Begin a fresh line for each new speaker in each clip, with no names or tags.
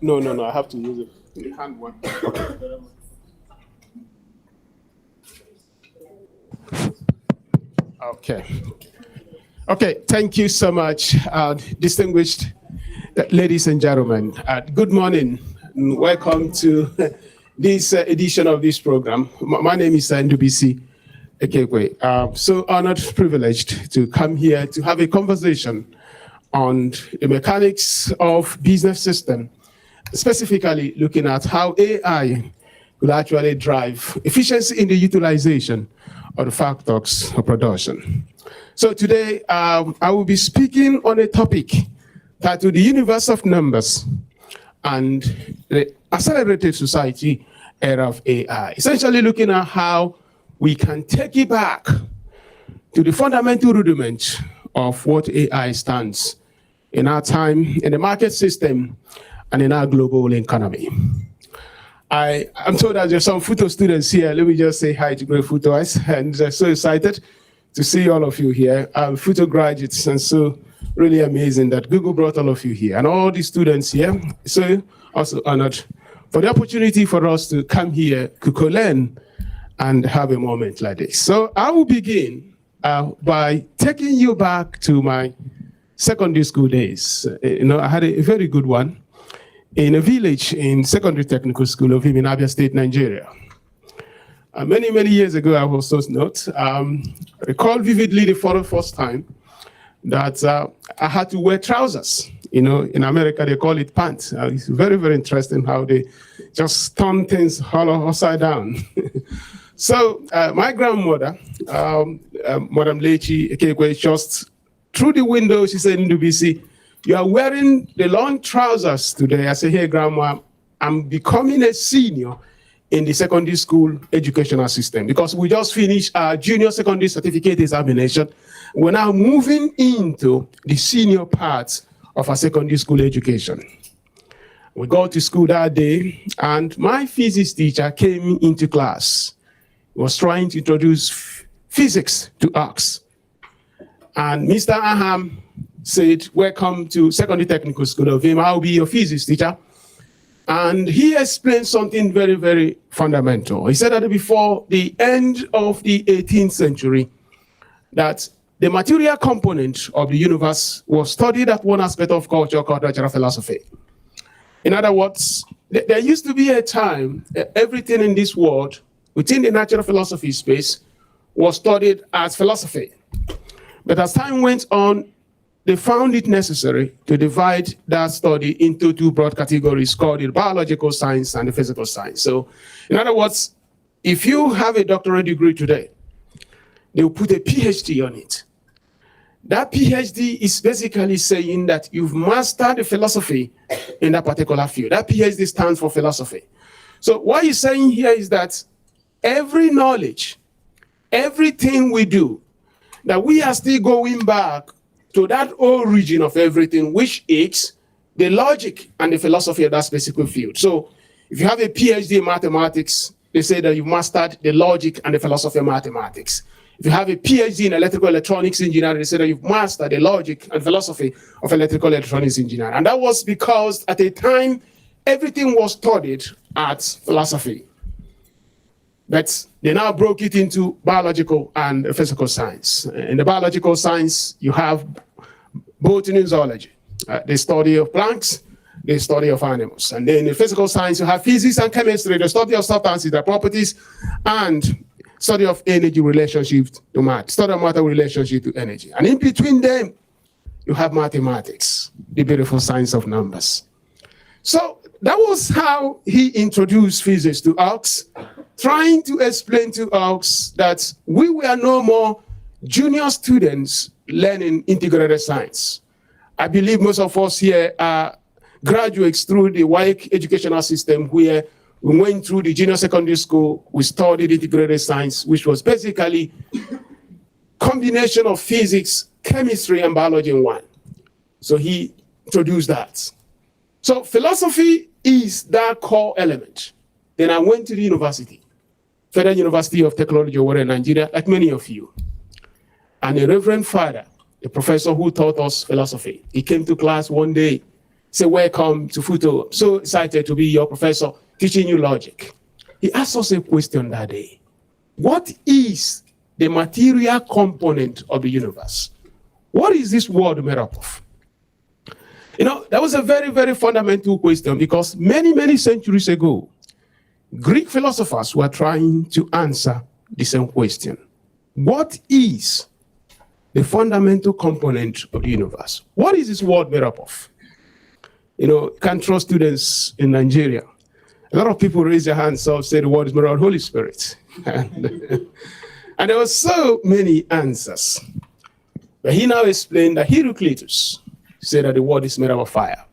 No, I have to use it. The hand one. Okay. Okay, thank you so much, distinguished ladies and gentlemen. Good morning, and welcome to this edition of this program. My name is Ndubuisi, Ekekwe. So honored, privileged to come here to have a conversation on the mechanics of business system, specifically looking at how AI will actually drive efficiency in the utilization of the factors of production. So today, I will be speaking on a topic titled The Universe of Numbers and the Accelerated Society Era of AI, essentially looking at how we can take it back to the fundamental rudiment of what AI stands in our time, in the market system, and in our global economy. I'm told that there's some photo students here. Let me just say hi to great photo eyes, and so excited to see all of you here. Photo graduates, and so really amazing that Google brought all of you here, and all the students here. So also honored for the opportunity for us to come here, to learn, and have a moment like this. So I will begin by taking you back to my secondary school days. I had a very good one in a village in secondary technical school of in Abia State, Nigeria. Many, many years ago, I was so not. I recall vividly the first time that I had to wear trousers. In America, they call it pants. It's very, very interesting how they just turn things all upside down. So my grandmother, Madam Lechi Ekekwe, just through the window, she said, Ndubuisi, you are wearing the long trousers today. I said, hey, Grandma, I'm becoming a senior in the secondary school educational system because we just finished our junior secondary certificate examination. We're now moving into the senior part of our secondary school education. We go to school that day, and my physics teacher came into class. He was trying to introduce physics to us. And Mr. Aham said, welcome to Secondary Technical School of Vim. I'll be your physics teacher. And he explained something very, very fundamental. He said that before the end of the 18th century, that the material component of the universe was studied at one aspect of culture called natural philosophy. In other words, there used to be a time that everything in this world within the natural philosophy space was studied as philosophy. But as time went on, they found it necessary to divide that study into two broad categories called the biological science and the physical science. So, in other words, if you have a doctorate degree today, they will put a PhD on it. That PhD is basically saying that you've mastered the philosophy in that particular field. That PhD stands for philosophy. So what he's saying here is that every knowledge, everything we do, that we are still going back to that origin of everything, which is the logic and the philosophy of that specific field. So if you have a PhD in mathematics, they say that you've mastered the logic and the philosophy of mathematics. If you have a PhD in electrical electronics engineering, they say that you've mastered the logic and philosophy of electrical electronics engineering. And that was because at the time, everything was studied as philosophy. But they now broke it into biological and physical science. In the biological science, you have botany and zoology, the study of plants, the study of animals. And then in the physical science, you have physics and chemistry, the study of substances, their properties, and study of energy relationship to matter, study of matter relationship to energy. And in between them, you have mathematics, the beautiful science of numbers. So that was how he introduced physics to us, trying to explain to us that we were no more junior students learning integrated science. I believe most of us here are graduates through the WAEC educational system where we went through the junior secondary school, we studied integrated science, which was basically combination of physics, chemistry, and biology in one. So he introduced that. So philosophy is that core element. Then I went to the university, Federal University of Technology in Nigeria, like many of you. And a reverend father, a professor who taught us philosophy, he came to class one day say, welcome to Futo. So excited to be your professor teaching you logic. He asked us a question that day. What is the material component of the universe? What is this world made up of? You know, that was a very, very fundamental question because many, many centuries ago, Greek philosophers were trying to answer the same question. What is the fundamental component of the universe? What is this world made up of? You know, can't trust students in Nigeria. A lot of people raise their hands and say the world is made up of Holy Spirit. And there were so many answers. But he now explained that Heraclitus said that the world is made up of fire.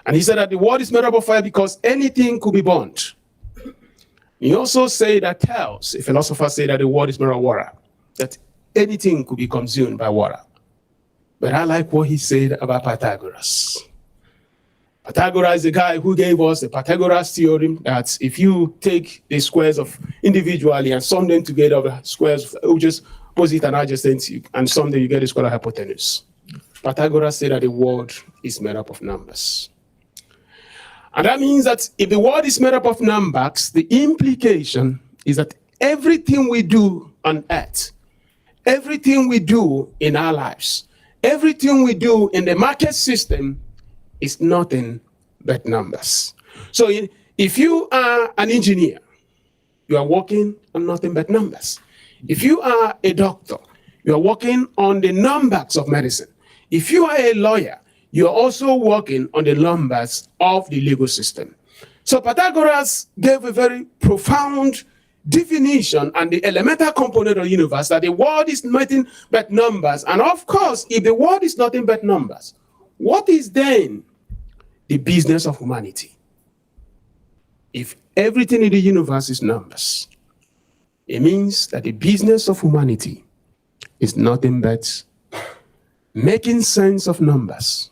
And he said that the world is made up of fire because anything could be burnt. He also said that Thales, a philosopher, said that the world is made of water, that anything could be consumed by water. But I like what he said about Pythagoras. Pythagoras is the guy who gave us the Pythagoras theorem that if you take the squares of individually and sum them together, the squares of just opposite and adjacent, and sum them, you get the square of hypotenuse. Pythagoras said that the world is made up of numbers. And that means that if the world is made up of numbers, the implication is that everything we do on earth, everything we do in our lives, everything we do in the market system is nothing but numbers. So if you are an engineer, you are working on nothing but numbers. If you are a doctor, you are working on the numbers of medicine. If you are a lawyer, you are also working on the numbers of the legal system. So Pythagoras gave a very profound definition and the elemental component of the universe that the world is nothing but numbers. And of course, if the world is nothing but numbers, what is then the business of humanity? If everything in the universe is numbers, it means that the business of humanity is nothing but making sense of numbers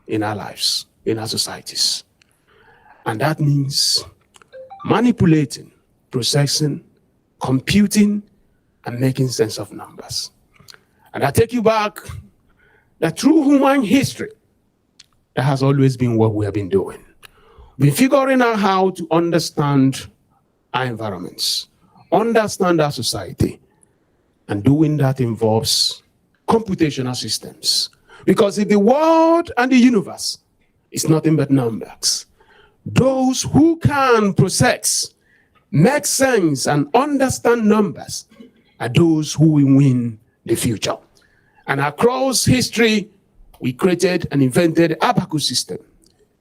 in our lives, in our societies. And that means manipulating, processing, computing, and making sense of numbers. And I take you back that through human history, that has always been what we have been doing. We're figuring out how to understand our environments, understand our society, and doing that involves computational systems. Because if the world and the universe is nothing but numbers, those who can process, make sense, and understand numbers are those who will win the future. And across history, we created and invented the abacus system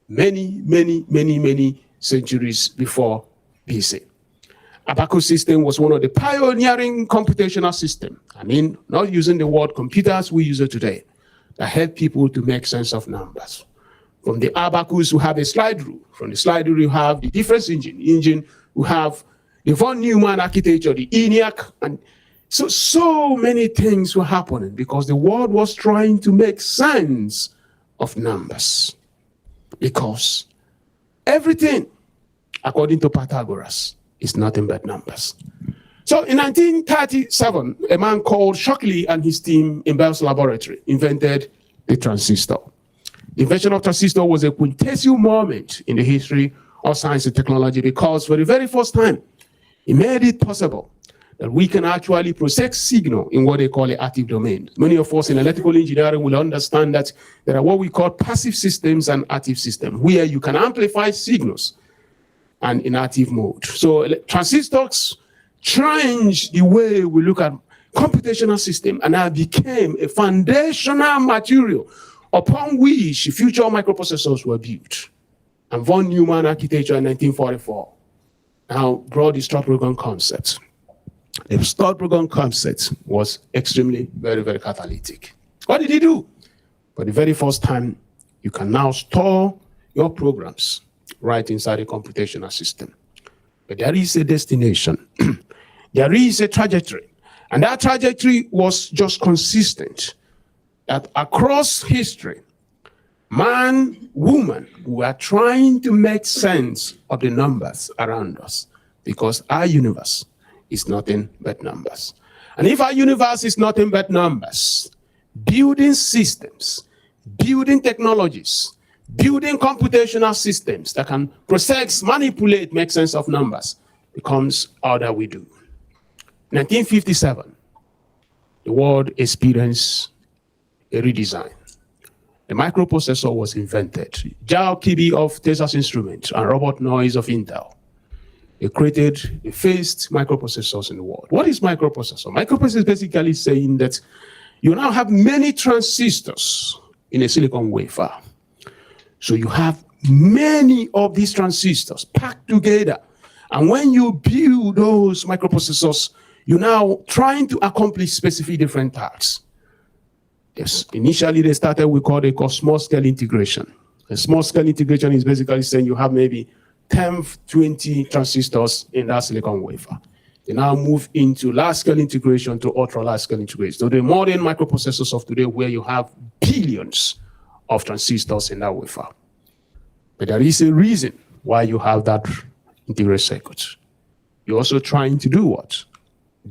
many centuries before BC. Abacus system was one of the pioneering computational systems. I mean, not using the word computers we use it today, that help people to make sense of numbers. From the abacus, you have a slide rule. From the slide rule, you have the difference engine. You have the von Neumann architecture, the ENIAC, and so many things were happening because the world was trying to make sense of numbers. Because everything, according to Pythagoras, is nothing but numbers. So in 1937, a man called Shockley and his team in Bell's laboratory invented the transistor. The invention of transistor was a quintessential moment in the history of science and technology because for the very first time, it made it possible that we can actually process signal in what they call the active domain. Many of us in electrical engineering will understand that there are what we call passive systems and active systems, where you can amplify signals and in active mode. So transistors changed the way we look at computational system and now became a foundational material upon which future microprocessors were built. And von Neumann architecture in 1944 now brought the stop program concept. The stop program concept was extremely, very catalytic. What did he do? For the very first time, you can now store your programs right inside a computational system. But there is a destination. There is a trajectory. And that trajectory was just consistent. That across history, man, woman, we are trying to make sense of the numbers around us because our universe is nothing but numbers. And if our universe is nothing but numbers, building systems, building technologies, building computational systems that can process, manipulate, make sense of numbers becomes all that we do. 1957, the world experienced a redesign. The microprocessor was invented. Joe Kibbe of Texas Instruments and Robert Noyce of Intel. They created the first microprocessors in the world. What is microprocessor? Microprocessor is basically saying that you now have many transistors in a silicon wafer. So you have many of these transistors packed together. And when you build those microprocessors, you're now trying to accomplish specific different tasks. Yes, initially they started with what they call small scale integration. A small scale integration is basically saying you have maybe 10, 20 transistors in that silicon wafer. They now move into large scale integration to ultra large scale integration. So the modern microprocessors of today where you have billions of transistors in that wafer. But there is a reason why you have that integrated circuit. You're also trying to do what?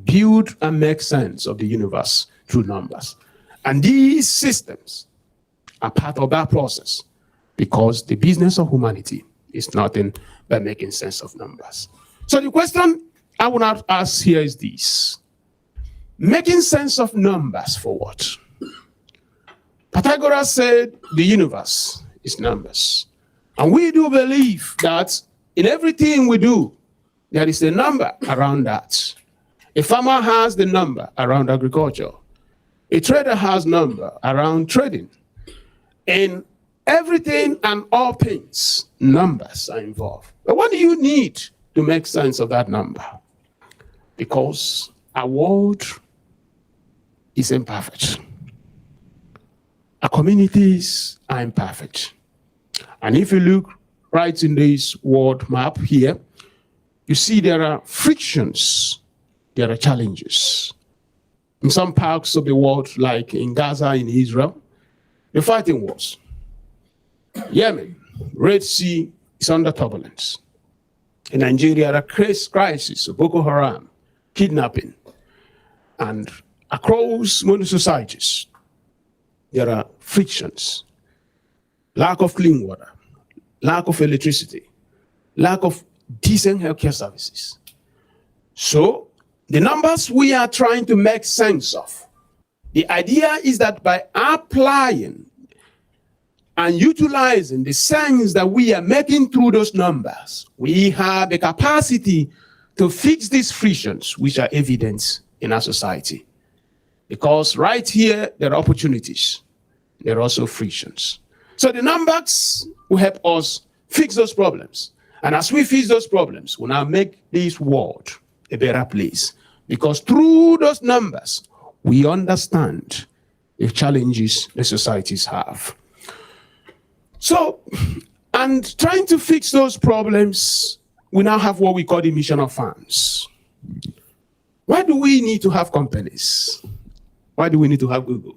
Build and make sense of the universe through numbers. And these systems are part of that process because the business of humanity is nothing but making sense of numbers. So the question I want to ask here is this. Making sense of numbers for what? Pythagoras said the universe is numbers. And we do believe that in everything we do, there is a number around that. A farmer has the number around agriculture. A trader has number around trading. In everything and all things, numbers are involved. But what do you need to make sense of that number? Because our world is imperfect. Our communities are imperfect. And if you look right in this world map here, you see there are frictions, there are challenges. In some parts of the world, like in Gaza, in Israel, the fighting wars. Yemen, Red Sea is under turbulence. In Nigeria, there are crises, Boko Haram, kidnapping. And across many societies, there are frictions. Lack of clean water, lack of electricity, lack of decent healthcare services. So, the numbers we are trying to make sense of, the idea is that by applying and utilizing the sense that we are making through those numbers, we have the capacity to fix these frictions which are evident in our society. Because right here, there are opportunities. There are also frictions. So the numbers will help us fix those problems. And as we fix those problems, we'll now make this world a better place. Because through those numbers, we understand the challenges the societies have. So, and trying to fix those problems, we now have what we call the mission of funds. Why do we need to have companies? Why do we need to have Google?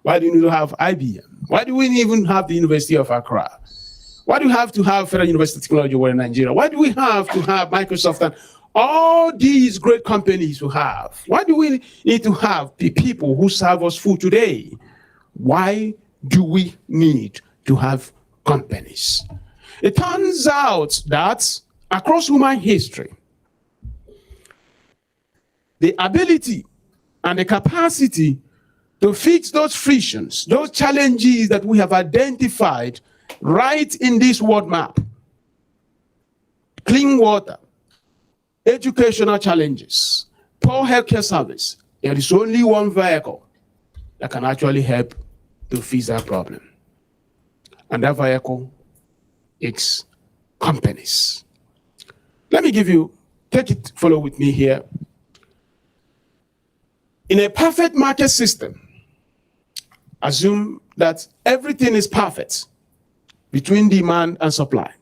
Why do we need to have IBM? Why do we even have the University of Accra? Why do we have to have Federal University of Technology in Nigeria? Why do we have to have Microsoft and all these great companies we have? Why do we need to have the people who serve us food today? Why do we need to have companies? It turns out that across human history, the ability and the capacity to fix those frictions, those challenges that we have identified right in this world map, clean water, educational challenges, poor healthcare service, there is only one vehicle that can actually help to fix that problem. And that vehicle is companies. Let me give you, follow with me here. In a perfect market system, assume that everything is perfect between demand and supply.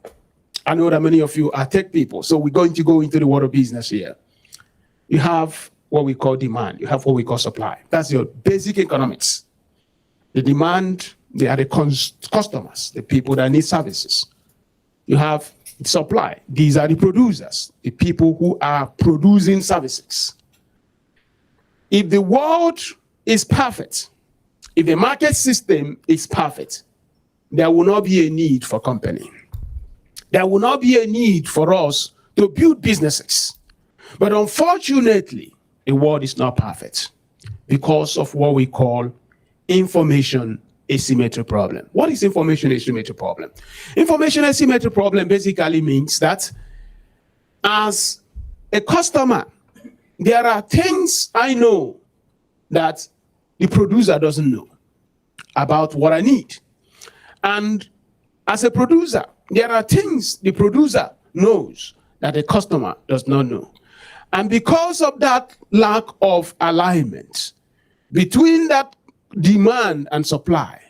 I know that many of you are tech people, so we're going to go into the world of business here. You have what we call demand, you have what we call supply. That's your basic economics. The demand, they are the customers, the people that need services. You have supply, these are the producers, the people who are producing services. If the world is perfect, if the market system is perfect, there will not be a need for company. There will not be a need for us to build businesses. But unfortunately, the world is not perfect because of what we call information asymmetry problem. What is information asymmetry problem? Information asymmetry problem basically means that as a customer, there are things I know that the producer doesn't know about what I need. And as a producer, there are things the producer knows that the customer does not know. And because of that lack of alignment between that demand and supply,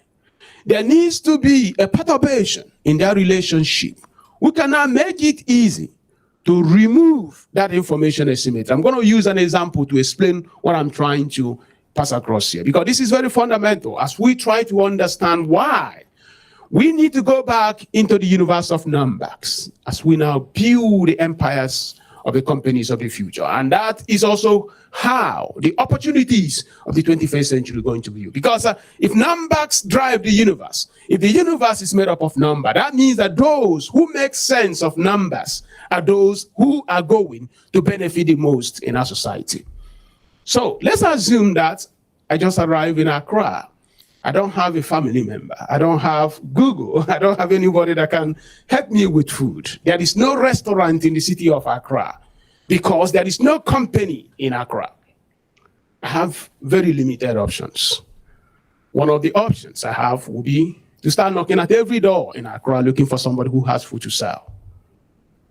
there needs to be a perturbation in their relationship. We cannot make it easy to remove that information asymmetry. I'm going to use an example to explain what I'm trying to pass across here, because this is very fundamental as we try to understand why we need to go back into the universe of numbers as we now build the empires of the companies of the future. And that is also how the opportunities of the 21st century are going to be. Because if numbers drive the universe, if the universe is made up of number, that means that those who make sense of numbers are those who are going to benefit the most in our society. So let's assume that I just arrived in Accra. I don't have a family member. I don't have Google. I don't have anybody that can help me with food. There is no restaurant in the city of Accra because there is no company in Accra. I have very limited options. One of the options I have will be to start knocking at every door in Accra looking for somebody who has food to sell.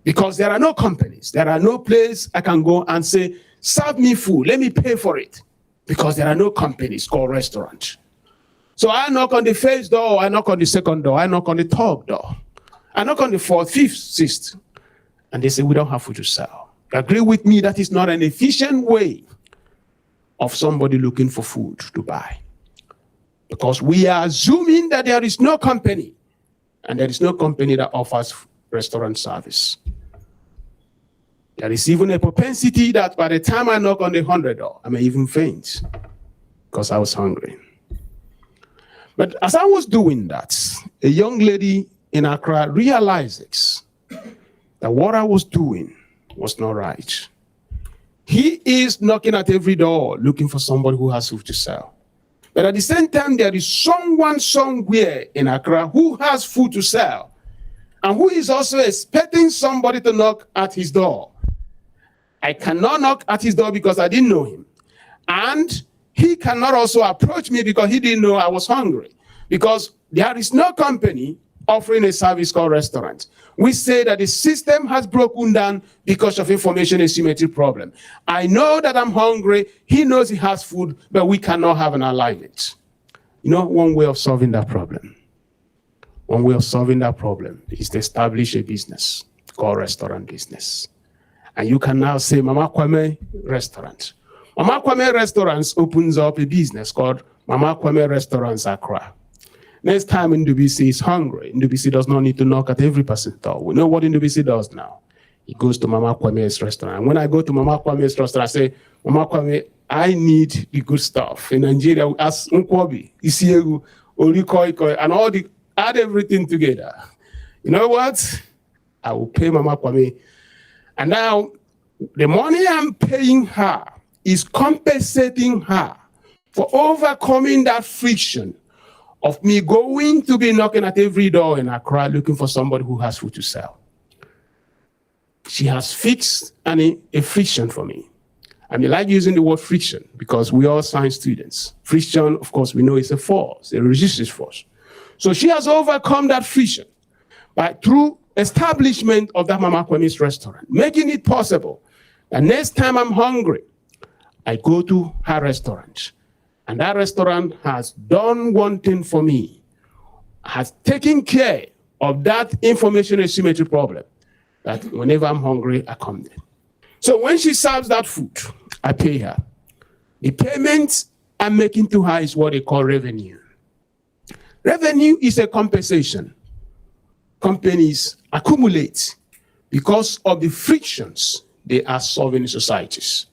Because there are no companies. There are no place I can go and say, serve me food, let me pay for it. Because there are no companies called restaurants. So I knock on the first door, I knock on the second door, I knock on the third door. I knock on the fourth, fifth, sixth. And they say, we don't have food to sell. You agree with me that is not an efficient way of somebody looking for food to buy. Because we are assuming that there is no company, and there is no company that offers restaurant service. There is even a propensity that by the time I knock on the 100th door, I may even faint because I was hungry. But as I was doing that, a young lady in Accra realizes that what I was doing was not right. He is knocking at every door looking for somebody who has food to sell. But at the same time, there is someone somewhere in Accra who has food to sell and who is also expecting somebody to knock at his door. I cannot knock at his door because I didn't know him. And he cannot also approach me because he didn't know I was hungry. Because there is no company offering a service called restaurant. We say that the system has broken down because of information asymmetry problem. I know that I'm hungry. He knows he has food, but we cannot have an alignment. You know, one way of solving that problem. One way of solving that problem is to establish a business called restaurant business. And you can now say Mama Kwame Restaurant. Mama Kwame Restaurants opens up a business called Mama Kwame Restaurants Accra. Next time Ndubuisi is hungry, Ndubuisi does not need to knock at every person's door. We know what Ndubuisi does now. He goes to Mama Kwame's restaurant. And when I go to Mama Kwame's restaurant, I say, Mama Kwame, I need the good stuff. In Nigeria, we ask Nkwobi, Isiegu, Olikoiko, and all the, add everything together. You know what? I will pay Mama Kwame. And now, the money I'm paying her is compensating her for overcoming that friction of me going to be knocking at every door in Accra looking for somebody who has food to sell. She has fixed a friction for me. I mean, like using the word friction because we are science students. Friction, of course, we know is a force, a resistance force. So she has overcome that friction through establishment of that Mama Kwame's restaurant, making it possible that next time I'm hungry, I go to her restaurant. And that restaurant has done one thing for me, has taken care of that information asymmetry problem, that whenever I'm hungry, I come there. So when she serves that food, I pay her. The payment I'm making to her is what they call revenue. Revenue is a compensation companies accumulate because of the frictions they are solving in societies.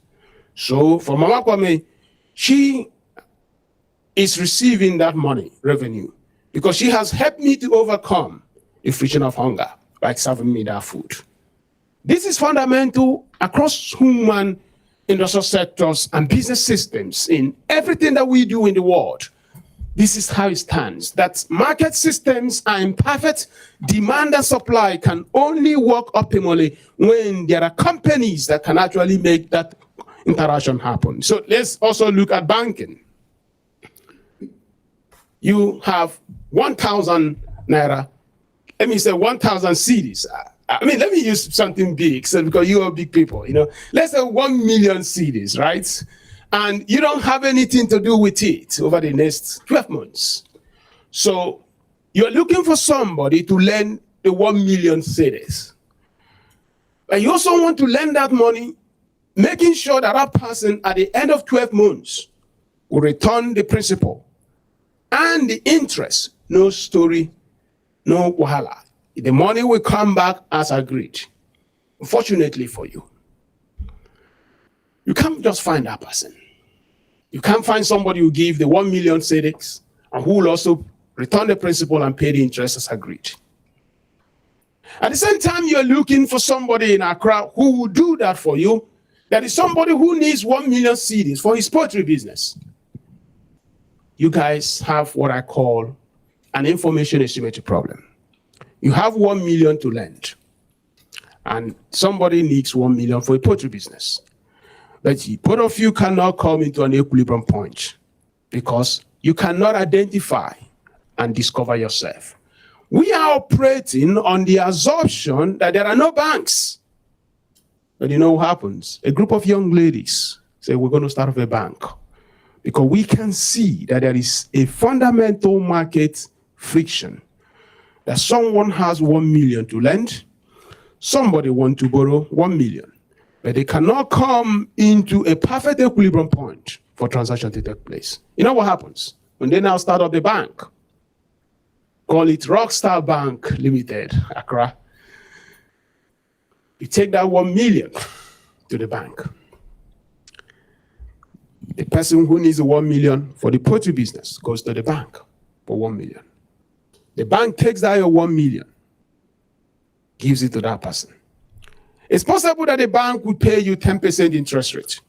So for Mama Kwame, she is receiving that money, revenue, because she has helped me to overcome the friction of hunger by serving me that food. This is fundamental across human industrial sectors and business systems in everything that we do in the world. This is how it stands, that market systems are imperfect. Demand and supply can only work optimally when there are companies that can actually make that interaction happen. So let's also look at banking. You have 1,000 naira, let me say 1,000 cedis. I mean, let me use something big, so because you are big people, you know. Let's say 1 million cedis, right? And you don't have anything to do with it over the next 12 months. So you're looking for somebody to lend the 1 million cedis. But you also want to lend that money, making sure that that person at the end of 12 months will return the principal and the interest. No story, no wahala. The money will come back as agreed. Unfortunately for you, you can't just find that person. You can't find somebody who give the 1 million cedis and who will also return the principal and pay the interest as agreed. At the same time, you're looking for somebody in Accra who will do that for you. That is somebody who needs 1 million cedis for his poultry business. You guys have what I call an information asymmetry problem. You have 1 million to lend, and somebody needs 1 million for a poultry business. But both of you cannot come into an equilibrium point because you cannot identify and discover yourself. We are operating on the assumption that there are no banks. But you know what happens? A group of young ladies say, we're going to start off a bank, because we can see that there is a fundamental market friction, that someone has 1 million to lend, somebody wants to borrow 1 million, but they cannot come into a perfect equilibrium point for transaction to take place. You know what happens? When they now start up the bank, call it Rockstar Bank Limited, Accra, you take that 1 million to the bank. The person who needs 1 million for the poultry business goes to the bank for 1 million. The bank takes that 1 million, gives it to that person. It's possible that the bank will pay you 10% interest rate.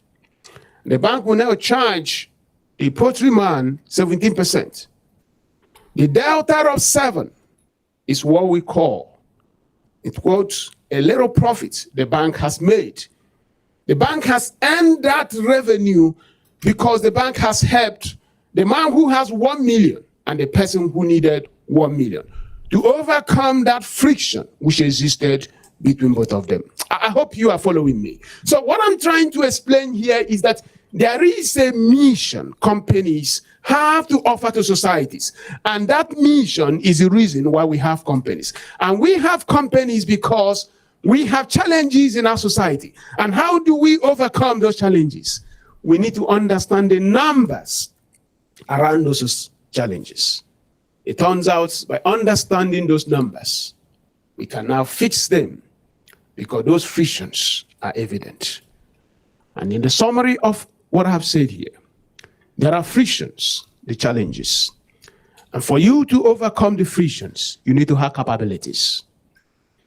The bank will now charge the poultry man 17%. The delta of 7 is what we call, it quotes, a little profit the bank has made. The bank has earned that revenue because the bank has helped the man who has 1 million and the person who needed 1 million to overcome that friction which existed between both of them. I hope you are following me. So what I'm trying to explain here is that there is a mission companies have to offer to societies, and that mission is the reason why we have companies. And we have companies because we have challenges in our society. And how do we overcome those challenges? We need to understand the numbers around those challenges. It turns out by understanding those numbers, we can now fix them because those frictions are evident. And in the summary of what I have said here, there are frictions, the challenges. And for you to overcome the frictions, you need to have capabilities.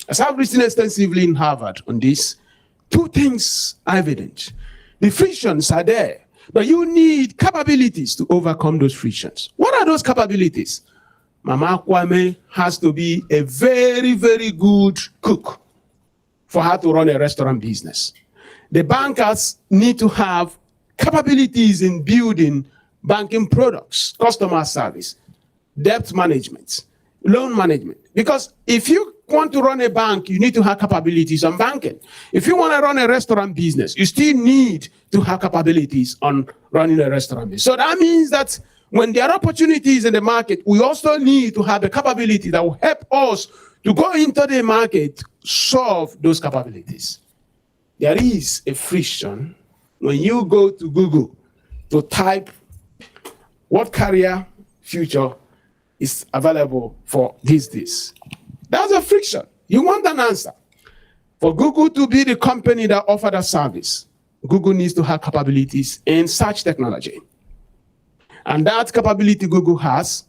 As I've written extensively in Harvard on this, two things are evident. The frictions are there, but you need capabilities to overcome those frictions. What are those capabilities? Mama Kwame has to be a very, very good cook for her to run a restaurant business. The bankers need to have capabilities in building banking products, customer service, debt management, loan management. Because if you want to run a bank, you need to have capabilities on banking. If you want to run a restaurant business, you still need to have capabilities on running a restaurant business. So that means that when there are opportunities in the market, we also need to have the capability that will help us to go into the market, solve those capabilities. There is a friction when you go to Google to type what career future is available for this. That's a friction. You want an answer. For Google to be the company that offers that service, Google needs to have capabilities in search technology. And that capability Google has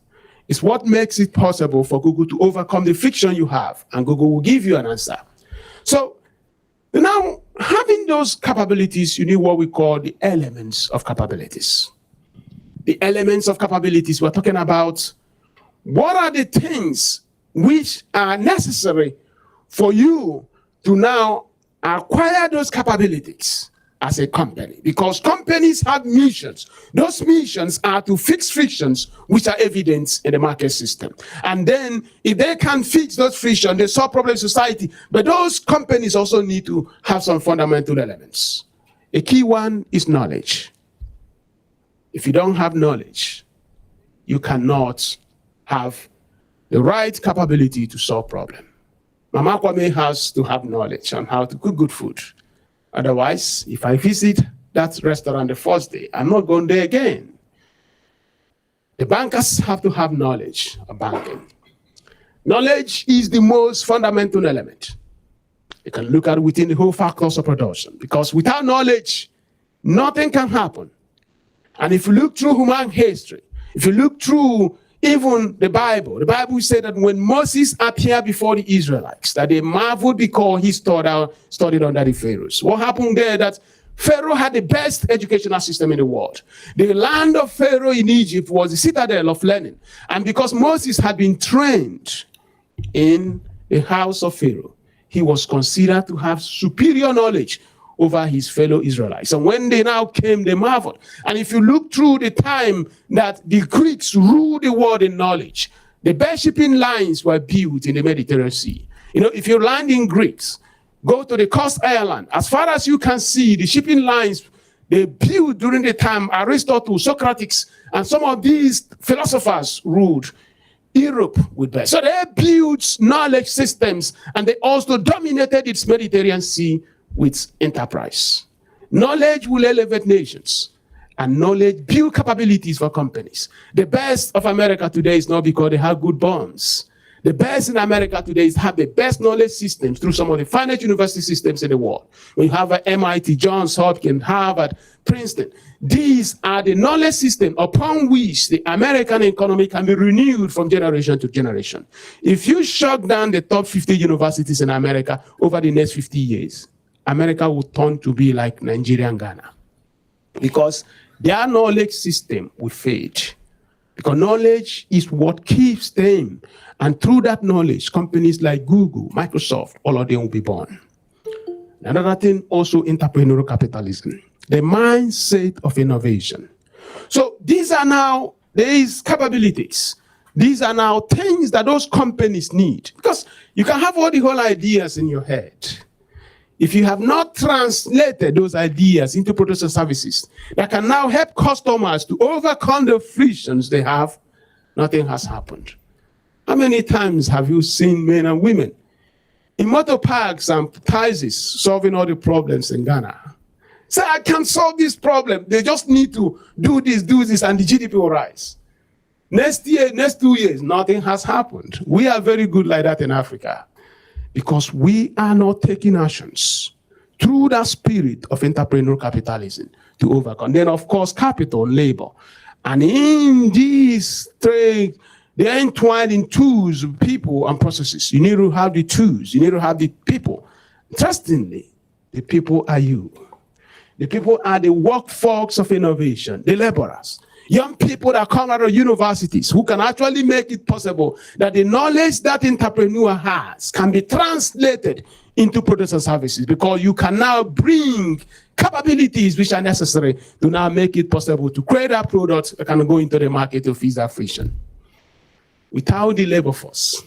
is what makes it possible for Google to overcome the friction you have, and Google will give you an answer. So now, having those capabilities, you need what we call the elements of capabilities. The elements of capabilities, we're talking about what are the things which are necessary for you to now acquire those capabilities as a company, because companies have missions. Those missions are to fix frictions which are evident in the market system. And then if they can fix those frictions, they solve problems in society. But those companies also need to have some fundamental elements. A key one is knowledge. If you don't have knowledge, you cannot have the right capability to solve problems. Mama Kwame has to have knowledge on how to cook good food. Otherwise, if I visit that restaurant the first day, I'm not going there again. The bankers have to have knowledge of banking. Knowledge is the most fundamental element. You can look at it within the whole factors of production, because without knowledge, nothing can happen. And if you look through human history, if you look through even the Bible said that when Moses appeared before the Israelites, that they marveled because he studied under the pharaohs. What happened there? That Pharaoh had the best educational system in the world. The land of Pharaoh in Egypt was the citadel of learning. And because Moses had been trained in the house of Pharaoh, he was considered to have superior knowledge over his fellow Israelites. And when they now came, they marveled. And if you look through the time that the Greeks ruled the world in knowledge, the best shipping lines were built in the Mediterranean Sea. You know, if you land in Greece, go to the coast island, as far as you can see, the shipping lines they built during the time Aristotle, Socrates, and some of these philosophers ruled Europe with best. So they built knowledge systems, and they also dominated its Mediterranean Sea with enterprise. Knowledge will elevate nations, and knowledge build capabilities for companies. The best of America today is not because they have good bombs. The best in America today is have the best knowledge systems through some of the finest university systems in the world. When you have at MIT, Johns Hopkins, Harvard, Princeton, these are the knowledge system upon which the American economy can be renewed from generation to generation. If you shut down the top 50 universities in America over the next 50 years, America will turn to be like Nigeria and Ghana, because their knowledge system will fade. Because knowledge is what keeps them. And through that knowledge, companies like Google, Microsoft, all of them will be born. Another thing, also entrepreneurial capitalism, the mindset of innovation. So these are now, these capabilities, these are now things that those companies need. Because you can have all the whole ideas in your head. If you have not translated those ideas into products and services that can now help customers to overcome the frictions they have, nothing has happened. How many times have you seen men and women in motor parks and taxis solving all the problems in Ghana? Say, I can solve this problem. They just need to do this, and the GDP will rise. Next year, next 2 years, nothing has happened. We are very good like that in Africa, because we are not taking actions through that spirit of entrepreneurial capitalism to overcome. Then, of course, capital, labor. And in these three, they're entwined in tools, people, and processes. You need to have the tools. You need to have the people. Interestingly, the people are you. The people are the workforce of innovation, the laborers. Young people that come out of universities who can actually make it possible that the knowledge that entrepreneur has can be translated into products and services, because you can now bring capabilities which are necessary to now make it possible to create a product that can go into the market to fix that friction. Without the labor force,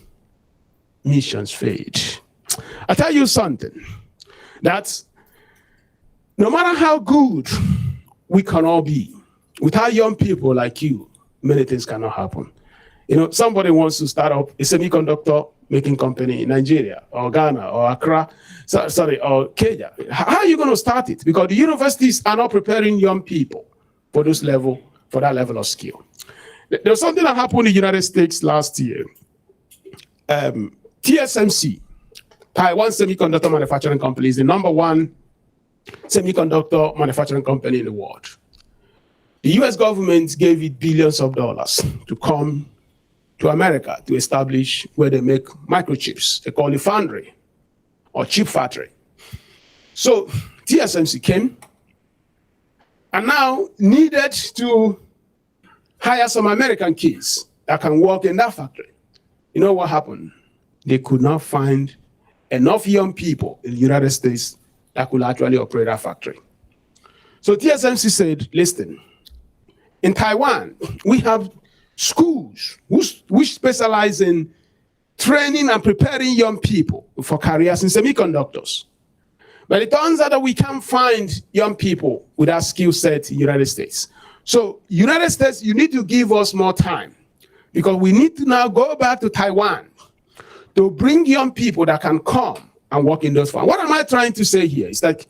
missions fade. I tell you something, that no matter how good we can all be, without young people like you, many things cannot happen. You know, somebody wants to start up a semiconductor making company in Nigeria or Ghana or Accra, or Kenya. How are you going to start it? Because the universities are not preparing young people for that level of skill. There was something that happened in the United States last year. TSMC, Taiwan Semiconductor Manufacturing Company, is the #1 semiconductor manufacturing company in the world. The US government gave it billions of dollars to come to America to establish where they make microchips. They call it foundry or chip factory. So TSMC came and now needed to hire some American kids that can work in that factory. You know what happened? They could not find enough young people in the United States that could actually operate that factory. So TSMC said, listen, in Taiwan, we have schools which specialize in training and preparing young people for careers in semiconductors. But it turns out that we can't find young people with that skill set in the United States. So United States, you need to give us more time because we need to now go back to Taiwan to bring young people that can come and work in those farms. What am I trying to say here? It's like,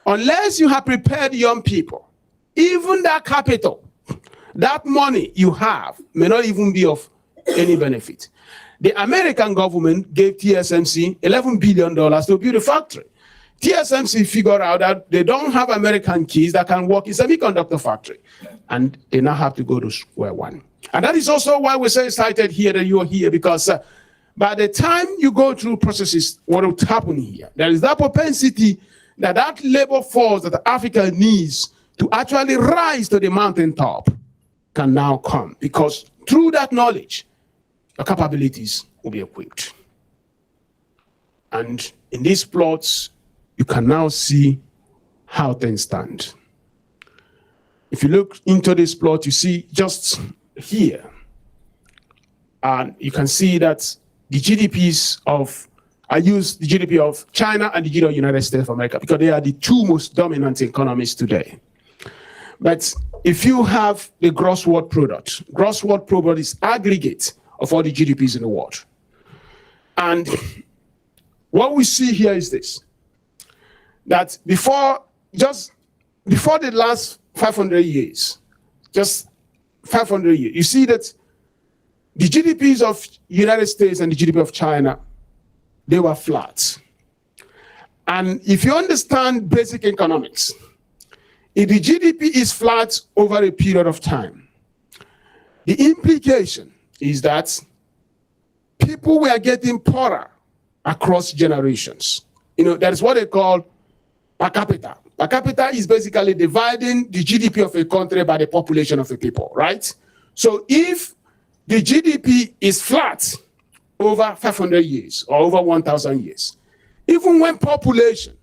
unless you have prepared young people, even that capital, that money you have may not even be of any benefit. The American government gave TSMC $11 billion to build a factory. TSMC figured out that they don't have American kids that can work in semiconductor factory, and they now have to go to square one. And that is also why we're so excited here that you are here, because by the time you go through processes, what will happen here? There is that propensity that that labor force that Africa needs to actually rise to the mountaintop can now come, because through that knowledge, the capabilities will be equipped. And in these plots, you can now see how things stand. If you look into this plot, you see just here, and you can see that the GDPs of, I use the GDP of China and the GDP of the United States of America because they are the two most dominant economies today. But if you have the gross world product is aggregate of all the GDPs in the world. And what we see here is this, that before the last 500 years, just 500 years, you see that the GDPs of United States and the GDP of China, they were flat. And if you understand basic economics, if the GDP is flat over a period of time, the implication is that people were getting poorer across generations. That is what they call per capita. Per capita is basically dividing the GDP of a country by the population of a people, right? So if the GDP is flat over 500 years or over 1,000 years, even when population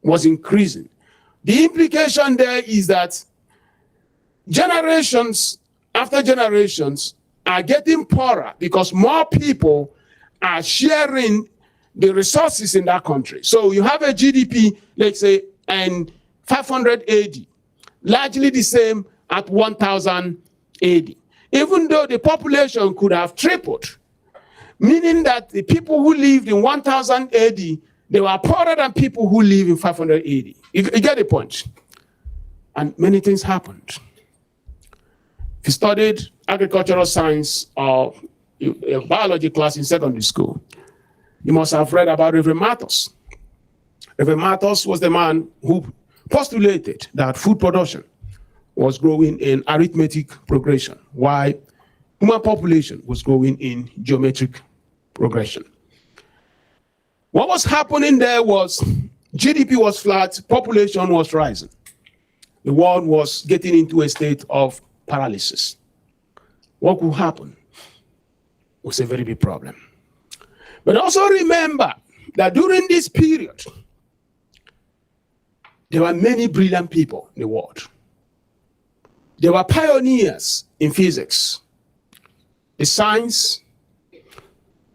was increasing, the implication there is that generations after generations are getting poorer because more people are sharing the resources in that country. So you have a GDP, let's say, in 500 AD, largely the same at 1000 AD, even though the population could have tripled, meaning that the people who lived in 1000 AD, they were poorer than people who live in 500 AD. You get the point? And many things happened. If you studied agricultural science or a biology class in secondary school, you must have read about Reverend Mathers. Reverend Mathers was the man who postulated that food production was growing in arithmetic progression, while human population was growing in geometric progression. What was happening there was GDP was flat, population was rising. The world was getting into a state of paralysis. What could happen was a very big problem. But also remember that during this period, there were many brilliant people in the world. There were pioneers in physics, the science,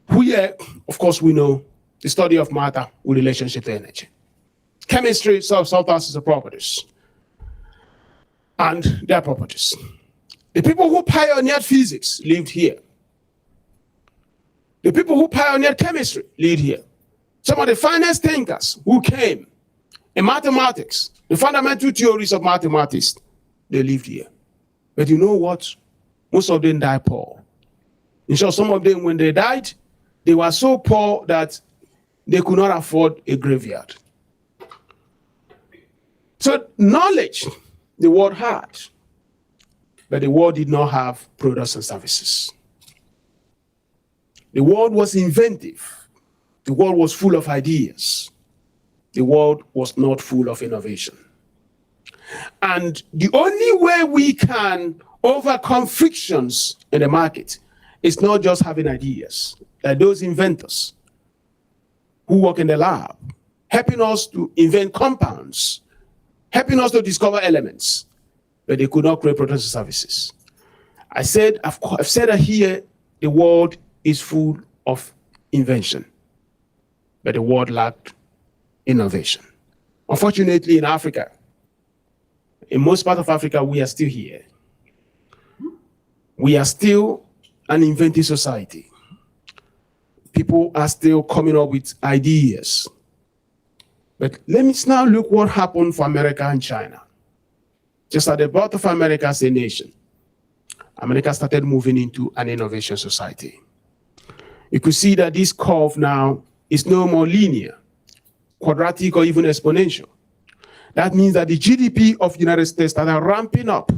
where, of course, we know the study of matter with relationship to energy. Chemistry, substances and properties, and their properties. The people who pioneered physics lived here. The people who pioneered chemistry lived here. Some of the finest thinkers who came in mathematics, the fundamental theories of mathematics, they lived here. But you know what? Most of them died poor. In short, some of them, when they died, they were so poor that they could not afford a graveyard. So knowledge, the world had, but the world did not have products and services. The world was inventive. The world was full of ideas. The world was not full of innovation. And the only way we can overcome frictions in the market is not just having ideas. There are those inventors who work in the lab, helping us to invent compounds, helping us to discover elements, but they could not create products and services. I've said that here, the world is full of invention, but the world lacked innovation. Unfortunately, in Africa, in most parts of Africa, we are still here. We are still an inventive society. People are still coming up with ideas. But let me now look what happened for America and China. Just at the birth of America as a nation, America started moving into an innovation society. You could see that this curve now is no more linear, quadratic, or even exponential. That means that the GDP of the United States started ramping up,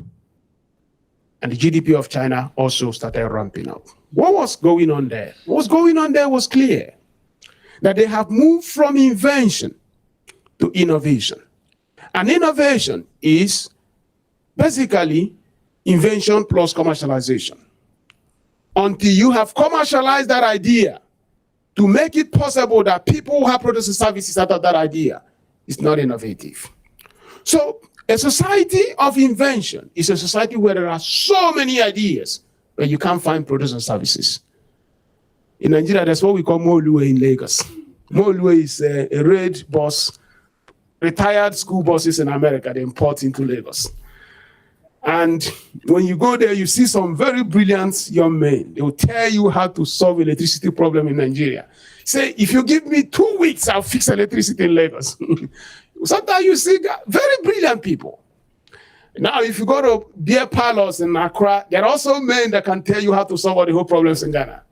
and the GDP of China also started ramping up. What was going on there? What was going on there was clear, that they have moved from invention to innovation. And innovation is basically invention plus commercialization. Until you have commercialized that idea to make it possible that people have products and services out of that idea, it's not innovative. So a society of invention is a society where there are so many ideas, but you can't find products and services. In Nigeria, that's what we call Moluwe in Lagos. Moluwe is a red bus, retired school buses in America, they import into Lagos. And when you go there, you see some very brilliant young men. They will tell you how to solve electricity problem in Nigeria. Say, if you give me 2 weeks, I'll fix electricity in Lagos. Sometimes you see very brilliant people. Now, if you go to beer parlors in Accra, there are also men that can tell you how to solve all the whole problems in Ghana.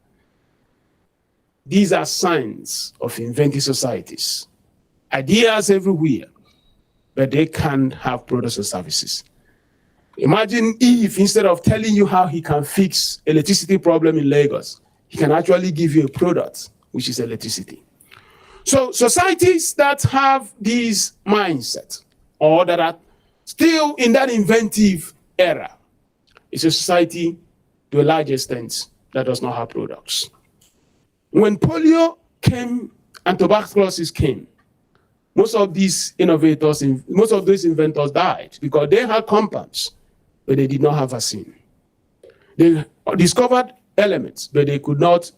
These are signs of inventive societies. Ideas everywhere, but they can't have products and services. Imagine if instead of telling you how he can fix electricity problem in Lagos, he can actually give you a product, which is electricity. So societies that have these mindsets, or that are still in that inventive era, is a society to a large extent that does not have products. When polio came and tuberculosis came, most of these innovators, most of these inventors died because they had compounds, but they did not have vaccine. They discovered elements, but they could not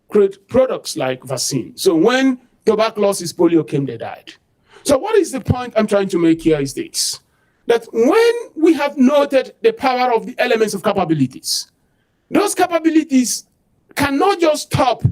create products like vaccine. So when tuberculosis, polio came, they died. So what is the point I'm trying to make here is this, that when we have noted the power of the elements of capabilities, those capabilities cannot just stop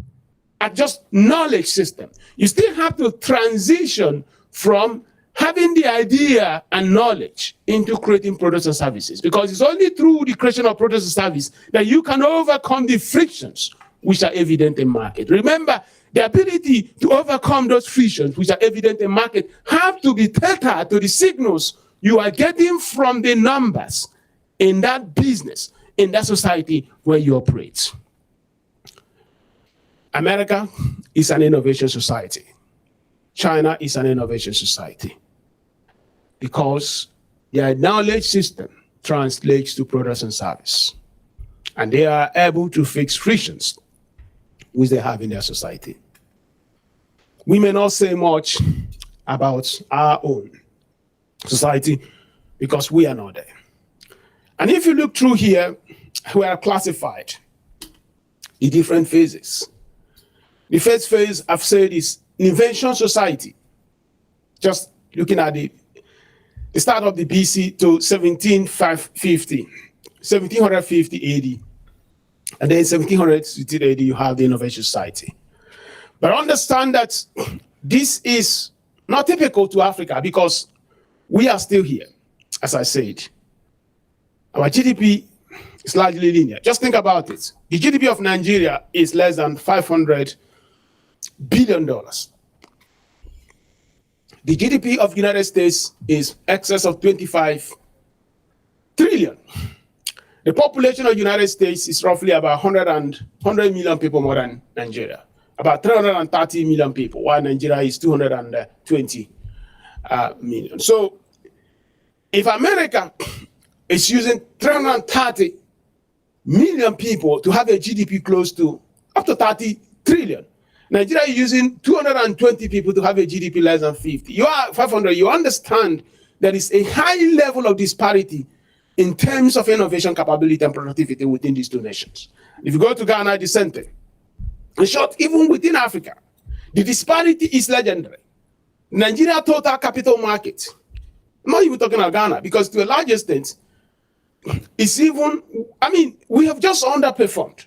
at just knowledge system. You still have to transition from having the idea and knowledge into creating products and services, because it's only through the creation of products and services that you can overcome the frictions which are evident in market. Remember, the ability to overcome those frictions which are evident in market have to be tethered to the signals you are getting from the numbers in that business, in that society where you operate. America is an innovation society. China is an innovation society, because their knowledge system translates to products and service, and they are able to fix frictions which they have in their society. We may not say much about our own society because we are not there. And if you look through here, we are classified in different phases. The first phase I've said is invention society. Just looking at the start of the BC to 1750 AD. And then 1700 AD, you have the innovation society. But understand that this is not typical to Africa, because we are still here, as I said. Our GDP is largely linear. Just think about it. The GDP of Nigeria is less than $500 billion. The GDP of the United States is excess of 25 trillion. The population of the United States is roughly about 100 million people more than Nigeria, about 330 million people, while Nigeria is 220 million. So if America is using 330 million people to have a GDP close to up to 30 trillion, Nigeria is using 220 people to have a GDP less than 50. You are 500. You understand there is a high level of disparity in terms of innovation capability and productivity within these two nations. If you go to Ghana, the same thing. In short, even within Africa, the disparity is legendary. Nigeria total capital market, I'm not even talking about Ghana, because to a large extent, it's even, I mean, we have just underperformed.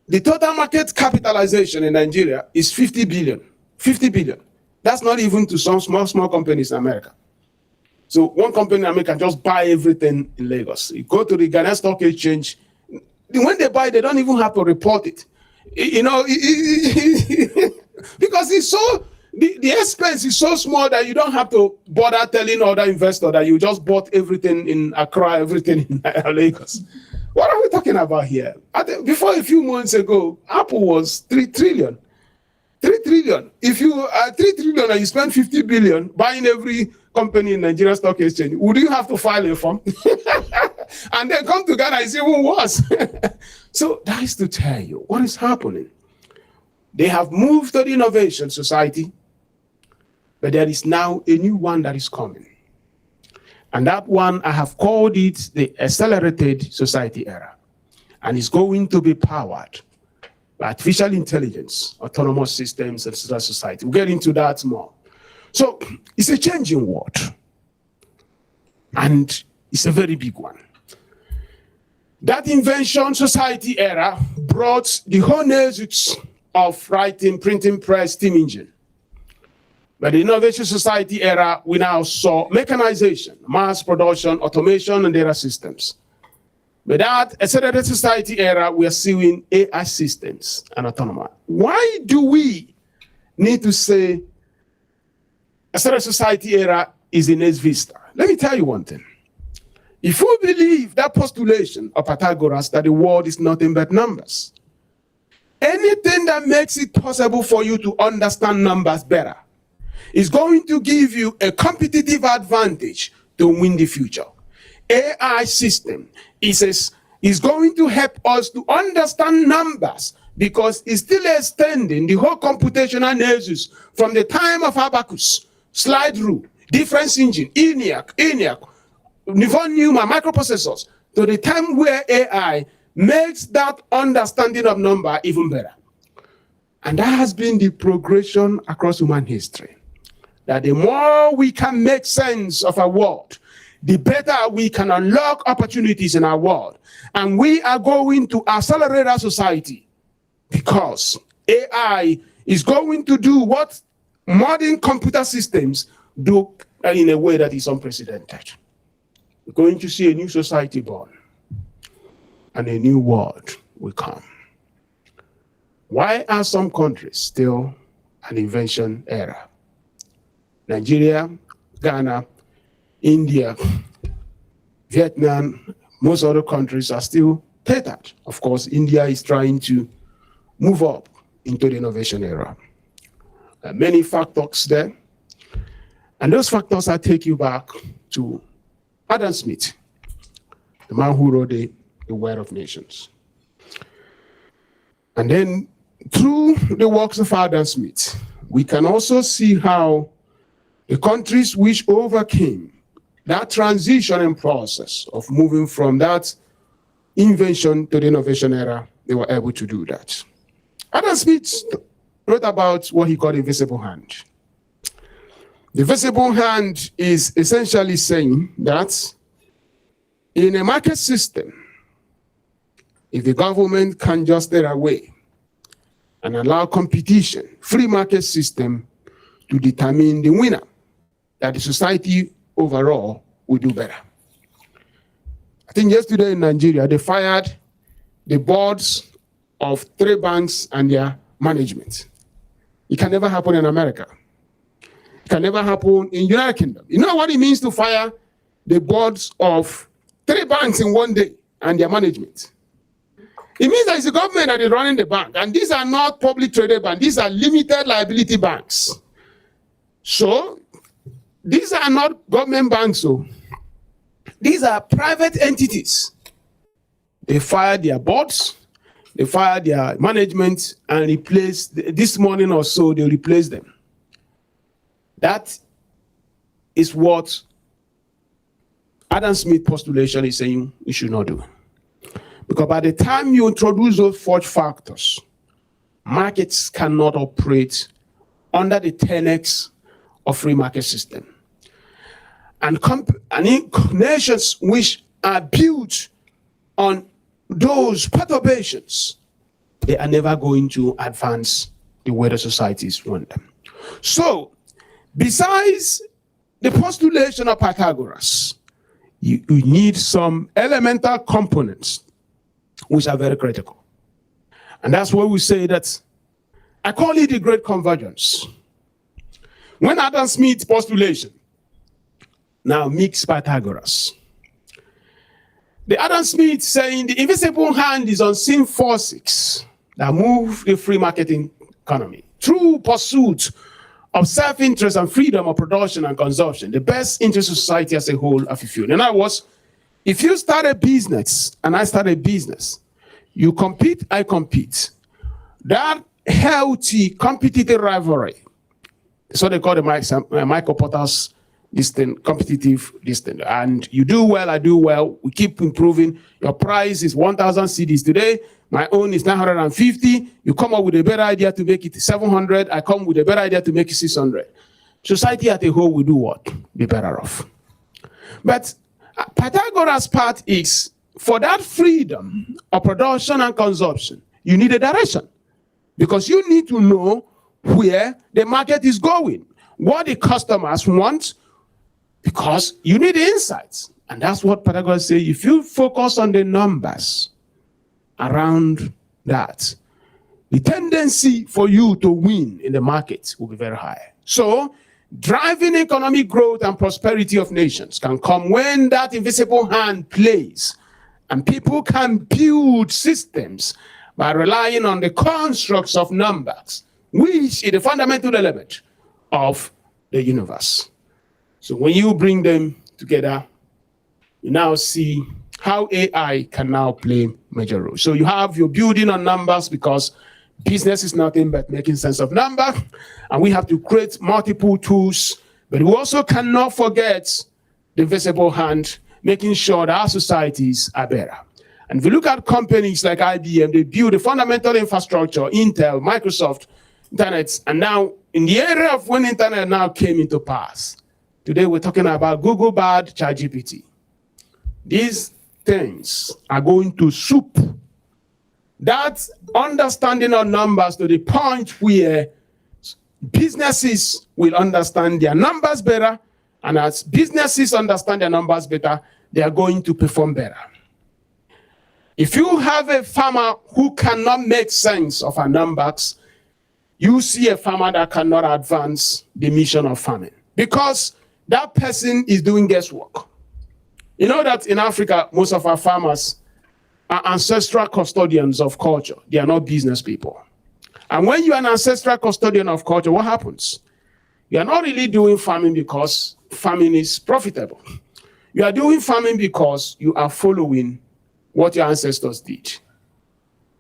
The total market capitalization in Nigeria is 50 billion. 50 billion. That's not even to some small companies in America. So one company in America can just buy everything in Lagos. You go to the Ghana Stock Exchange, when they buy, they don't even have to report it. You know, because it's so, the expense is so small that you don't have to bother telling other investors that you just bought everything in Accra, everything in Lagos. What are we talking about here? Before a few months ago, Apple was 3 trillion. 3 trillion. If you are 3 trillion and you spend 50 billion buying every company in Nigeria Stock Exchange, would you have to file a form? And then come to Ghana, it's even worse. So that is to tell you what is happening. They have moved to the innovation society, but there is now a new one that is coming. And that one, I have called it the accelerated society era. And it's going to be powered by artificial intelligence, autonomous systems, and society. We'll get into that more. So it's a changing world. And it's a very big one. That invention society era brought the honors of writing, printing press, steam engine. But the innovation society era, we now saw mechanization, mass production, automation, and data systems. But that accelerated society era, we are seeing AI systems and autonomy. Why do we need to say accelerated society era is the next vista? Let me tell you one thing. If we believe that postulation of Pythagoras that the world is nothing but numbers, anything that makes it possible for you to understand numbers better is going to give you a competitive advantage to win the future. AI system is going to help us to understand numbers because it's still extending the whole computational nexus from the time of Abacus, slide rule, difference engine, ENIAC, von Neumann, microprocessors, to the time where AI makes that understanding of number even better. And that has been the progression across human history. That the more we can make sense of our world, the better we can unlock opportunities in our world. And we are going to accelerate our society because AI is going to do what modern computer systems do in a way that is unprecedented. We're going to see a new society born and a new world will come. Why are some countries still an invention era? Nigeria, Ghana, India, Vietnam, most other countries are still tethered. Of course, India is trying to move up into the innovation era. Many factors there. And those factors I take you back to Adam Smith, the man who wrote the Wealth of Nations. And then through the works of Adam Smith, we can also see how the countries which overcame that transition and process of moving from that invention to the innovation era, they were able to do that. Adam Smith wrote about what he called the invisible hand. The visible hand is essentially saying that in a market system, if the government can just stay away and allow competition, free market system to determine the winner, that the society overall will do better. I think yesterday in Nigeria, they fired the boards of 3 banks and their management. It can never happen in America. It can never happen in the United Kingdom. You know what it means to fire the boards of 3 banks in one day and their management. It means that it's the government that is running the bank, and these are not public traded banks. These are limited liability banks. So these are not government banks. So these are private entities. They fired their boards, they fired their management, and replaced, this morning or so, they replaced them. That is what Adam Smith postulation is saying we should not do. Because by the time you introduce those 4 factors, markets cannot operate under the 10x of free market system. And nations which are built on those perturbations, they are never going to advance the way the societies want them. So, besides the postulation of Pythagoras, you need some elemental components which are very critical. And that's why we say that, I call it the great convergence. When Adam Smith's postulation now meets Pythagoras, the Adam Smith saying the invisible hand is unseen forces that move the free market economy through pursuit of self-interest and freedom of production and consumption. The best interest of society as a whole are fulfilled. In other words, if you start a business and I start a business, you compete, I compete. That healthy competitive rivalry, so they call the Michael Porter's competitive distance. And you do well, I do well. We keep improving. Your price is 1,000 CDs today. My own is 950. You come up with a better idea to make it 700. I come with a better idea to make it 600. Society at a whole will do what? Be better off. But Pythagoras' part is, for that freedom of production and consumption, you need a direction. Because you need to know where the market is going, what the customers want, because you need insights. And that's what Pythagoras says. If you focus on the numbers around that, the tendency for you to win in the market will be very high. So, driving economic growth and prosperity of nations can come when that invisible hand plays, and people can build systems by relying on the constructs of numbers, which is the fundamental element of the universe. So when you bring them together, you now see how AI can now play major roles. So you have your building on numbers, because business is nothing but making sense of number, and we have to create multiple tools, but we also cannot forget the visible hand, making sure that our societies are better. And if you look at companies like IBM, they build a fundamental infrastructure, Intel, Microsoft, Internet, and now in the area of when Internet now came into pass, today we're talking about Google Bard, ChatGPT. These things are going to soup that understanding of numbers to the point where businesses will understand their numbers better, and as businesses understand their numbers better, they are going to perform better. If you have a farmer who cannot make sense of her numbers, you see a farmer that cannot advance the mission of farming, because that person is doing guesswork. You know that in Africa, most of our farmers are ancestral custodians of culture. They are not business people. And when you are an ancestral custodian of culture, what happens? You are not really doing farming because farming is profitable. You are doing farming because you are following what your ancestors did.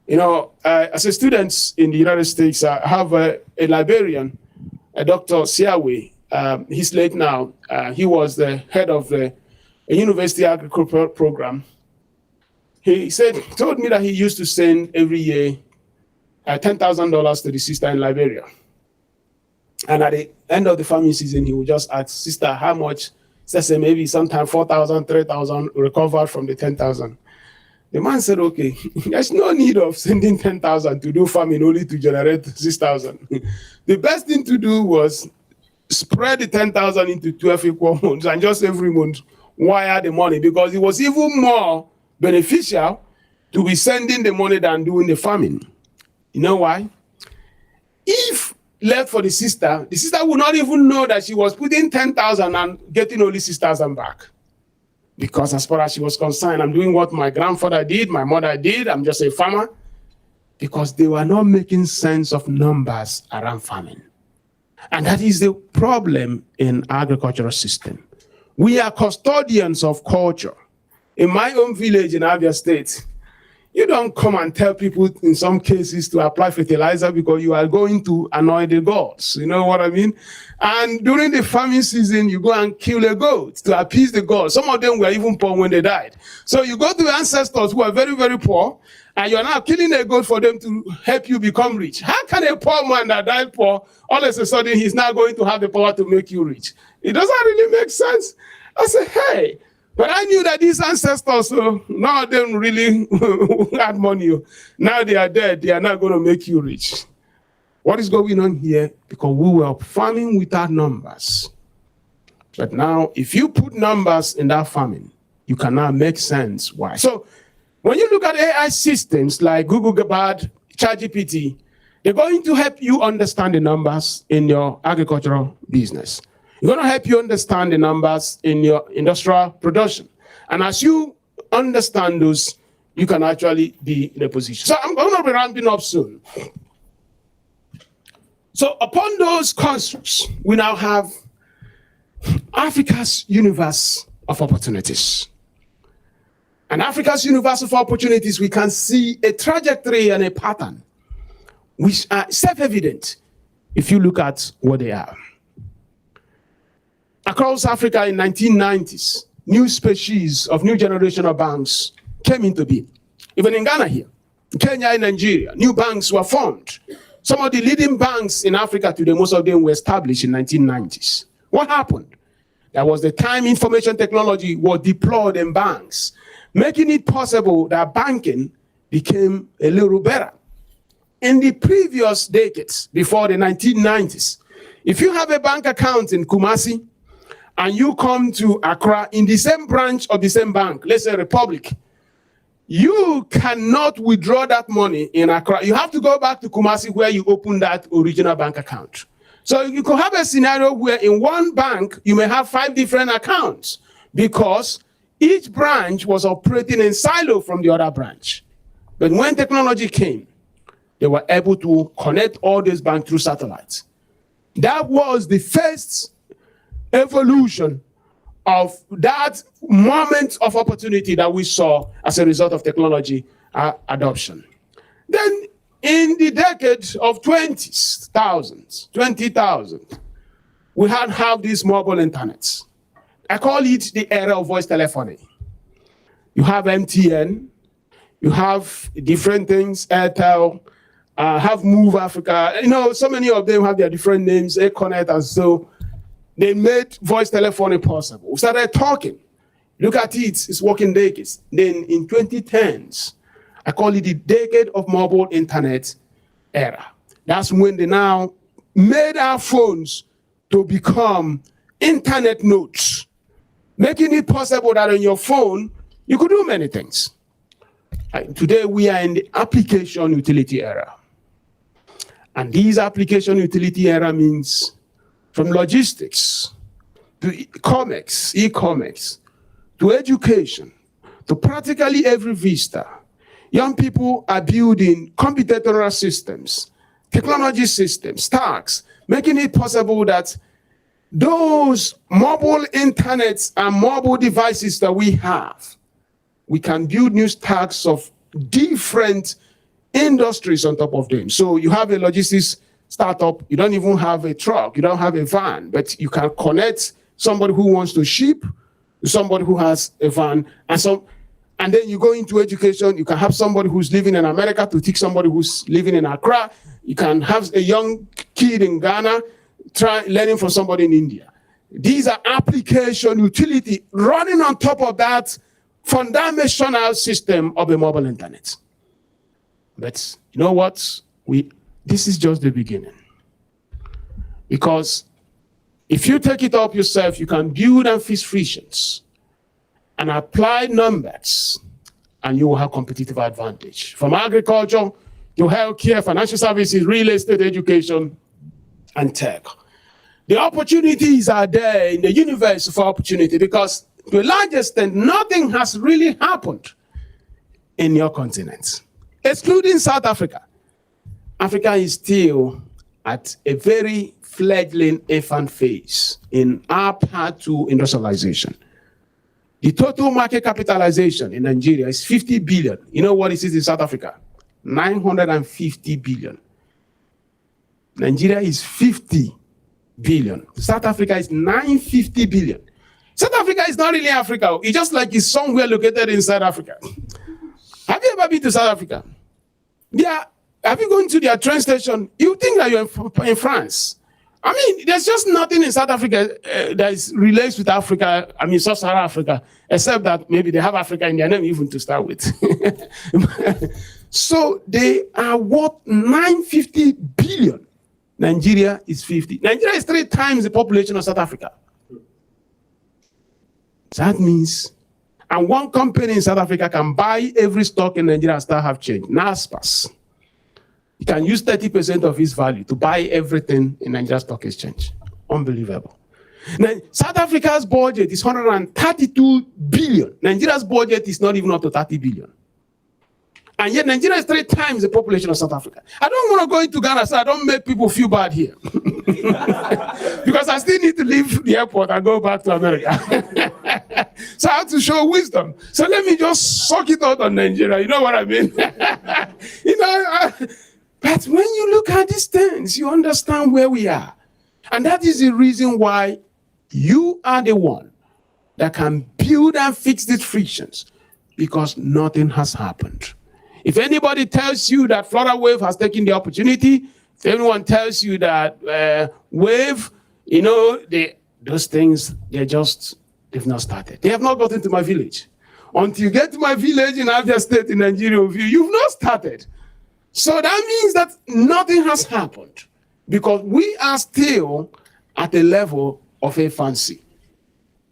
You know, as a student in the United States, I have a librarian, a Dr. Siawe. He's late now. He was the head of a university agricultural program. He told me that he used to send every year $10,000 to the sister in Liberia. And at the end of the farming season, he would just ask, sister, how much? Say maybe sometime 4,000, 3,000 recovered from the 10,000. The man said, okay, there's no need of sending 10,000 to do farming only to generate 6,000. The best thing to do was spread the 10,000 into 12 equal months and just every month wire the money, because it was even more beneficial to be sending the money than doing the farming. You know why? If left for the sister would not even know that she was putting 10,000 and getting only 6,000 back. because as far as she was concerned, I'm doing what my grandfather did, my mother did, I'm just a farmer, because they were not making sense of numbers around farming. And that is the problem in agricultural system. We are custodians of culture. In my own village in Abia State, you don't come and tell people in some cases to apply fertilizer because you are going to annoy the gods. You know what I mean? And during the farming season, you go and kill a goat to appease the gods. Some of them were even poor when they died. So you go to ancestors who are very, very poor, and you're now killing a goat for them to help you become rich. How can a poor man that died poor, all of a sudden he's now going to have the power to make you rich? It doesn't really make sense. I said, hey, but I knew that these ancestors, none of them really had money. Now they are dead. They are not going to make you rich. What is going on here? Because we were farming without numbers. But now, if you put numbers in that farming, you cannot make sense why. So when you look at AI systems like Google Bard, ChatGPT, they're going to help you understand the numbers in your agricultural business. You're going to help you understand the numbers in your industrial production. And as you understand those, you can actually be in a position. So I'm going to be ramping up soon. So upon those constructs, we now have Africa's universe of opportunities. And Africa's universe of opportunities, we can see a trajectory and a pattern, which are self-evident if you look at what they are. Across Africa in 1990s, new species of new generation of banks came into being. Even in Ghana here, Kenya and Nigeria, new banks were formed. Some of the leading banks in Africa today, most of them were established in 1990s. What happened? That was the time information technology was deployed in banks, making it possible that banking became a little better. In the previous decades, before the 1990s, if you have a bank account in Kumasi, and you come to Accra in the same branch of the same bank, let's say Republic, you cannot withdraw that money in Accra. You have to go back to Kumasi where you opened that original bank account. So you could have a scenario where in one bank, you may have 5 different accounts because each branch was operating in silo from the other branch. But when technology came, they were able to connect all these banks through satellites. That was the first evolution of that moment of opportunity that we saw as a result of technology adoption. Then in the decade of 20,000, we have these mobile internets. I call it the era of voice telephony. You have MTN, you have different things, Airtel, have Move Africa, you know, so many of them have their different names, Econet, and so they made voice telephony possible. We started talking. Look at it, it's working decades. Then in 2010s, I call it the decade of mobile internet era. That's when they now made our phones to become internet nodes, making it possible that on your phone, you could do many things. Today, we are in the application utility era. And this application utility era means from logistics to e-commerce, to education, to practically every vista. Young people are building computational systems, technology systems, stacks, making it possible that those mobile internets and mobile devices that we have, we can build new stacks of different industries on top of them. So you have a logistics startup, you don't even have a truck, you don't have a van, but you can connect somebody who wants to ship to somebody who has a van, and then you go into education, you can have somebody who's living in America to teach somebody who's living in Accra. You can have a young kid in Ghana learning from somebody in India. These are application utility running on top of that foundational system of a mobile internet. But you know what? This is just the beginning. Because if you take it up yourself, you can build and fix frictions and apply numbers, and you will have competitive advantage. From agriculture to healthcare, financial services, real estate, education, and tech. The opportunities are there in the universe of opportunity because to a large extent, nothing has really happened in your continent, excluding South Africa. Africa is still at a very fledgling infant phase in our path to industrialization. The total market capitalization in Nigeria is 50 billion. You know what it is in South Africa? 950 billion. Nigeria is 50 billion. South Africa is 950 billion. South Africa is not really Africa. It's just like it's somewhere located inside Africa. Have you ever been to South Africa? Have you gone to their train station? You think that you're in France. I mean, there's just nothing in South Africa that relates with Africa, I mean, Sub-Saharan Africa, except that maybe they have Africa in their name even to start with. So they are worth 950 billion. Nigeria is 50. Nigeria is 3 times the population of South Africa. So that means, and one company in South Africa can buy every stock in Nigeria and still have change. NASPAS. You can use 30% of its value to buy everything in Nigeria Stock Exchange. Unbelievable. Now, South Africa's budget is 132 billion. Nigeria's budget is not even up to 30 billion. And yet Nigeria is 3 times the population of South Africa. I don't want to go into Ghana so I don't make people feel bad here. Because I still need to leave the airport and go back to America. So I have to show wisdom. So let me just suck it out on Nigeria. You know what I mean? But when you look at these things, you understand where we are. And that is the reason why you are the one that can build and fix these frictions, because nothing has happened. If anybody tells you that Florida Wave has taken the opportunity, if anyone tells you that Wave, those things, they've not started. They have not gotten to my village. Until you get to my village in Abia State in Nigeria, you've not started. So that means that nothing has happened, because we are still at a level of infancy.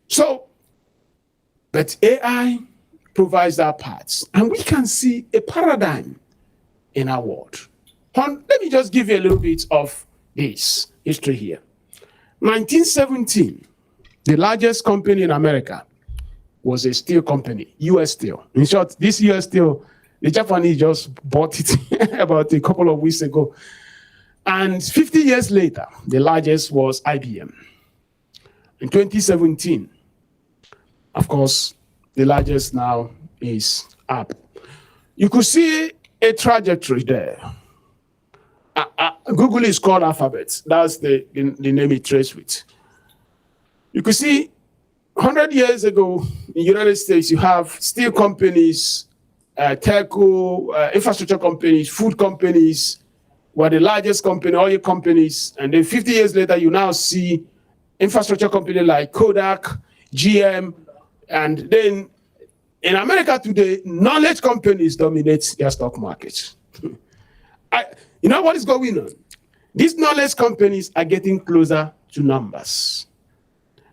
So, but AI provides our parts, and we can see a paradigm in our world. Let me just give you a little bit of this history here. 1917, the largest company in America was a steel company, US Steel. In short, this US Steel, the Japanese just bought it about a couple of weeks ago. And 50 years later, the largest was IBM. In 2017, of course, the largest now is Apple. You could see a trajectory there. Google is called Alphabet. That's the name it trades with. You could see 100 years ago in the United States, you have steel companies, telco, infrastructure companies, food companies were the largest company, oil companies. And then 50 years later, you now see infrastructure companies like Kodak, GM, and then in America today, knowledge companies dominate their stock markets. You know what is going on? These knowledge companies are getting closer to numbers.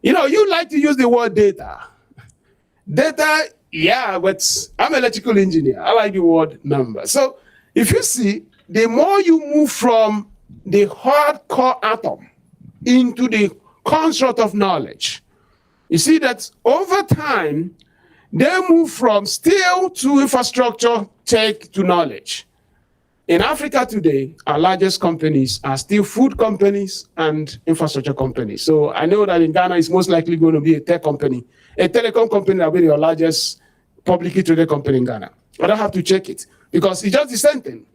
You like to use the word data. Data, yeah, but I'm an electrical engineer. I like the word number. So if you see, the more you move from the hardcore atom into the construct of knowledge, you see that over time, they move from steel to infrastructure, tech to knowledge. In Africa today, our largest companies are still food companies and infrastructure companies. So I know that in Ghana, it's most likely going to be a tech company. A telecom company that will be your largest publicly traded company in Ghana. I don't have to check it because it's just the same thing.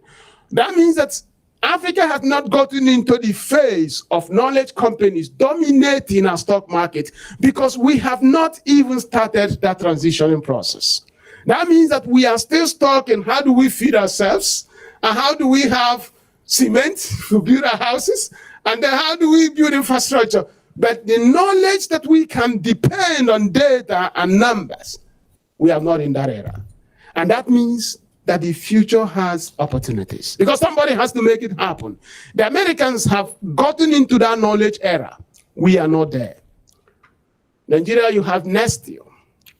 That means that Africa has not gotten into the phase of knowledge companies dominating our stock market because we have not even started that transitioning process. That means that we are still stuck in how do we feed ourselves and how do we have cement to build our houses and then how do we build infrastructure. But the knowledge that we can depend on data and numbers, we are not in that era. And that means that the future has opportunities because somebody has to make it happen. The Americans have gotten into that knowledge era. We are not there. Nigeria, you have Nestle,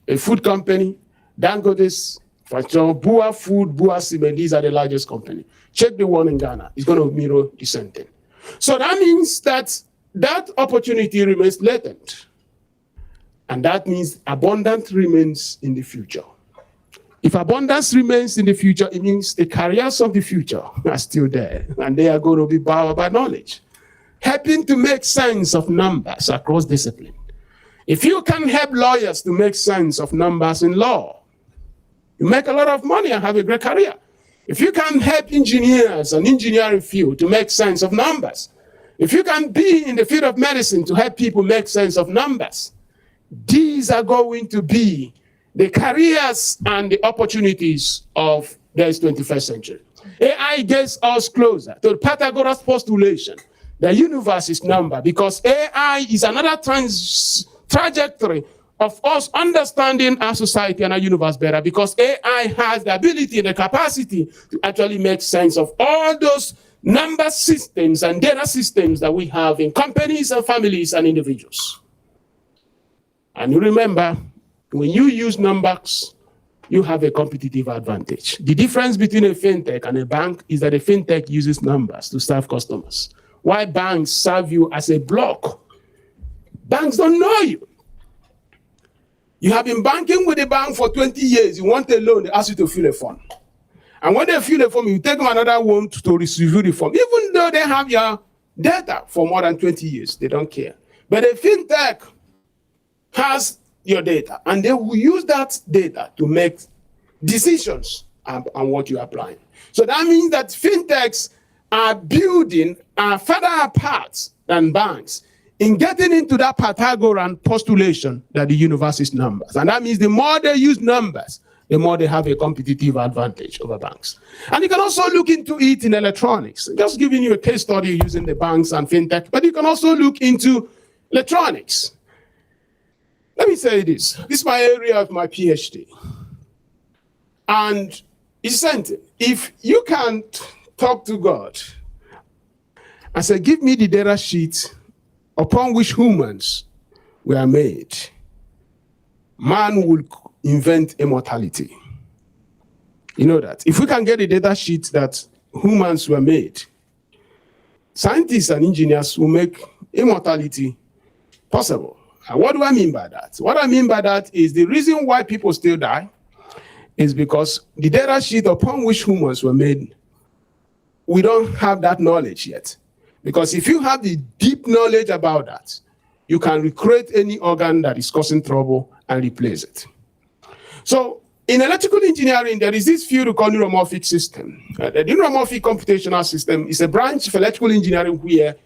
a food company, Dangote's, Bua Food, Bua Cement, these are the largest company. Check the one in Ghana. It's going to mirror the same thing. So that means that that opportunity remains latent. And that means abundance remains in the future. If abundance remains in the future, it means the careers of the future are still there, and they are going to be powered by knowledge, helping to make sense of numbers across discipline. If you can help lawyers to make sense of numbers in law, you make a lot of money and have a great career. If you can help engineers and engineering field to make sense of numbers, if you can be in the field of medicine to help people make sense of numbers, these are going to be the careers and the opportunities of this 21st century. AI gets us closer to Pythagoras' postulation, the universe is number, because AI is another trajectory of us understanding our society and our universe better, because AI has the ability and the capacity to actually make sense of all those number systems and data systems that we have in companies and families and individuals. And you remember, when you use numbers, you have a competitive advantage. The difference between a fintech and a bank is that a fintech uses numbers to serve customers. Why banks serve you as a block? Banks don't know you. You have been banking with a bank for 20 years. You want a loan, they ask you to fill a form. And when they fill a form, you take them another one to receive the form. Even though they have your data for more than 20 years, they don't care. But a fintech has your data, and they will use that data to make decisions on what you're applying. So that means that fintechs are building further apart than banks in getting into that Pythagorean postulation that the universe is numbers. And that means the more they use numbers, the more they have a competitive advantage over banks. And you can also look into it in electronics. Just giving you a case study using the banks and fintech, but you can also look into electronics. Let me say this. This is my area of my PhD. And it's something. If you can talk to God and say, give me the data sheet upon which humans were made, man will invent immortality. You know that. If we can get a data sheet that humans were made, scientists and engineers will make immortality possible. And what do I mean by that? What I mean by that is the reason why people still die is because the data sheet upon which humans were made, we don't have that knowledge yet. Because if you have the deep knowledge about that, you can recreate any organ that is causing trouble and replace it. So in electrical engineering, there is this field called neuromorphic system. The neuromorphic computational system is a branch of electrical engineering where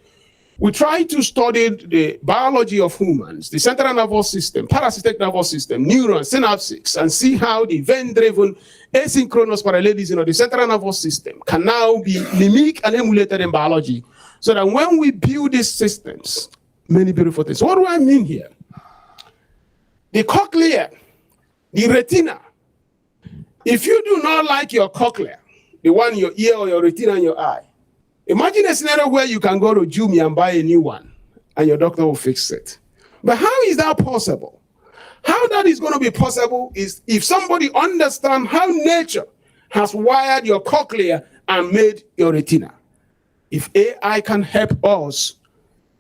we try to study the biology of humans, the central nervous system, parasympathetic nervous system, neurons, synapses, and see how the event-driven asynchronous parallelism of the central nervous system can now be mimicked and emulated in biology, so that when we build these systems, many beautiful things. What do I mean here? The cochlea, the retina. If you do not like your cochlea, the one in your ear or your retina in your eye, imagine a scenario where you can go to Jumia and buy a new one, and your doctor will fix it. But how is that possible? How that is going to be possible is if somebody understands how nature has wired your cochlea and made your retina. If AI can help us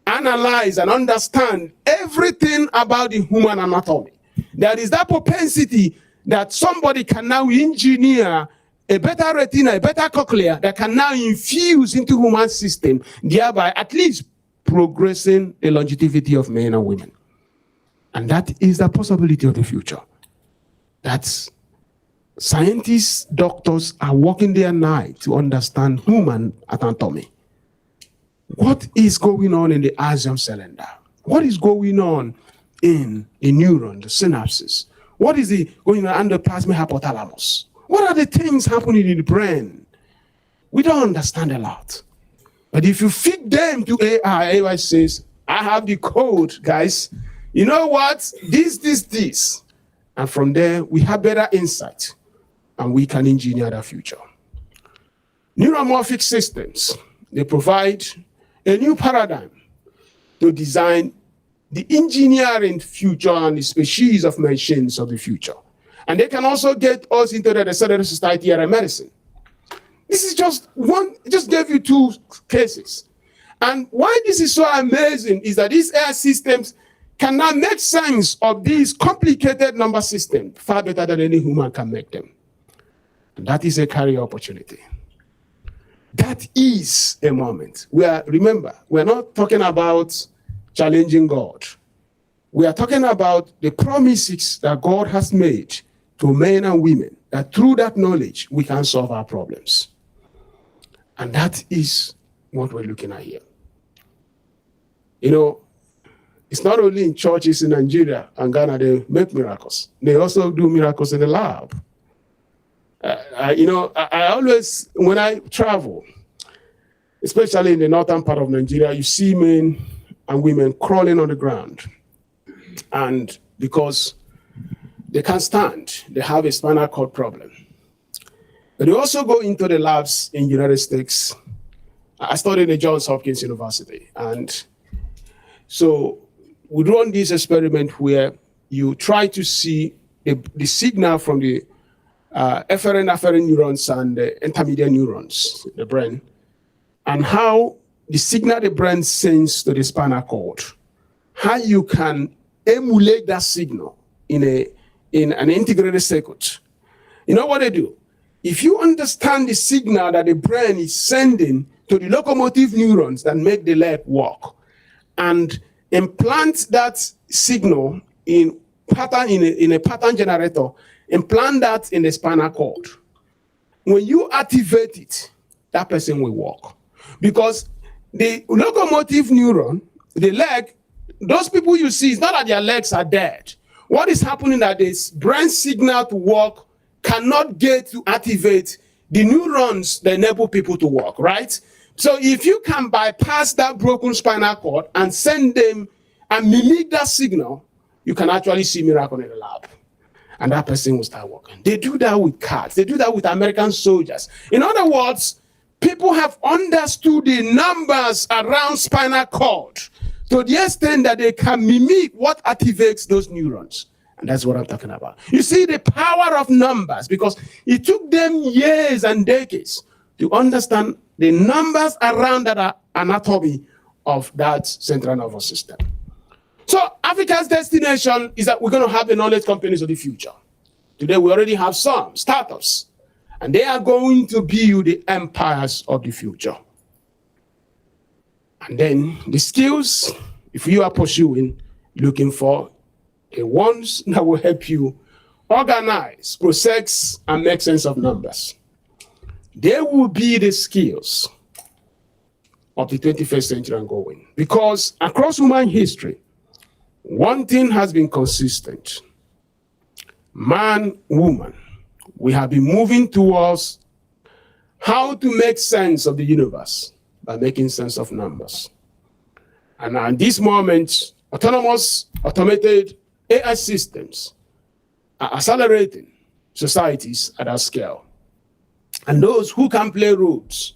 analyze and understand everything about the human anatomy, there is that propensity that somebody can now engineer a better retina, a better cochlea that can now infuse into human system, thereby at least progressing the longevity of men and women. And that is the possibility of the future. That's scientists, doctors are working day and night to understand human anatomy. What is going on in the axion cylinder? What is going on in the neuron, the synapses? What is going on under plasma hypothalamus? What are the things happening in the brain? We don't understand a lot. But if you feed them to AI says, I have the code, guys. You know what? This. And from there, we have better insight. And we can engineer the future. Neuromorphic systems, they provide a new paradigm to design the engineering future and the species of machines of the future. And they can also get us into the Accelerated Society era medicine. This is just one, just gave you two cases. And why this is so amazing is that these AI systems can now make sense of these complicated number systems far better than any human can make them. And that is a career opportunity. That is a moment where, remember, we're not talking about challenging God. We are talking about the promises that God has made to men and women, that through that knowledge, we can solve our problems. And that is what we're looking at here. You know, it's not only in churches in Nigeria and Ghana they make miracles. They also do miracles in the lab. I always, when I travel, especially in the northern part of Nigeria, you see men and women crawling on the ground. And because they can't stand, they have a spinal cord problem. But they also go into the labs in the United States. I studied at Johns Hopkins University. And so we run this experiment where you try to see the signal from the efferent neurons and the intermediate neurons, the brain, and how the signal the brain sends to the spinal cord, how you can emulate that signal in an integrated circuit. You know what they do? If you understand the signal that the brain is sending to the locomotive neurons that make the leg walk, and implant that signal in a pattern generator, implant that in the spinal cord. When you activate it, that person will walk. Because the locomotive neuron, the leg, those people you see, it's not that their legs are dead. What is happening that this brain signal to walk cannot get to activate the neurons that enable people to walk, right? So if you can bypass that broken spinal cord and send them and mimic that signal, you can actually see miracle in the lab. And that person will start walking. They do that with cats. They do that with American soldiers. In other words, people have understood the numbers around spinal cord to the extent that they can mimic what activates those neurons. And that's what I'm talking about. You see the power of numbers, because it took them years and decades to understand the numbers around that anatomy of that central nervous system. So Africa's destination is that we're going to have the knowledge companies of the future. Today we already have some startups, and they are going to build the empires of the future. And then the skills, if you are pursuing, looking for the ones that will help you organize, process, and make sense of numbers. They will be the skills of the 21st century and going. Because across human history, one thing has been consistent. Man, woman, we have been moving towards how to make sense of the universe by making sense of numbers. And at this moment, autonomous, automated AI systems are accelerating societies at our scale. And those who can play roles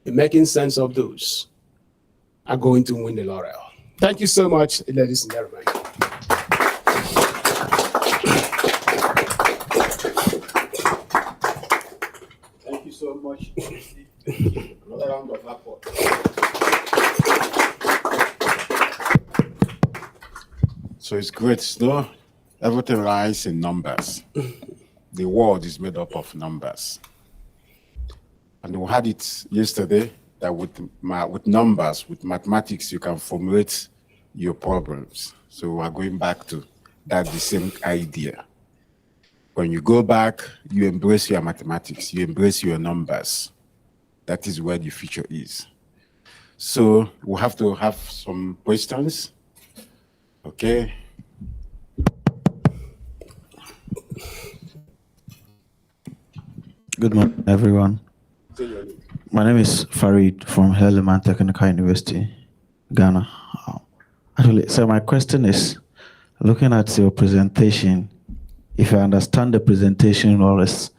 in making sense of those are going to win the laurel. Thank you so much, ladies and gentlemen.
Thank you so much. Another round of applause. So it's great, no? Everything lies in numbers. The world is made up of numbers. And we had it yesterday that with numbers, with mathematics, you can formulate your problems. So we're going back to that, the same idea. When you go back, you embrace your mathematics, you embrace your numbers. That is where the future is. So we have to have some questions. Okay.
Good morning, everyone. My name is Farid from Heliman Technical University, Ghana. Actually, so my question is, looking at your presentation, if I understand the presentation, or is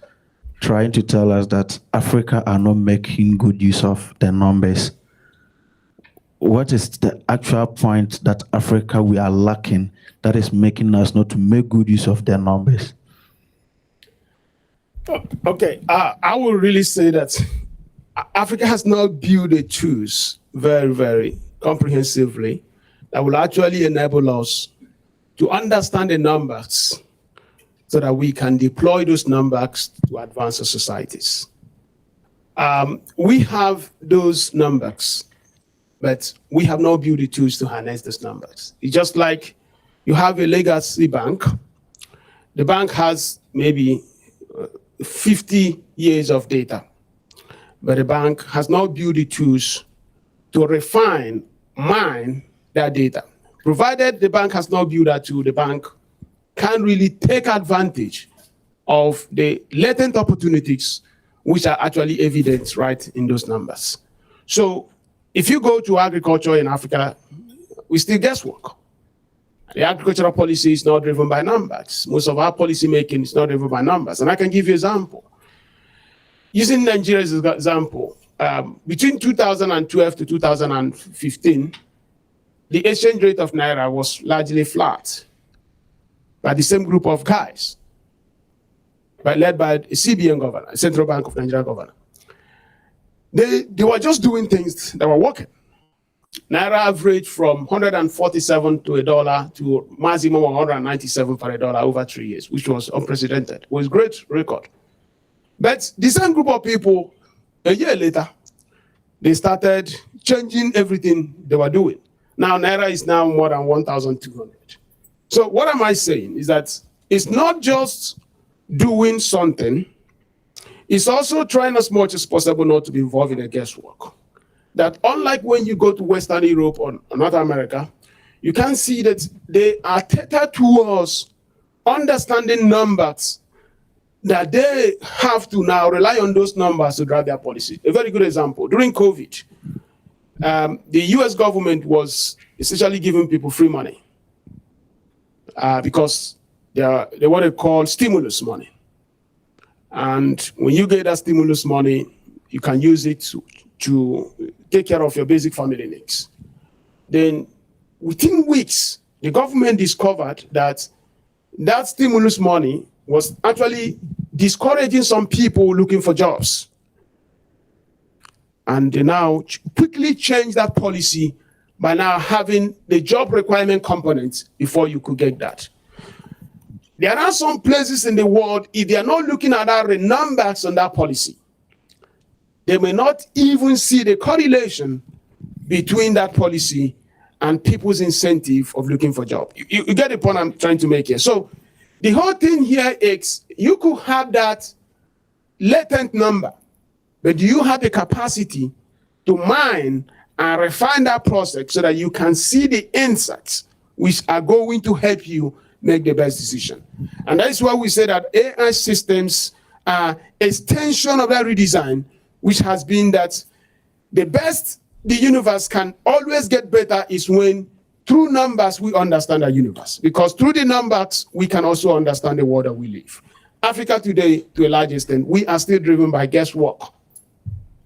trying to tell us that Africa are not making good use of the numbers. What is the actual point that Africa we are lacking that is making us not to make good use of their numbers?
Okay, I will really say that Africa has not built the tools very, very comprehensively that will actually enable us to understand the numbers so that we can deploy those numbers to advance our societies. We have those numbers, but we have not built the tools to harness those numbers. It's just like you have a legacy bank. The bank has maybe 50 years of data, but the bank has not built the tools to refine, mine that data. Provided the bank has not built that tool, the bank can really take advantage of the latent opportunities which are actually evident right in those numbers. So if you go to agriculture in Africa, we still guesswork. The agricultural policy is not driven by numbers. Most of our policy making is not driven by numbers. And I can give you an example. Using Nigeria as an example, between 2012 to 2015, the exchange rate of Naira was largely flat by the same group of guys, led by the CBN governor, Central Bank of Nigeria governor. They were just doing things that were working. Naira averaged from 147 to a dollar to maximum 197 for a dollar over 3 years, which was unprecedented. It was a great record. But the same group of people, a year later, they started changing everything they were doing. Now Naira is now more than 1,200. So what am I saying is that it's not just doing something, it's also trying as much as possible not to be involved in the guesswork. That unlike when you go to Western Europe or North America, you can see that they are tethered towards understanding numbers, that they have to now rely on those numbers to drive their policy. A very good example, during COVID, the US government was essentially giving people free money because they what they call stimulus money. And when you get that stimulus money, you can use it to take care of your basic family needs. Then within weeks, the government discovered that that stimulus money was actually discouraging some people looking for jobs. And they now quickly changed that policy by now having the job requirement component before you could get that. There are some places in the world, if they are not looking at our numbers on that policy, they may not even see the correlation between that policy and people's incentive of looking for jobs. You get the point I'm trying to make here. So the whole thing here is you could have that latent number, but do you have the capacity to mine and refine that process so that you can see the insights which are going to help you make the best decision? And that is why we say that AI systems are extension of that redesign, which has been that the best the universe can always get better is when through numbers we understand our universe, because through the numbers we can also understand the world that we live. Africa today, to a large extent, we are still driven by guesswork.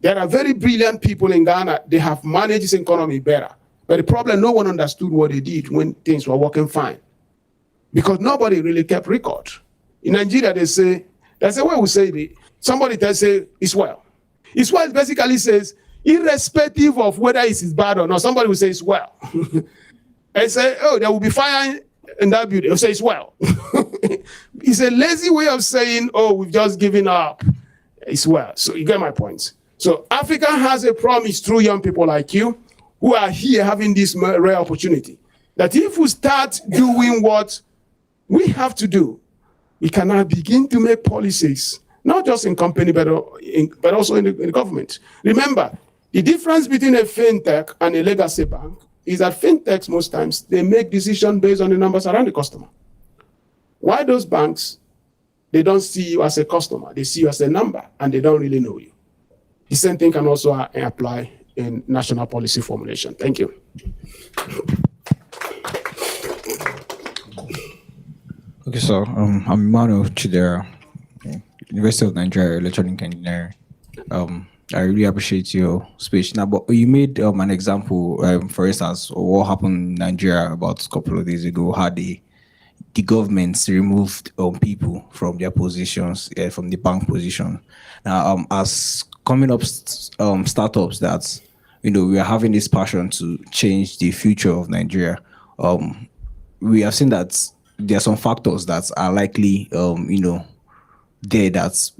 There are very brilliant people in Ghana, they have managed this economy better. But the problem, no one understood what they did when things were working fine, because nobody really kept record. In Nigeria, they say, that's the way we say it. Somebody tells say it's well. It's well basically says, irrespective of whether it's bad or not, somebody will say it's well. And say, oh, there will be fire in that building. They'll say it's well. It's a lazy way of saying, oh, we've just given up. It's well. So you get my point. So Africa has a promise through young people like you who are here having this rare opportunity, that if we start doing what we have to do, we can now begin to make policies, not just in company, but also in the government. Remember, the difference between a fintech and a legacy bank is that fintechs, most times, they make decisions based on the numbers around the customer. Why those banks, they don't see you as a customer, they see you as a number, and they don't really know you. The same thing can also apply in national policy formulation. Thank you.
Okay, so I'm Emmanuel Chidera, University of Nigeria, electronic engineering. I really appreciate your speech. Now, but you made an example, for instance, of what happened in Nigeria about a couple of days ago, how the governments removed people from their positions, from the bank position. Now, as coming up startups that, we are having this passion to change the future of Nigeria, we have seen that there are some factors that are likely, there that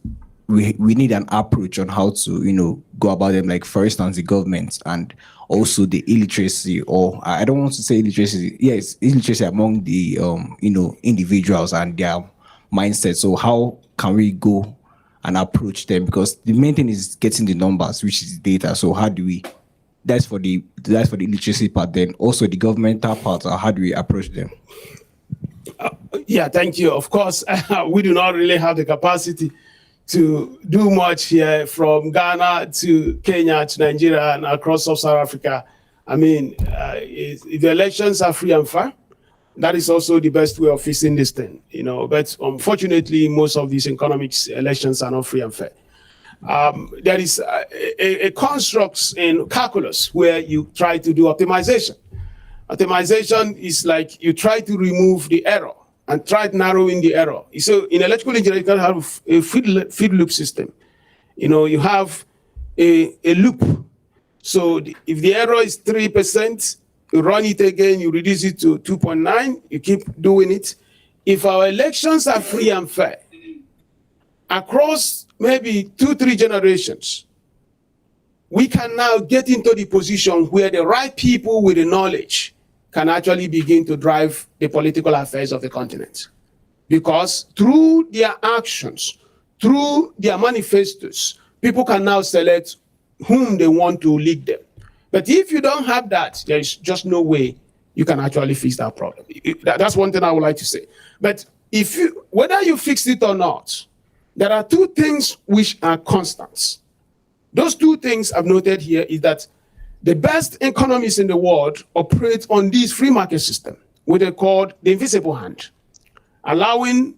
we need an approach on how to, go about them. Like, for instance, the government and also the illiteracy, or I don't want to say illiteracy. Yes, illiteracy among the, individuals and their mindset. So how can we go and approach them? Because the main thing is getting the numbers, which is data. So how do we? That's for the literacy part. Then also the governmental part. How do we approach them?
Yeah, thank you. Of course, we do not really have the capacity to do much here, from Ghana to Kenya to Nigeria and across Sub-Saharan Africa. I mean, if the elections are free and fair, that is also the best way of fixing this thing, But unfortunately, most of these economics elections are not free and fair. There is a construct in calculus where you try to do optimization. Optimization is like you try to remove the error and try narrowing the error. So in electrical engineering, you can have a feed loop system. You have a loop. So if the error is 3%, you run it again, you reduce it to 2.9, you keep doing it. If our elections are free and fair, across maybe 2-3 generations, we can now get into the position where the right people with the knowledge can actually begin to drive the political affairs of the continent. Because through their actions, through their manifestos, people can now select whom they want to lead them. But if you don't have that, there is just no way you can actually fix that problem. That's one thing I would like to say. But whether you fix it or not, there are two things which are constants. Those two things I've noted here is that the best economies in the world operate on this free market system, which they call the invisible hand, allowing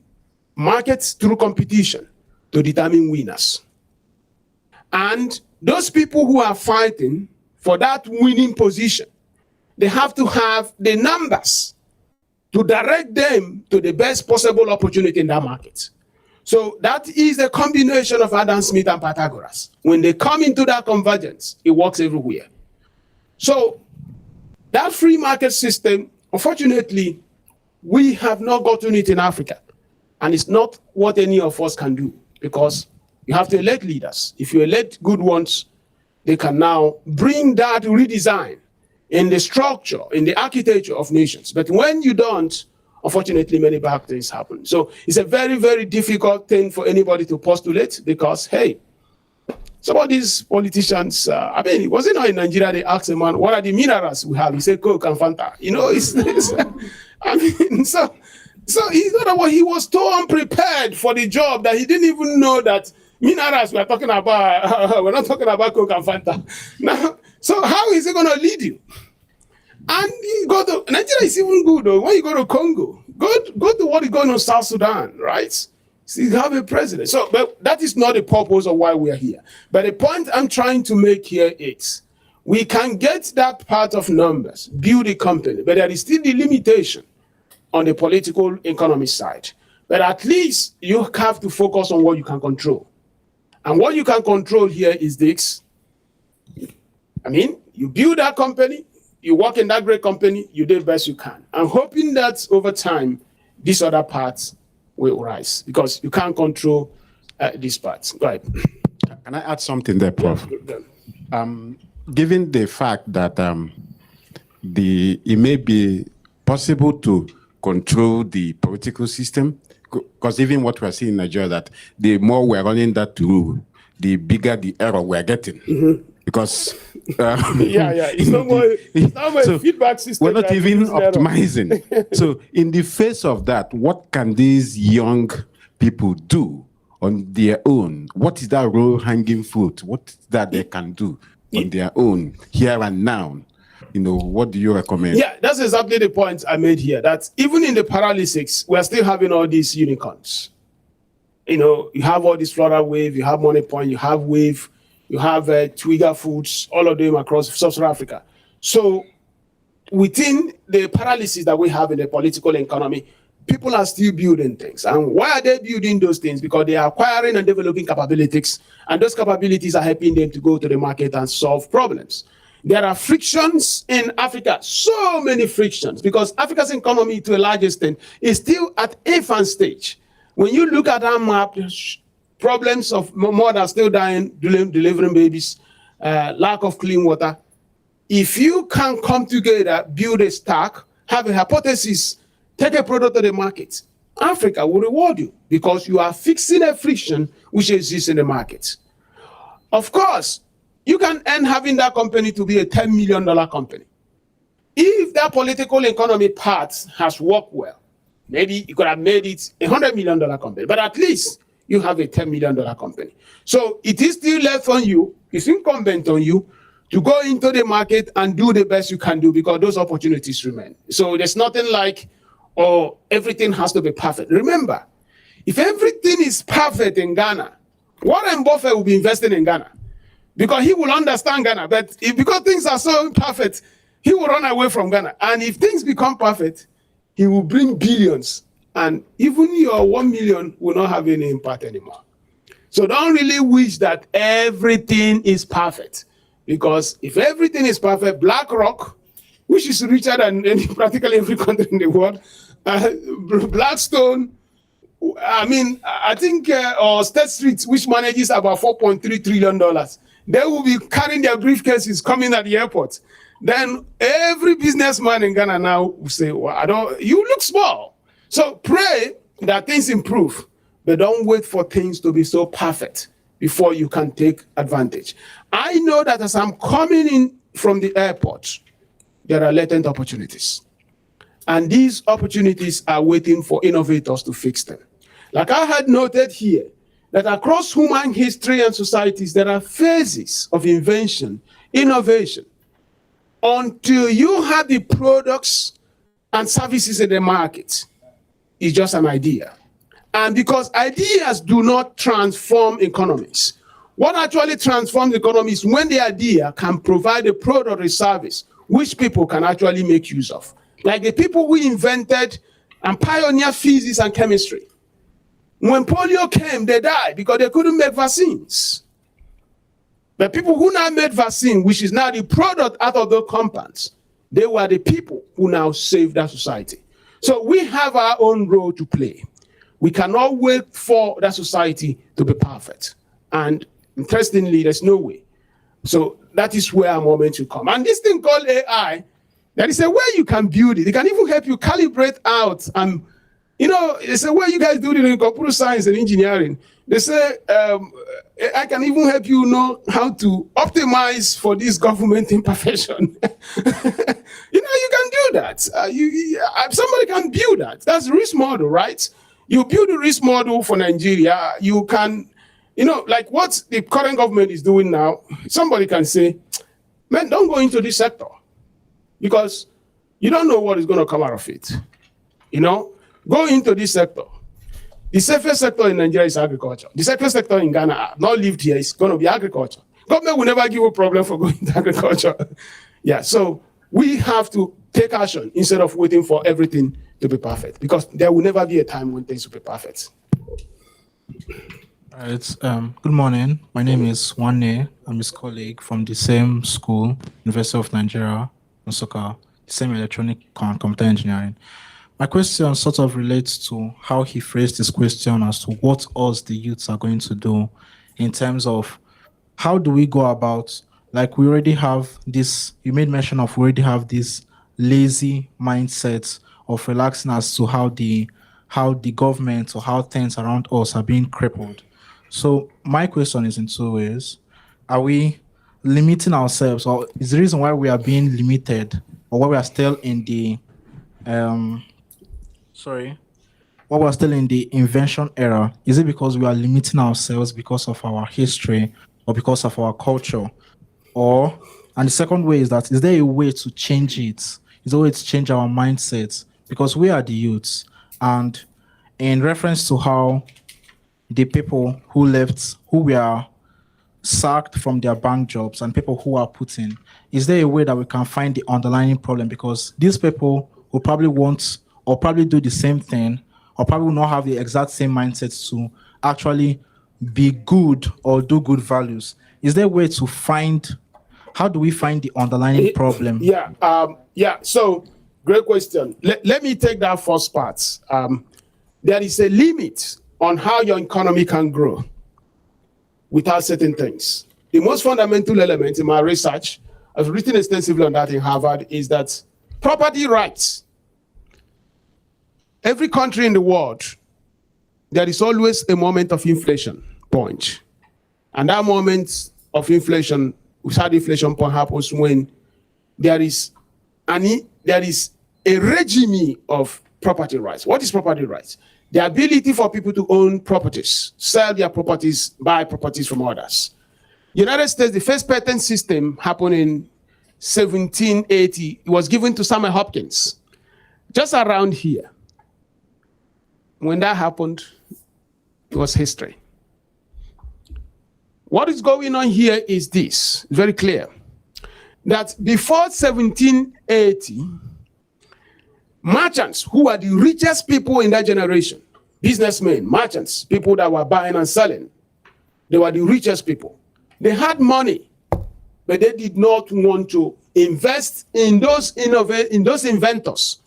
markets through competition to determine winners. And those people who are fighting for that winning position, they have to have the numbers to direct them to the best possible opportunity in that market. So that is a combination of Adam Smith and Pythagoras. When they come into that convergence, it works everywhere. So that free market system, unfortunately, we have not gotten it in Africa. And it's not what any of us can do, because you have to elect leaders. If you elect good ones, they can now bring that redesign in the structure, in the architecture of nations. But when you don't, unfortunately, many bad things happen. So it's a very, very difficult thing for anybody to postulate, because, hey, some of these politicians, was it not in Nigeria, they asked a man, what are the minerals we have? He said, Coke and Fanta. So he was so unprepared for the job that he didn't even know that minerals we're talking about, we're not talking about Coke and Fanta. Now, so how is he going to lead you? And you go to Nigeria is even good though. When you go to Congo, go to what is going on in South Sudan, right? So you have a president. So, but that is not the purpose of why we are here. But the point I'm trying to make here is we can get that part of numbers, build a company, but there is still the limitation on the political economy side. But at least you have to focus on what you can control. And what you can control here is this. You build that company, you work in that great company, you do the best you can. I'm hoping that over time, these other parts will rise, because you can't control these parts. Go ahead.
Can I add something there, Prof? Given the fact that it may be possible to control the political system, because even what we're seeing in Nigeria, that the more we're running that through, the bigger the error we're getting. Mm-hmm. Because
it's not more a feedback system.
We're not even optimizing. So in the face of that, what can these young people do on their own? What is that low-hanging fruit? What is that they can do on their own here and now? What do you recommend? Yeah,
that's exactly the point I made here, that even in the paralysis, we're still having all these unicorns. You have all this Floral Wave, you have Money Point, you have Wave, you have Twiga Foods, all of them across Sub-Saharan Africa. So within the paralysis that we have in the political economy, people are still building things. And why are they building those things? Because they are acquiring and developing capabilities, and those capabilities are helping them to go to the market and solve problems. There are frictions in Africa, so many frictions, because Africa's economy, to a large extent, is still at infant stage. When you look at our map, problems of mothers still dying, delivering babies, lack of clean water. If you can come together, build a stack, have a hypothesis, take a product to the market, Africa will reward you because you are fixing a friction which exists in the market. Of course, you can end having that company to be a $10 million company. If that political economy part has worked well, maybe you could have made it a $100 million company, but at least you have a $10 million company. So it is still left on you, it's incumbent on you to go into the market and do the best you can do because those opportunities remain. So there's nothing like, oh, everything has to be perfect. Remember, if everything is perfect in Ghana, Warren Buffett will be investing in Ghana because he will understand Ghana. But because things are so imperfect, he will run away from Ghana. And if things become perfect, he will bring billions. And even your 1 million will not have any impact anymore. So don't really wish that everything is perfect. Because if everything is perfect, BlackRock, which is richer than practically every country in the world, Blackstone, I think, or State Street, which manages about $4.3 trillion, they will be carrying their briefcases coming at the airport. Then every businessman in Ghana now will say, well, you look small. So pray that things improve, but don't wait for things to be so perfect before you can take advantage. I know that as I'm coming in from the airport, there are latent opportunities. And these opportunities are waiting for innovators to fix them. Like I had noted here, that across human history and societies, there are phases of invention, innovation. Until you have the products and services in the market, it's just an idea. And because ideas do not transform economies, what actually transforms economies when the idea can provide a product or service which people can actually make use of. Like the people who invented and pioneered physics and chemistry. When polio came, they died because they couldn't make vaccines. The people who now made vaccine, which is now the product out of the compounds, they were the people who now saved that society. So we have our own role to play. We cannot wait for that society to be perfect. And interestingly, there's no way. So that is where our moment will come. And this thing called AI, there is a way you can build it. It can even help you calibrate out. And, it's a way you guys do it in computer science and engineering. They say, I can even help you know how to optimize for this government imperfection. You can do that. Somebody can build that. That's risk model, right? You build a risk model for Nigeria. You can, like what the current government is doing now, somebody can say, man, don't go into this sector because you don't know what is going to come out of it. Go into this sector. The safest sector in Nigeria is agriculture. The safest sector in Ghana, I've not lived here, is going to be agriculture. Government will never give you a problem for going to agriculture. Yeah, so we have to take action instead of waiting for everything to be perfect, because there will never be a time when things will be perfect.
All right. Good morning. My name is Wanne. I'm his colleague from the same school, University of Nigeria, Nsukka, the same electronic and computer engineering. My question sort of relates to how he phrased this question as to what us, the youths, are going to do in terms of how do we go about, like we already have this, you made mention of, we already have this lazy mindset of relaxing as to how the government or how things around us are being crippled. So my question is in two ways. Are we limiting ourselves, or is the reason why we are being limited, or why we are still in the while we're still in the invention era, is it because we are limiting ourselves because of our history or because of our culture? And the second way is that, is there a way to change it? Is there a way to change our mindsets? Because we are the youths, and in reference to how the people who left, who were sacked from their bank jobs and people who are put in, is there a way that we can find the underlying problem? Because these people will probably want or probably do the same thing, or probably will not have the exact same mindset to actually be good or do good values. Is there a way to find How do we find the underlying problem?
Yeah. So, great question. Let me take that first part. There is a limit on how your economy can grow without certain things. The most fundamental element in my research, I've written extensively on that in Harvard, is that property rights. Every country in the world, there is always a moment of inflation point. And that moment of inflation, without inflation point, happens when there is a regime of property rights. What is property rights? The ability for people to own properties, sell their properties, buy properties from others. United States, the first patent system happened in 1780. It was given to Samuel Hopkins, just around here. When that happened, it was history. What is going on here is this, very clear, that before 1780, merchants who are the richest people in that generation, businessmen, merchants, people that were buying and selling, they were the richest people. They had money, but they did not want to invest in those inventors,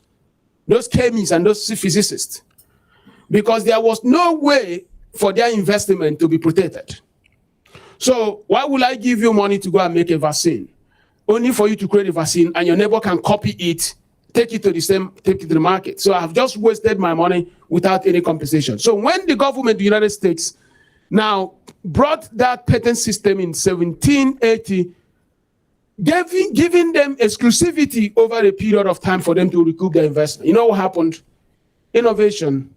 those chemists and those physicists, because there was no way for their investment to be protected. So why would I give you money to go and make a vaccine, only for you to create a vaccine and your neighbor can copy it, take it to the market? So I've just wasted my money without any compensation. So when the government of the United States now brought that patent system in 1780, giving them exclusivity over a period of time for them to recoup their investment, you know what happened? Innovation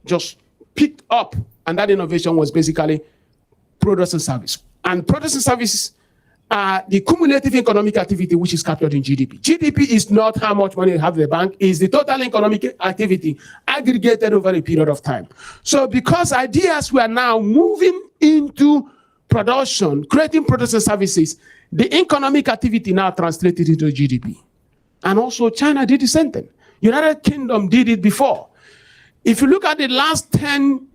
just picked up, and that innovation was basically products and service. And products and services are the cumulative economic activity which is captured in GDP. GDP is not how much money you have in the bank, it's the total economic activity aggregated over a period of time. So because ideas were now moving into production, creating products and services, the economic activity now translated into GDP. And also China did the same thing. United Kingdom did it before. If you look at the last 10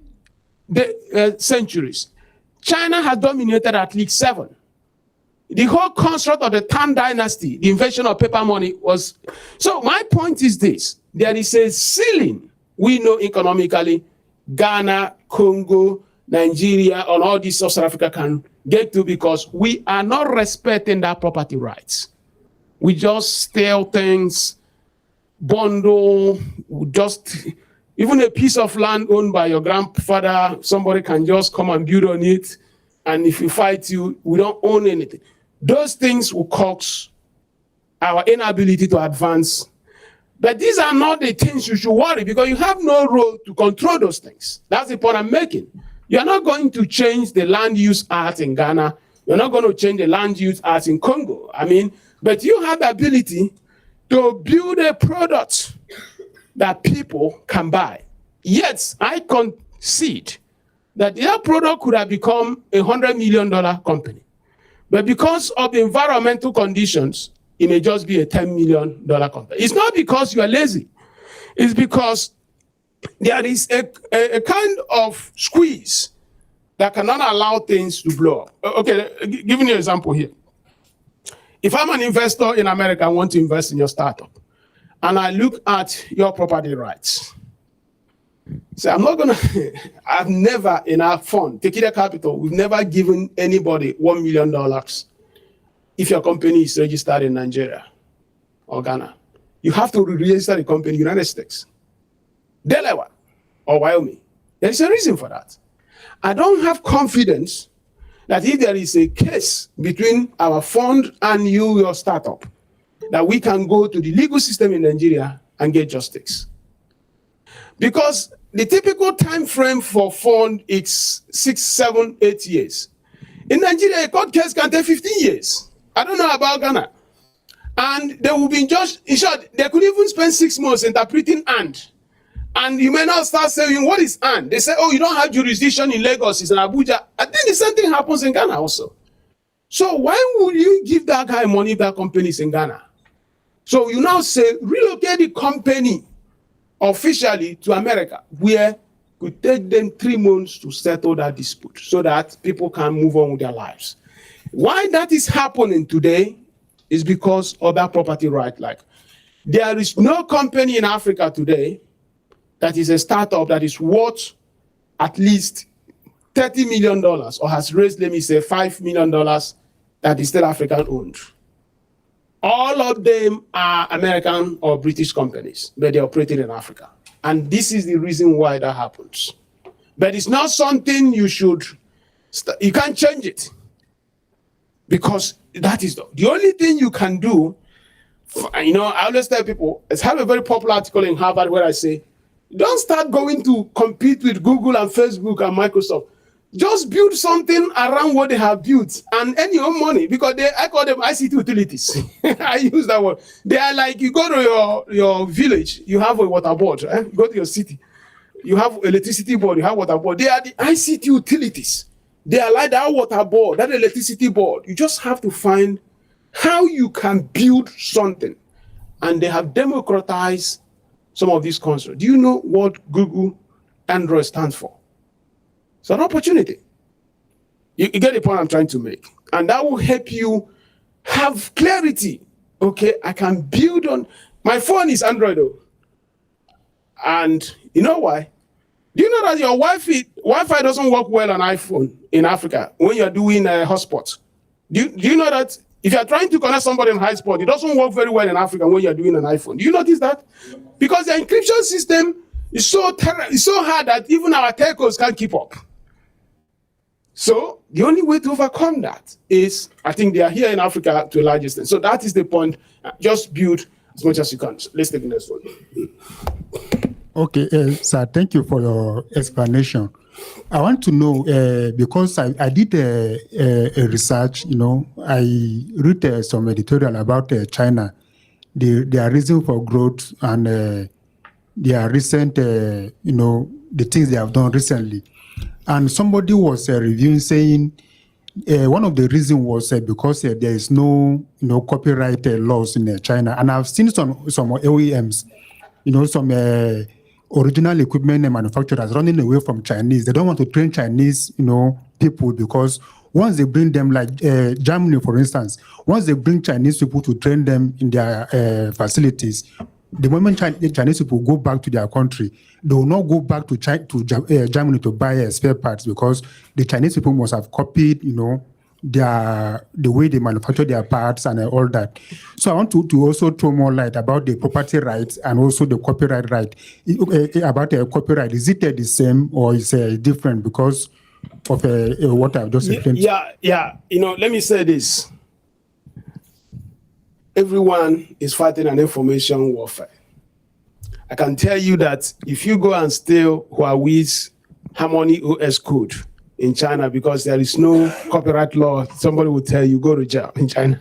centuries, China has dominated at least 7. The whole construct of the Tang Dynasty, the invention of paper money was... So my point is this, there is a ceiling we know economically Ghana, Congo, Nigeria, and all these South Africa can get to, because we are not respecting that property rights. We just steal things, bundle, just... Even a piece of land owned by your grandfather, somebody can just come and build on it. And if we fight you, we don't own anything. Those things will cause our inability to advance. But these are not the things you should worry, because you have no role to control those things. That's the point I'm making. You're not going to change the land use act in Ghana. You're not going to change the land use act in Congo. But you have the ability to build a product that people can buy. Yet, I concede that their product could have become a $100 million company. But because of the environmental conditions, it may just be a $10 million company. It's not because you are lazy. It's because there is a kind of squeeze that cannot allow things to blow up. Okay, giving you an example here. If I'm an investor in America, I want to invest in your startup, and I look at your property rights. So I'm not I've never in our fund, Tekedia Capital, we've never given anybody $1 million if your company is registered in Nigeria or Ghana. You have to register the company in the United States, Delaware, or Wyoming. There is a reason for that. I don't have confidence that if there is a case between our fund and you, your startup, that we can go to the legal system in Nigeria and get justice. Because the typical time frame for fund is 6, 7, 8 years. In Nigeria, a court case can take 15 years. I don't know about Ghana. And they will be judged, in short, they could even spend 6 months interpreting and you may not start saying, what is and? They say, oh, you don't have jurisdiction in Lagos, it's in Abuja. I think the same thing happens in Ghana also. So why would you give that guy money back companies in Ghana? So you now say, relocate the company officially to America, where it could take them 3 months to settle that dispute so that people can move on with their lives. Why that is happening today is because of that property right. Like, there is no company in Africa today that is a startup that is worth at least $30 million or has raised, let me say, $5 million that is still African owned. All of them are American or British companies, but they're operating in Africa. And this is the reason why that happens. But it's not something you should, you can't change it. Because that is the only thing you can do. You know, I always tell people, I have a very popular article in Harvard where I say, don't start going to compete with Google and Facebook and Microsoft. Just build something around what they have built and earn your own money, because I call them ICT utilities. I use that word. They are like, you go to your village, you have a water board, right? You go to your city, you have electricity board, you have water board. They are the ICT utilities. They are like that water board, that electricity board. You just have to find how you can build something. And they have democratized some of these concepts. Do you know what Google Android stands for? It's an opportunity. You get the point I'm trying to make. And that will help you have clarity. Okay, I can build on, my phone is Android though. And you know why? Do you know that your Wi-Fi doesn't work well on iPhone in Africa when you're doing a hotspot? Do you know that if you're trying to connect somebody in hotspot, it doesn't work very well in Africa when you're doing an iPhone? Do you notice that? Because the encryption system is so hard that even our telcos can't keep up. So the only way to overcome that is, I think they are here in Africa to a large extent. So that is the point. Just build as much as you can. So let's take the next one.
Okay, sir, thank you for your explanation. I want to know, because I did a research, you know, I read some editorial about China, their reason for growth and their recent, you know, the things they have done recently. And somebody was reviewing saying one of the reasons was because there is no, you know, copyright laws in China. And I've seen some OEMs, you know, some original equipment manufacturers running away from Chinese. They don't want to train Chinese, you know, people, because once they bring them, like Germany, for instance, once they bring Chinese people to train them in their facilities, the moment Chinese people go back to their country, they will not go back to Germany to buy spare parts, because the Chinese people must have copied, you know, the way they manufacture their parts and all that. So I want to also throw more light about the property rights and also the copyright right. About copyright, is it the same or is it different because of what I've just explained?
Yeah. You know, let me say this. Everyone is fighting an information warfare. I can tell you that if you go and steal Huawei's Harmony OS code in China because there is no copyright law, somebody will tell you, go to jail in China.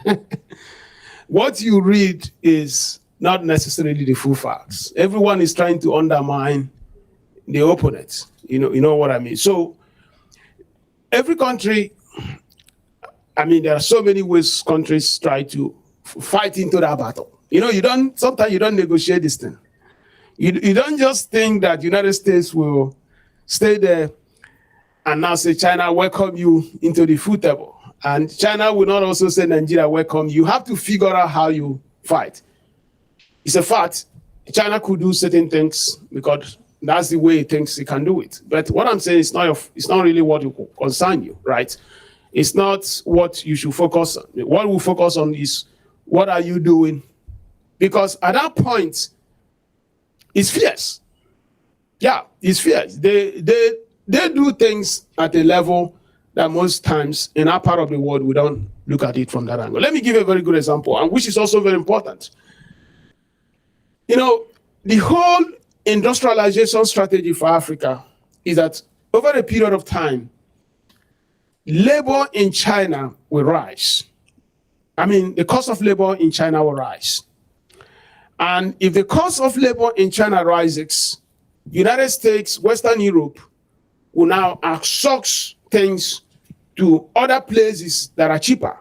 What you read is not necessarily the full facts. Everyone is trying to undermine the opponent. You know what I mean? So every country, I mean, there are so many ways countries try to fight into that battle. You know, sometimes you don't negotiate this thing. You don't just think that United States will stay there and now say, China, welcome you into the food table. And China will not also say, Nigeria, welcome you. You have to figure out how you fight. It's a fact. China could do certain things because that's the way it thinks it can do it. But what I'm saying is it's not really what will concern you, right? It's not what you should focus on. What we'll focus on is, what are you doing? Because at that point, it's fierce. Yeah, it's fierce. They do things at a level that most times in our part of the world, we don't look at it from that angle. Let me give you a very good example, and which is also very important. You know, the whole industrialization strategy for Africa is that over a period of time, labor in China will rise. I mean, the cost of labor in China will rise. And if the cost of labor in China rises, United States, Western Europe will now outsource things to other places that are cheaper.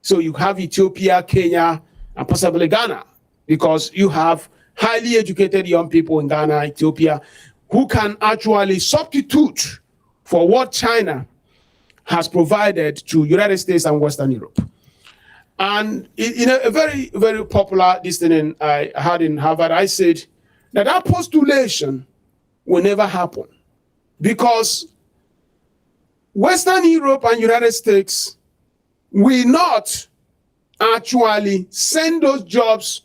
So you have Ethiopia, Kenya, and possibly Ghana, because you have highly educated young people in Ghana, Ethiopia, who can actually substitute for what China has provided to United States and Western Europe. And in a very, very popular listening I had in Harvard, I said that postulation will never happen because Western Europe and United States will not actually send those jobs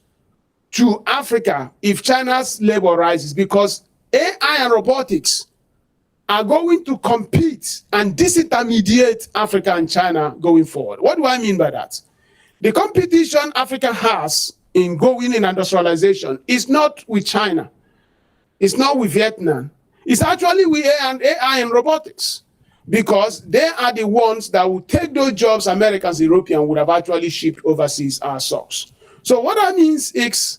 to Africa if China's labor rises, because AI and robotics are going to compete and disintermediate Africa and China going forward. What do I mean by that? The competition Africa has in going in industrialization is not with China. It's not with Vietnam. It's actually with AI and robotics, because they are the ones that will take those jobs Americans, Europeans would have actually shipped overseas ourselves. So what that means is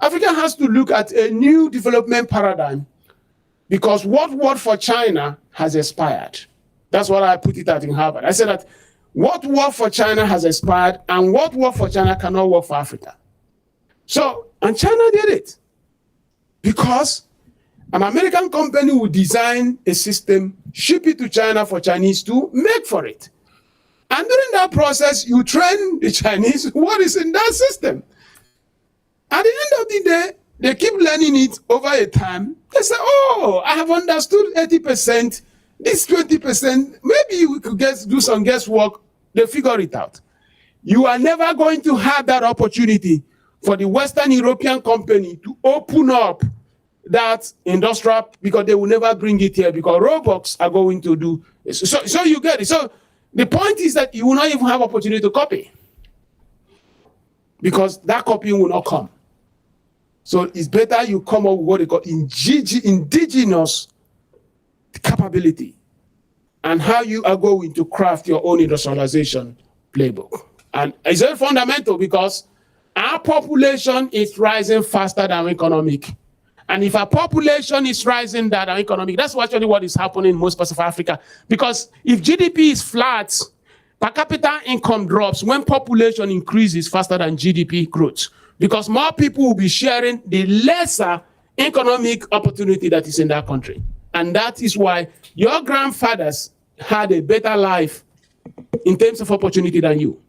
Africa has to look at a new development paradigm, because what worked for China has expired. That's what I put it at in Harvard. I said that what worked for China has expired, and what worked for China cannot work for Africa. So, and China did it because an American company would design a system, ship it to China for Chinese to make for it. And during that process, you train the Chinese what is in that system. At the end of the day, they keep learning it over a time. They say, oh, I have understood 80%, this 20%, maybe we could do some guesswork. They figure it out. You are never going to have that opportunity for the Western European company to open up that industrial, because they will never bring it here, because robots are going to do. So you get it. So the point is that you will not even have opportunity to copy, because that copying will not come. So it's better you come up with what they call indigenous capability, and how you are going to craft your own industrialization playbook. And it's very fundamental, because our population is rising faster than economic. And if our population is rising than our economic, that's actually what is happening in most parts of Africa. Because if GDP is flat, per capita income drops when population increases faster than GDP growth. Because more people will be sharing the lesser economic opportunity that is in that country. And that is why your grandfathers had a better life in terms of opportunity than you.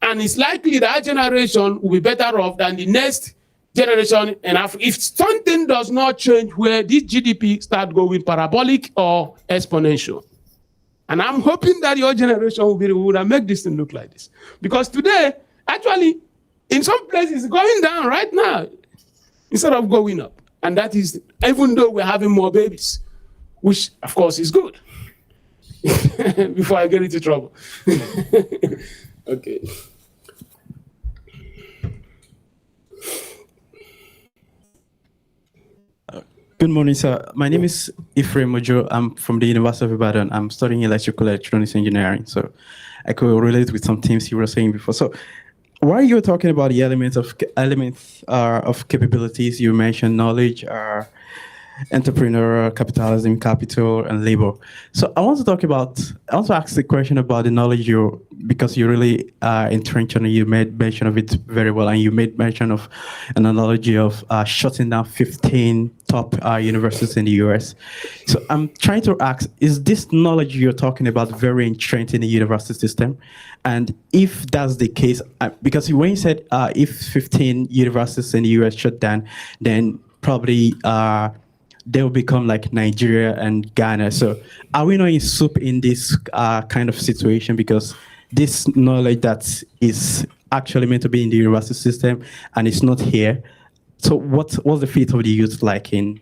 And it's likely that generation will be better off than the next generation in Africa. If something does not change where this GDP start going parabolic or exponential. And I'm hoping that your generation will be able to make this thing look like this. Because today, actually, in some places, it's going down right now instead of going up. And that is, even though we're having more babies, which of course is good. Before I get into trouble. Okay.
Good morning, sir. My name is Ephraim Ojo. I'm from the University of Ibadan. I'm studying electrical electronics engineering. So I could relate with some things you were saying before. So while you were talking about the elements of capabilities, you mentioned knowledge, entrepreneurial capitalism, capital, and labor. So I want to ask the question about the knowledge because you really entrenched on it. You made mention of it very well, and you made mention of an analogy of shutting down 15 top universities in the US. So I'm trying to ask, is this knowledge you're talking about very entrenched in the university system? And if that's the case, because when you said if 15 universities in the US shut down, then probably they will become like Nigeria and Ghana. So are we not in soup in this kind of situation, because this knowledge that is actually meant to be in the university system and it's not here? So what's the fate of the youth like in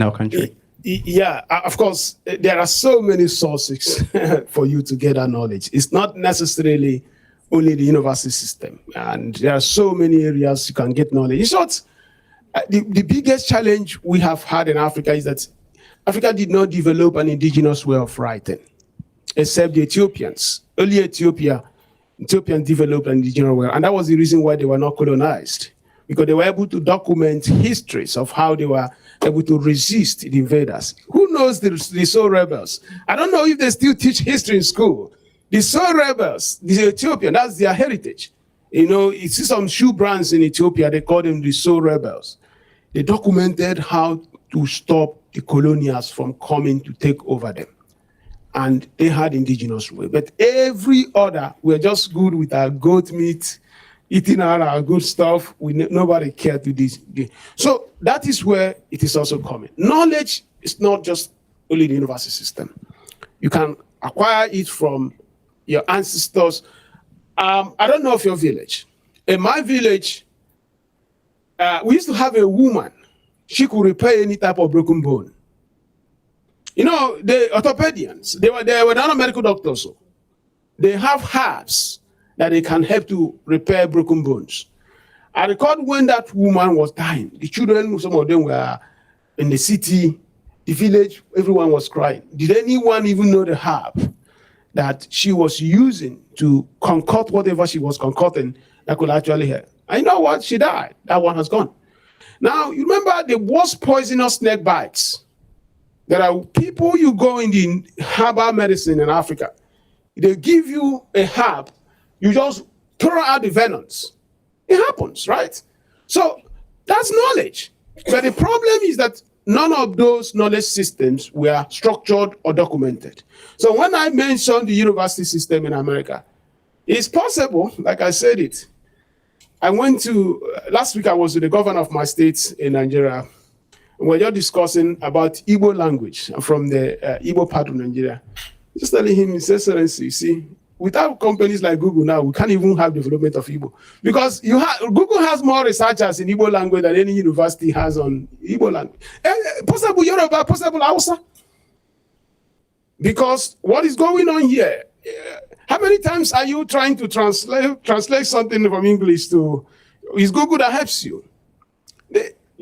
our country?
Yeah, of course, there are so many sources for you to get that knowledge. It's not necessarily only the university system. And there are so many areas you can get knowledge. In short, the biggest challenge we have had in Africa is that Africa did not develop an indigenous way of writing, except the Ethiopians. Early Ethiopians developed an indigenous way, and that was the reason why they were not colonized, because they were able to document histories of how they were able to resist the invaders. Who knows the Soul rebels? I don't know if they still teach history in school. The Soul rebels, the Ethiopian, that's their heritage. You know, you see some shoe brands in Ethiopia, they call them the Soul rebels. They documented how to stop the colonials from coming to take over them. and they had indigenous way. But every other, we're just good with our goat meat, eating all our good stuff. Nobody cared to this. So that is where it is also coming. Knowledge is not just only the university system. You can acquire it from your ancestors. I don't know of your village. In my village, we used to have a woman. She could repair any type of broken bone. You know, the orthopedians, they were not medical doctors. So they have herbs that they can help to repair broken bones. I recall when that woman was dying, the children, some of them were in the city, the village, everyone was crying. Did anyone even know the herb that she was using to concoct whatever she was concocting that could actually help? And you know what? She died. That one has gone. Now, you remember the worst poisonous snake bites? There are people you go in the herbal medicine in Africa. They give you a herb, you just throw out the venoms. It happens, right? So that's knowledge. But the problem is that none of those knowledge systems were structured or documented. So when I mentioned the university system in America, it's possible, like I said it. I went to, last week I was with the governor of my state in Nigeria. We're just discussing about Igbo language from the Igbo part of Nigeria. Just telling him, His Excellency, you see, without companies like Google now, we can't even have development of Igbo. Because Google has more researchers in Igbo language than any university has on Igbo language. Possible Yoruba, possible Hausa. Because what is going on here? How many times are you trying to translate something from English to, is Google that helps you?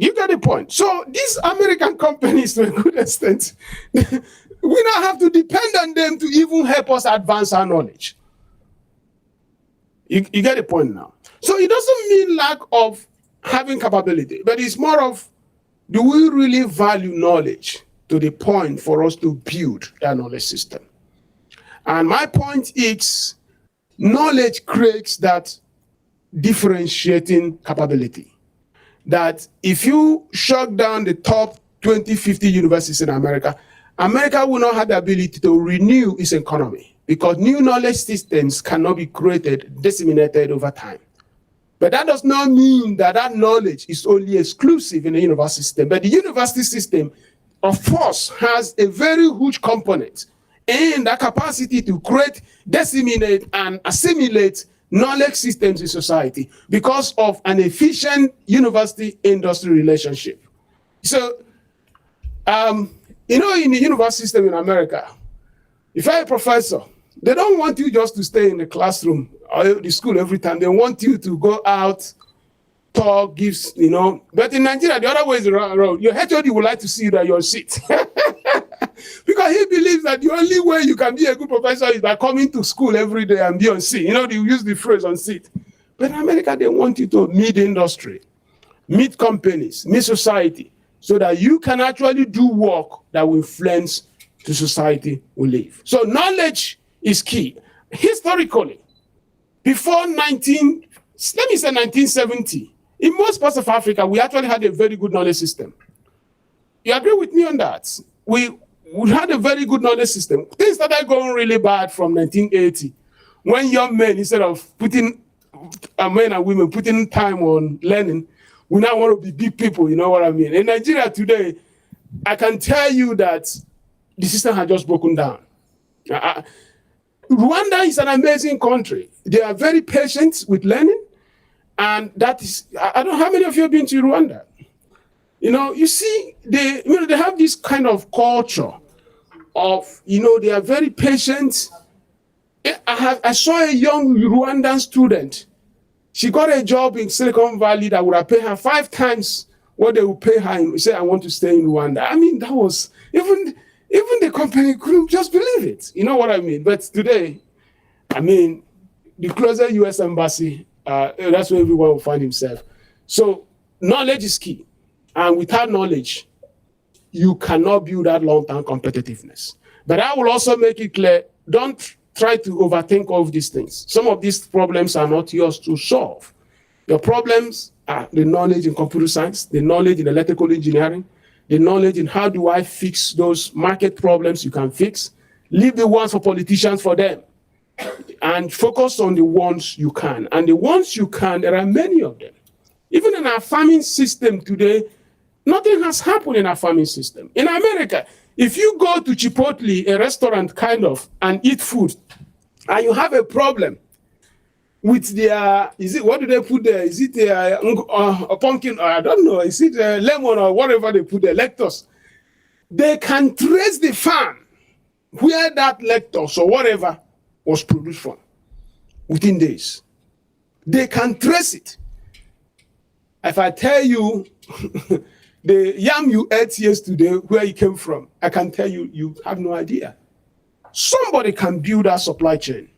You get the point. So these American companies, to a good extent, we now have to depend on them to even help us advance our knowledge. You get the point now. So it doesn't mean lack of having capability, but it's more of, do we really value knowledge to the point for us to build that knowledge system? And my point is, knowledge creates that differentiating capability. That if you shut down the top 20, 50 universities in America, America will not have the ability to renew its economy because new knowledge systems cannot be created, disseminated over time. But that does not mean that that knowledge is only exclusive in the university system. But the university system, of course, has a very huge component in that capacity to create, disseminate, and assimilate knowledge systems in society because of an efficient university-industry relationship. So, you know, in the university system in America, if you're a professor, they don't want you just to stay in the classroom or the school every time. They want you to go out, talk, give, you know. But in Nigeria, the other way is around. Your HOD would like to see you that you're sit. Because he believes that the only way you can be a good professor is by coming to school every day and be on seat. You know, they use the phrase on seat. But in America, they want you to meet industry, meet companies, meet society, so that you can actually do work that will influence the society we live. So knowledge is key. Historically, before 1970, in most parts of Africa, we actually had a very good knowledge system. You agree with me on that? We had a very good knowledge system. Things started going really bad from 1980, when young men, instead of putting men and women putting time on learning, we now want to be big people, you know what I mean? In Nigeria today, I can tell you that the system has just broken down. Rwanda is an amazing country. They are very patient with learning, and that is, I don't know how many of you have been to Rwanda. You know, you see, they have this kind of culture of, you know, they are very patient. I saw a young Rwandan student. She got a job in Silicon Valley that would have paid her 5 times what they would pay her. Say, I want to stay in Rwanda. I mean, that was, even the company couldn't just believe it. You know what I mean? But today, I mean, the closer US embassy, that's where everyone will find himself. So knowledge is key. And without knowledge, you cannot build that long-term competitiveness. But I will also make it clear, don't try to overthink all of these things. Some of these problems are not yours to solve. Your problems are the knowledge in computer science, the knowledge in electrical engineering, the knowledge in how do I fix those market problems you can fix, Leave the ones for politicians for them. And focus on the ones you can. And the ones you can, there are many of them. Even in our farming system today, nothing has happened in our farming system. In America, if you go to Chipotle, a restaurant kind of, and eat food, and you have a problem with their, what do they put there? Is it a pumpkin? Or I don't know. Is it a lemon or whatever they put there, lettuce? They can trace the farm where that lettuce or whatever was produced from within days. They can trace it. If I tell you the yam you ate yesterday, where it came from, I can tell you, you have no idea. Somebody can build that supply chain.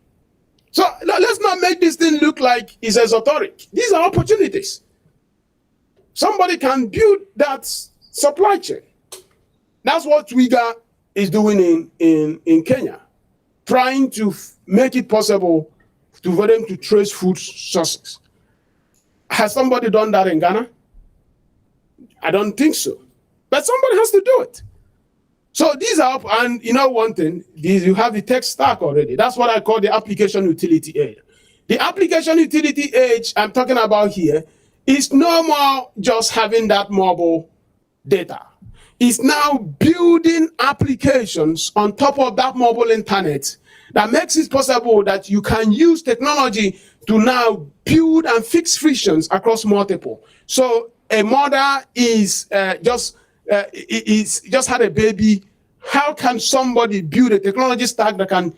So let's not make this thing look like it's esoteric. These are opportunities. Somebody can build that supply chain. That's what Twiga is doing in Kenya, trying to make it possible for them to trace food sources. Has somebody done that in Ghana? I don't think so. But somebody has to do it. So these are, and you know one thing, you have the tech stack already. That's what I call the application utility age. The application utility age I'm talking about here is no more just having that mobile data. It's now building applications on top of that mobile internet that makes it possible that you can use technology to now build and fix frictions across multiple. So a mother is just had a baby. How can somebody build a technology stack that can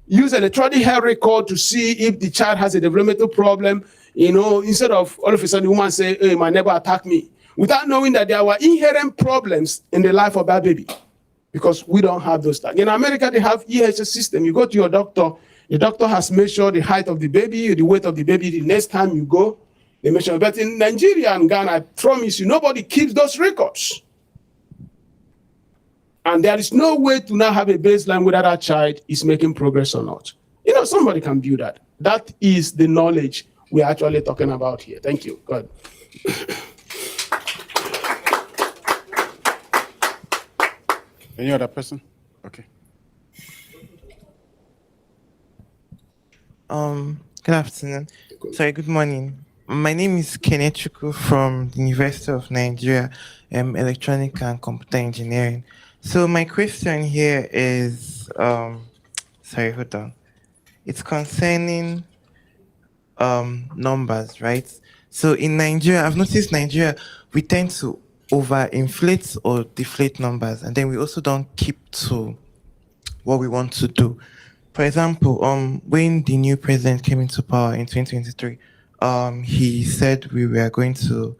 use electronic health record to see if the child has a developmental problem? You know, instead of all of a sudden the woman say, "Hey, my neighbor attacked me," without knowing that there were inherent problems in the life of that baby, because we don't have those things. In America, they have EHS system. You go to your doctor, the doctor has measured the height of the baby, the weight of the baby. The next time you go, they measure. But in Nigeria and Ghana, I promise you, nobody keeps those records. And there is no way to now have a baseline whether that child is making progress or not. You know, somebody can build that. That is the knowledge we're actually talking about here. Thank you. Go ahead.
Any other person? Okay.
Good afternoon. Sorry, good morning. My name is Kenechukwu from the University of Nigeria, Electronic and Computer Engineering. So my question here is, sorry, hold on. It's concerning numbers, right? So in Nigeria, I've noticed Nigeria, we tend to overinflate or deflate numbers, and then we also don't keep to what we want to do. For example, when the new president came into power in 2023, he said we were going to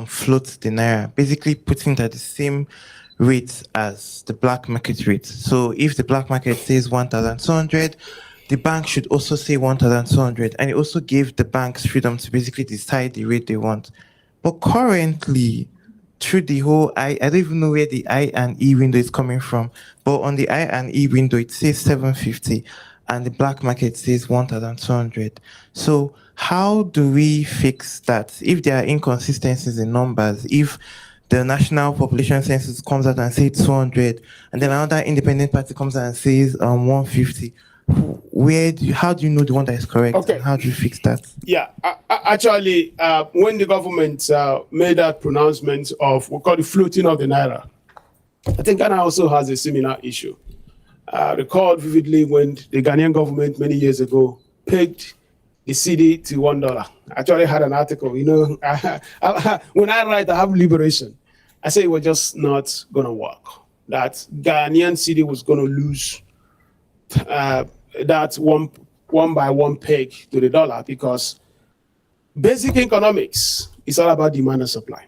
float the naira, basically putting it at the same rate as the black market rate. So if the black market says 1,200, the bank should also say 1,200, and it also gave the banks freedom to basically decide the rate they want. But currently, through the whole I don't even know where the I and E window is coming from, but on the I and E window, it says 750, and the black market says 1,200. So how do we fix that? If there are inconsistencies in numbers, if the national population census comes out and says 200, and then another independent party comes out and says 150, how do you know the one that is correct?
Okay.
And how do you fix that?
Yeah, actually, when the government made that pronouncement of what we call the floating of the naira, I think Ghana also has a similar issue. I recall vividly when the Ghanaian government many years ago pegged the cedi to $1. I actually had an article, you know, when I write, I have liberation. I say it was just not going to work. That Ghanaian cedi was going to lose that one by one peg to the dollar, because basic economics is all about demand and supply.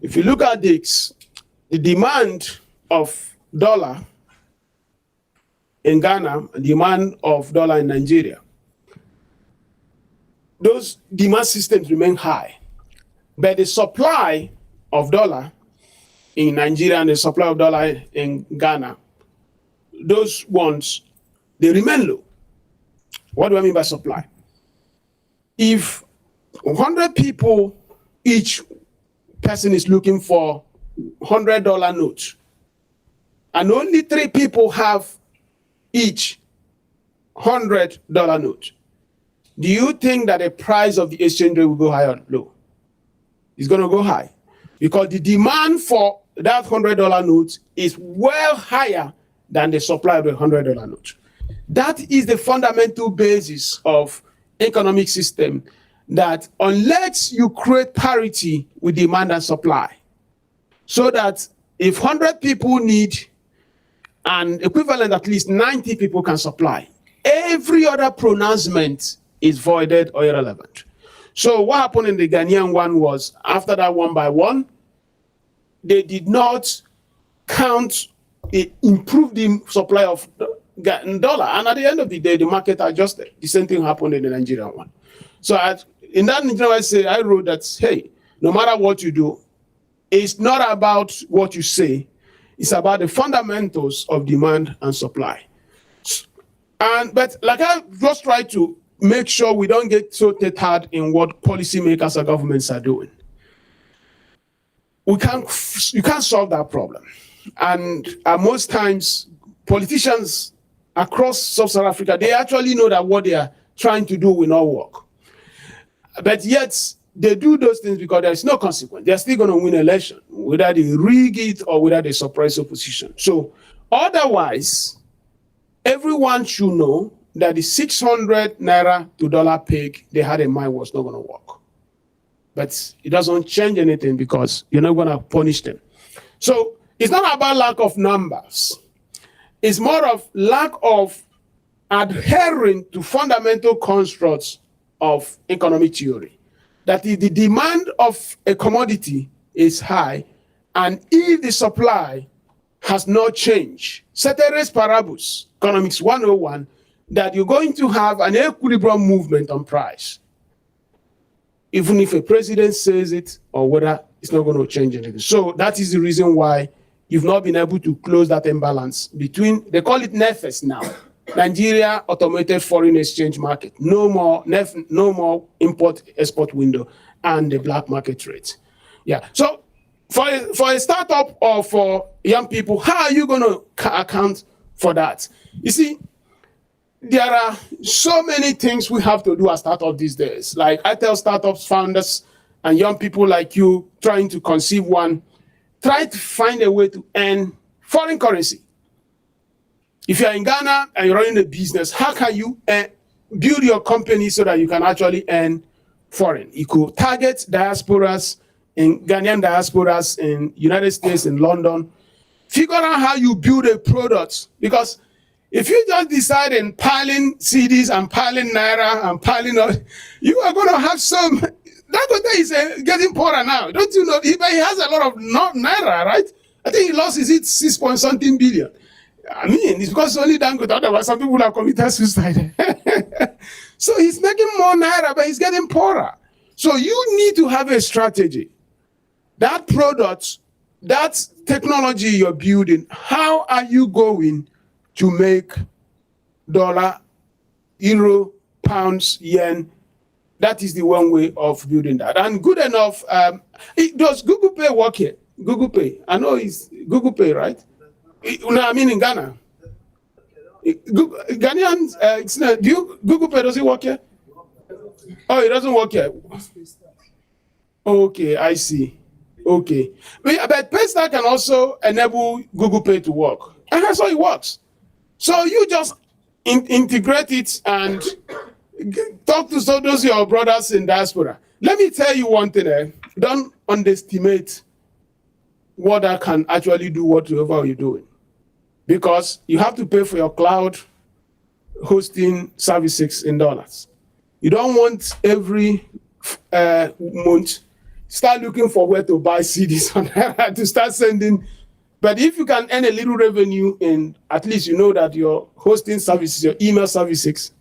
If you look at this, the demand of dollar in Ghana and demand of dollar in Nigeria, those demand systems remain high, but the supply of dollar in Nigeria and the supply of dollar in Ghana, those ones, they remain low. What do I mean by supply? If 100 people, each person is looking for $100 notes, and only 3 people have each $100 note, do you think that the price of the exchange rate will go high or low? It's going to go high because the demand for that $100 note is well higher than the supply of the $100 note. That is the fundamental basis of economic system, that unless you create parity with demand and supply, so that if 100 people need an equivalent, at least 90 people can supply, every other pronouncement is voided or irrelevant. So what happened in the Ghanaian one was, after that 1 by 1, they did not count, it improved the supply of dollar, and at the end of the day, the market adjusted. The same thing happened in the Nigerian one. So in that Nigerian, I wrote that, hey, no matter what you do, it's not about what you say, it's about the fundamentals of demand and supply. But like I just try to make sure we don't get so tethered in what policymakers or governments are doing. You can't solve that problem. And most times, politicians across Sub-Saharan Africa, they actually know that what they are trying to do will not work. But yet, they do those things because there is no consequence. They're still going to win election, whether they rig it or whether they suppress opposition. So otherwise, everyone should know that the 600 naira to dollar peg they had in mind was not going to work. But it doesn't change anything because you're not going to punish them. So it's not about lack of numbers. It's more of lack of adhering to fundamental constructs of economic theory. That if the demand of a commodity is high, and if the supply has not changed, ceteris paribus, economics 101, that you're going to have an equilibrium movement on price. Even if a president says it or whether it's not going to change anything. So that is the reason why you've not been able to close that imbalance between, they call it NEFES now, Nigeria Automated Foreign Exchange Market. No more import-export window and the black market rate. Yeah. So for a startup or for young people, how are you going to account for that? You see, there are so many things we have to do as startups these days. Like I tell startups, founders, and young people like you trying to conceive one, try to find a way to earn foreign currency. If you're in Ghana and you're running a business, how can you build your company so that you can actually earn foreign? You could target diasporas, in Ghanaian diasporas in United States, in London. Figure out how you build a product, because if you just decide in piling CDs and piling Naira and piling, you are going to have some. Dangote is getting poorer now. Don't you know? He has a lot of Naira, right? I think he lost his 6-point-something billion. I mean, it's because only Dangote, otherwise some people have committed suicide. So he's making more Naira, but he's getting poorer. So you need to have a strategy. That product, that technology you're building, how are you going to make dollar, euro, pounds, yen? That is the one way of building that. And good enough, does Google Pay work here? Google Pay. I know it's Google Pay, right? No, I mean in Ghana. Ghanaians, Google Pay, does it work here? Oh, it doesn't work here. Okay, I see. Okay. But Paystar can also enable Google Pay to work. And that's how it works. So you just integrate it and talk to those your brothers in diaspora. Let me tell you one thing. Don't underestimate what that can actually do, whatever you're doing. Because you have to pay for your cloud hosting services in dollars. You don't want every month start looking for where to buy CDs to start sending. But if you can earn a little revenue, and at least you know that your hosting services, your email services,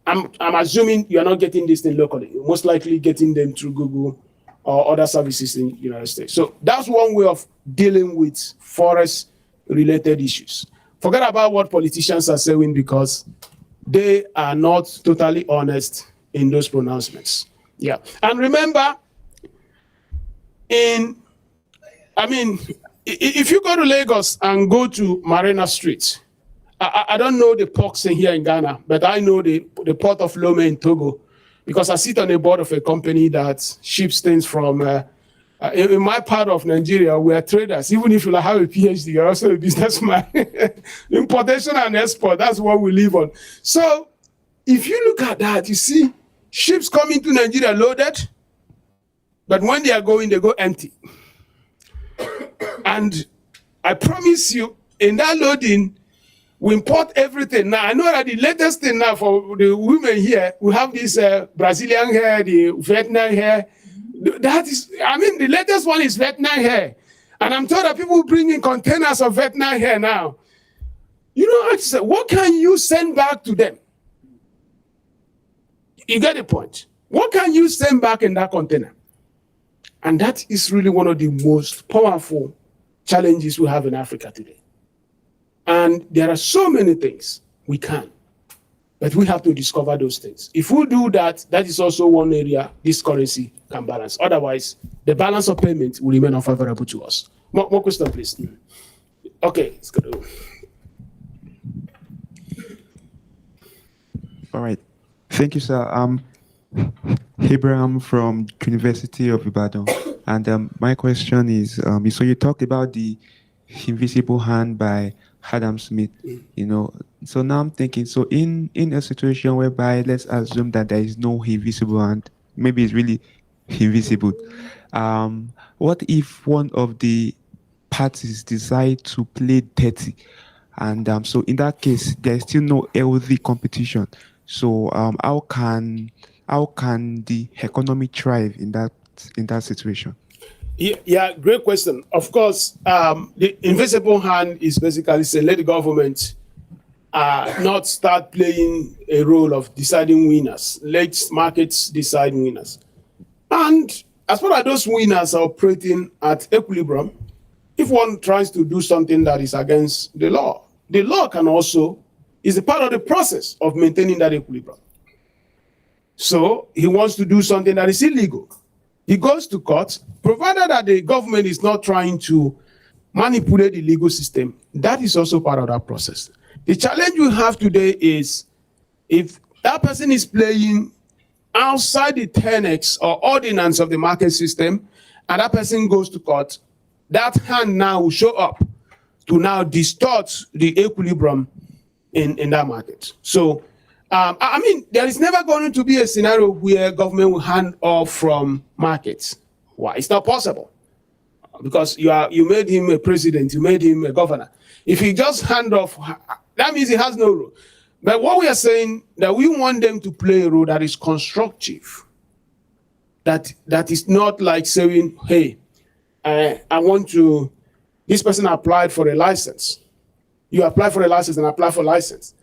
I'm assuming you're not getting this thing locally. You're most likely getting them through Google or other services in the United States. So that's one way of dealing with forex-related issues. Forget about what politicians are saying, because they are not totally honest in those pronouncements. Yeah. And remember, if you go to Lagos and go to Marina Street, I don't know the ports in here in Ghana, but I know the port of Lomé in Togo, because I sit on the board of a company that ships things from, in my part of Nigeria, we are traders. Even if you have a PhD, you're also a businessman. Importation and export, that's what we live on. So if you look at that, you see ships coming to Nigeria loaded, but when they are going, they go empty. And I promise you, in that loading, we import everything. Now, I know that the latest thing now for the women here, we have this Brazilian hair, the Vietnam hair. That is, I mean, the latest one is Vietnam hair. And I'm told that people bring in containers of Vietnam hair now. You know, I say, what can you send back to them? You get the point. What can you send back in that container? And that is really one of the most powerful challenges we have in Africa today. And there are so many things we can, but we have to discover those things. If we do that, that is also one area this currency can balance. Otherwise, the balance of payment will remain unfavorable to us. More question, please. Okay, let's go.
All right. Thank you, sir. I'm Abraham from University of Ibadan. And my question is, so you talked about the invisible hand by Adam Smith, you know. So now I'm thinking, so in a situation whereby let's assume that there is no invisible hand, maybe it's really invisible. What if one of the parties decide to play dirty? And so in that case, there's still no healthy competition. So how can the economy thrive in that situation?
Yeah, great question. Of course, the invisible hand is basically saying let the government not start playing a role of deciding winners. Let markets decide winners. And as far as those winners are operating at equilibrium, if one tries to do something that is against the law can also is a part of the process of maintaining that equilibrium. So he wants to do something that is illegal. He goes to court, provided that the government is not trying to manipulate the legal system. That is also part of that process. The challenge we have today is if that person is playing outside the 10x or ordinance of the market system, and that person goes to court, that hand now will show up to now distort the equilibrium in that market. So, I mean, there is never going to be a scenario where government will hand off from markets. Why? It's not possible. Because you made him a president, you made him a governor. If he just hand off, that means he has no role. But what we are saying, that we want them to play a role that is constructive. That is not like saying, hey, I want to, this person applied for a license. You apply for a license and apply for a license.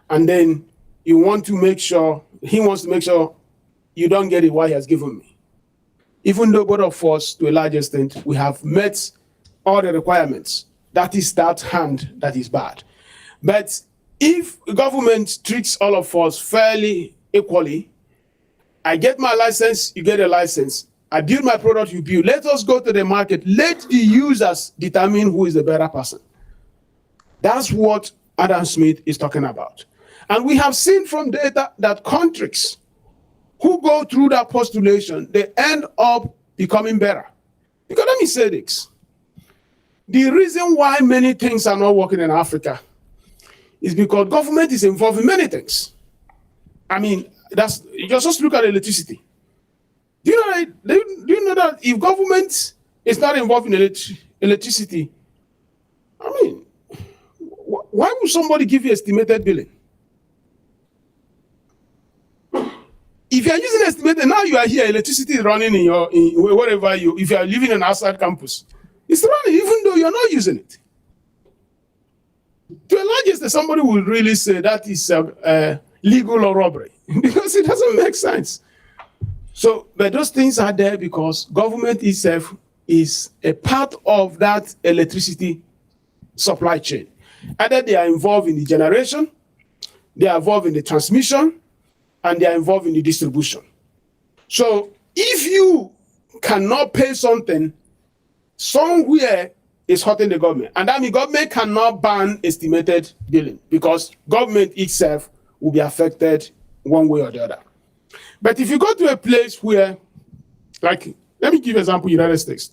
And then you want to make sure, he wants to make sure you don't get it what he has given me. Even though both of us, to a large extent, we have met all the requirements. That is that hand that is bad. But if the government treats all of us fairly, equally, I get my license, you get a license. I build my product, you build. Let us go to the market. Let the users determine who is the better person. That's what Adam Smith is talking about. And we have seen from data that countries who go through that postulation, they end up becoming better. Because let me say this. The reason why many things are not working in Africa is because government is involved in many things. I mean, you just look at electricity. Do you know that if government is not involved in electricity, I mean, why would somebody give you estimated billing? If you are using estimated, now you are here, electricity is running in wherever if you are living in outside campus, it's running even though you're not using it. To a large extent, somebody will really say that is legal or robbery because it doesn't make sense. So, but those things are there because government itself is a part of that electricity supply chain. Either they are involved in the generation, they are involved in the transmission, and they are involved in the distribution. So if you cannot pay something, somewhere is hurting the government. And that means government cannot ban estimated billing because government itself will be affected one way or the other. But if you go to a place where, like, let me give you an example, United States.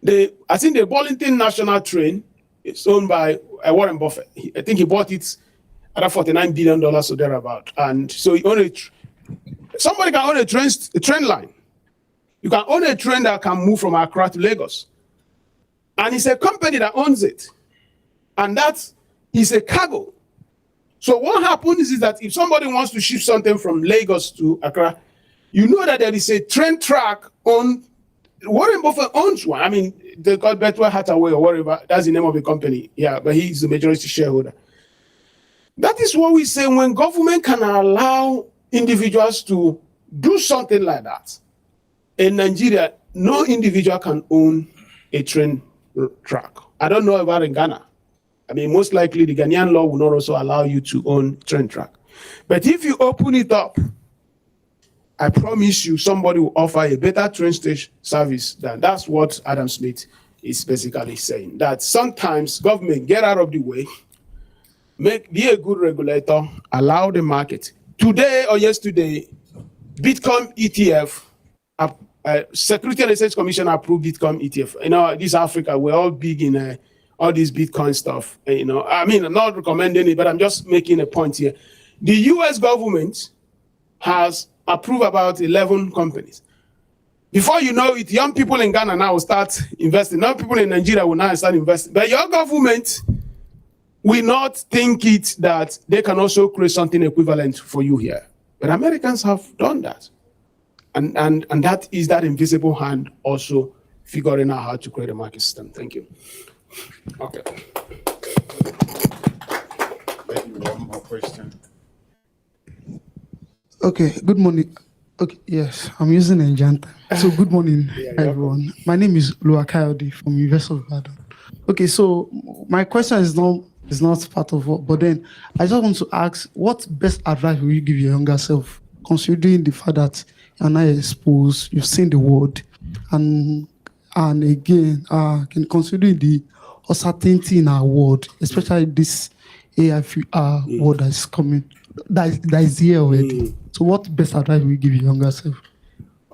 I think the Burlington National Train is owned by Warren Buffett. I think he bought it at $49 billion or thereabout. And so he owned somebody can own a train line. You can own a train that can move from Accra to Lagos. And it's a company that owns it. And that is a cargo. So what happens is that if somebody wants to ship something from Lagos to Accra, you know that there is a train track on. Warren Buffett owns one. I mean, they call Betway Hathaway or whatever. That's the name of the company. Yeah, but he's the majority shareholder. That is what we say when government can allow individuals to do something like that. In Nigeria, no individual can own a train track. I don't know about in Ghana. I mean, most likely the Ghanaian law will not also allow you to own train track. But if you open it up, I promise you somebody will offer a better train station service than that's what Adam Smith is basically saying. That sometimes government get out of the way, be a good regulator, allow the market. Today or yesterday, Bitcoin ETF, Security and Exchange Commission approved Bitcoin ETF. You know, this Africa, we're all big in all this Bitcoin stuff. You know, I mean, I'm not recommending it, but I'm just making a point here. The US government has approved about 11 companies. Before you know it, young people in Ghana now will start investing. Young people in Nigeria will now start investing. But your government will not think it that they can also create something equivalent for you here. But Americans have done that. And that is that invisible hand also figuring out how to create a market system. Thank you. Okay.
Maybe one more question.
Okay, good morning. Okay, yes, I'm using Enjanta. So good morning, everyone. My name is Lua Coyote from University of Ibadan. Okay, so my question is not part of what, but then I just want to ask, what best advice will you give your younger self, considering the fact that you're not exposed, you've seen the world, and again, considering the uncertainty in our world, especially this AI world that is coming, that is here already. So what best advice will you give your younger self?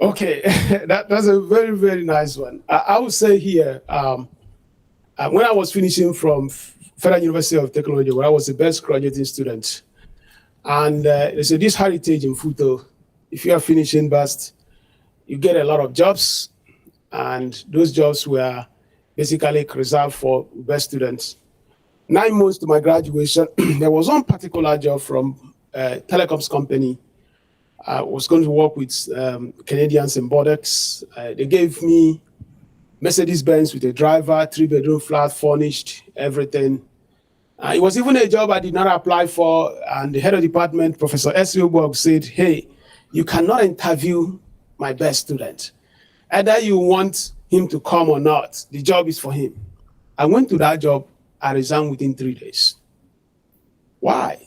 Okay, that's a very, very nice one. I would say here, when I was finishing from Federal University of Technology, where I was the best graduating student, and they said this heritage in Futo, if you are finishing best, you get a lot of jobs, and those jobs were basically reserved for best students. 9 months to my graduation, there was one particular job from a telecoms company. I was going to work with Canadians in Bordeaux. They gave me Mercedes-Benz with a driver, 3-bedroom flat, furnished, everything. It was even a job I did not apply for, and the head of department, Professor S. Wilborg, said, hey, you cannot interview my best student. Either you want him to come or not, the job is for him. I went to that job, I resigned within 3 days. Why?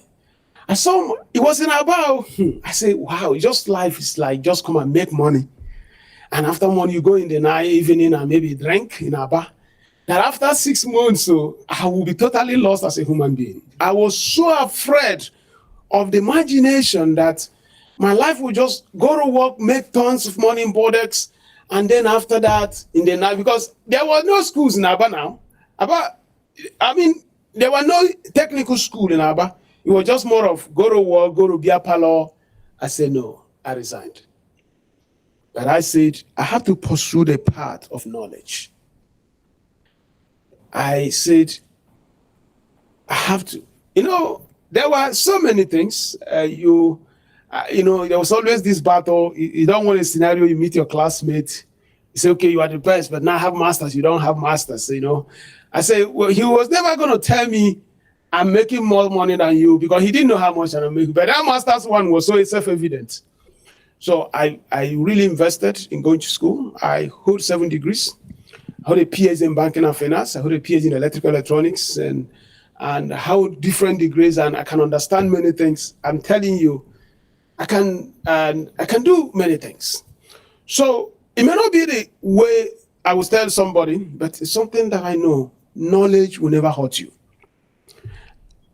I saw it wasn't about, I said, wow, just life is like, just come and make money. And after money, you go in the night, evening, and maybe drink in a bar. That after 6 months, so I will be totally lost as a human being. I was so afraid of the imagination that my life would just go to work, make tons of money in Bordeaux, and then after that, in the night, because there were no schools in Aba now. There were no technical school in Aba. It was just more of go to work, go to beer parlor. I said, no, I resigned. But I said, I have to pursue the path of knowledge. I said, I have to. You know, there were so many things. There was always this battle. You don't want a scenario, you meet your classmate. You say, okay, you are the best, but now I have masters. You don't have masters, you know. I say, well, he was never going to tell me I'm making more money than you because he didn't know how much I'm making. But that master's one was so self-evident. So I really invested in going to school. I hold 7 degrees. I hold a PhD in banking and finance. I hold a PhD in electrical electronics and how different degrees, and I can understand many things. I'm telling you, I can do many things. So it may not be the way I will tell somebody, but it's something that I know. Knowledge will never hurt you.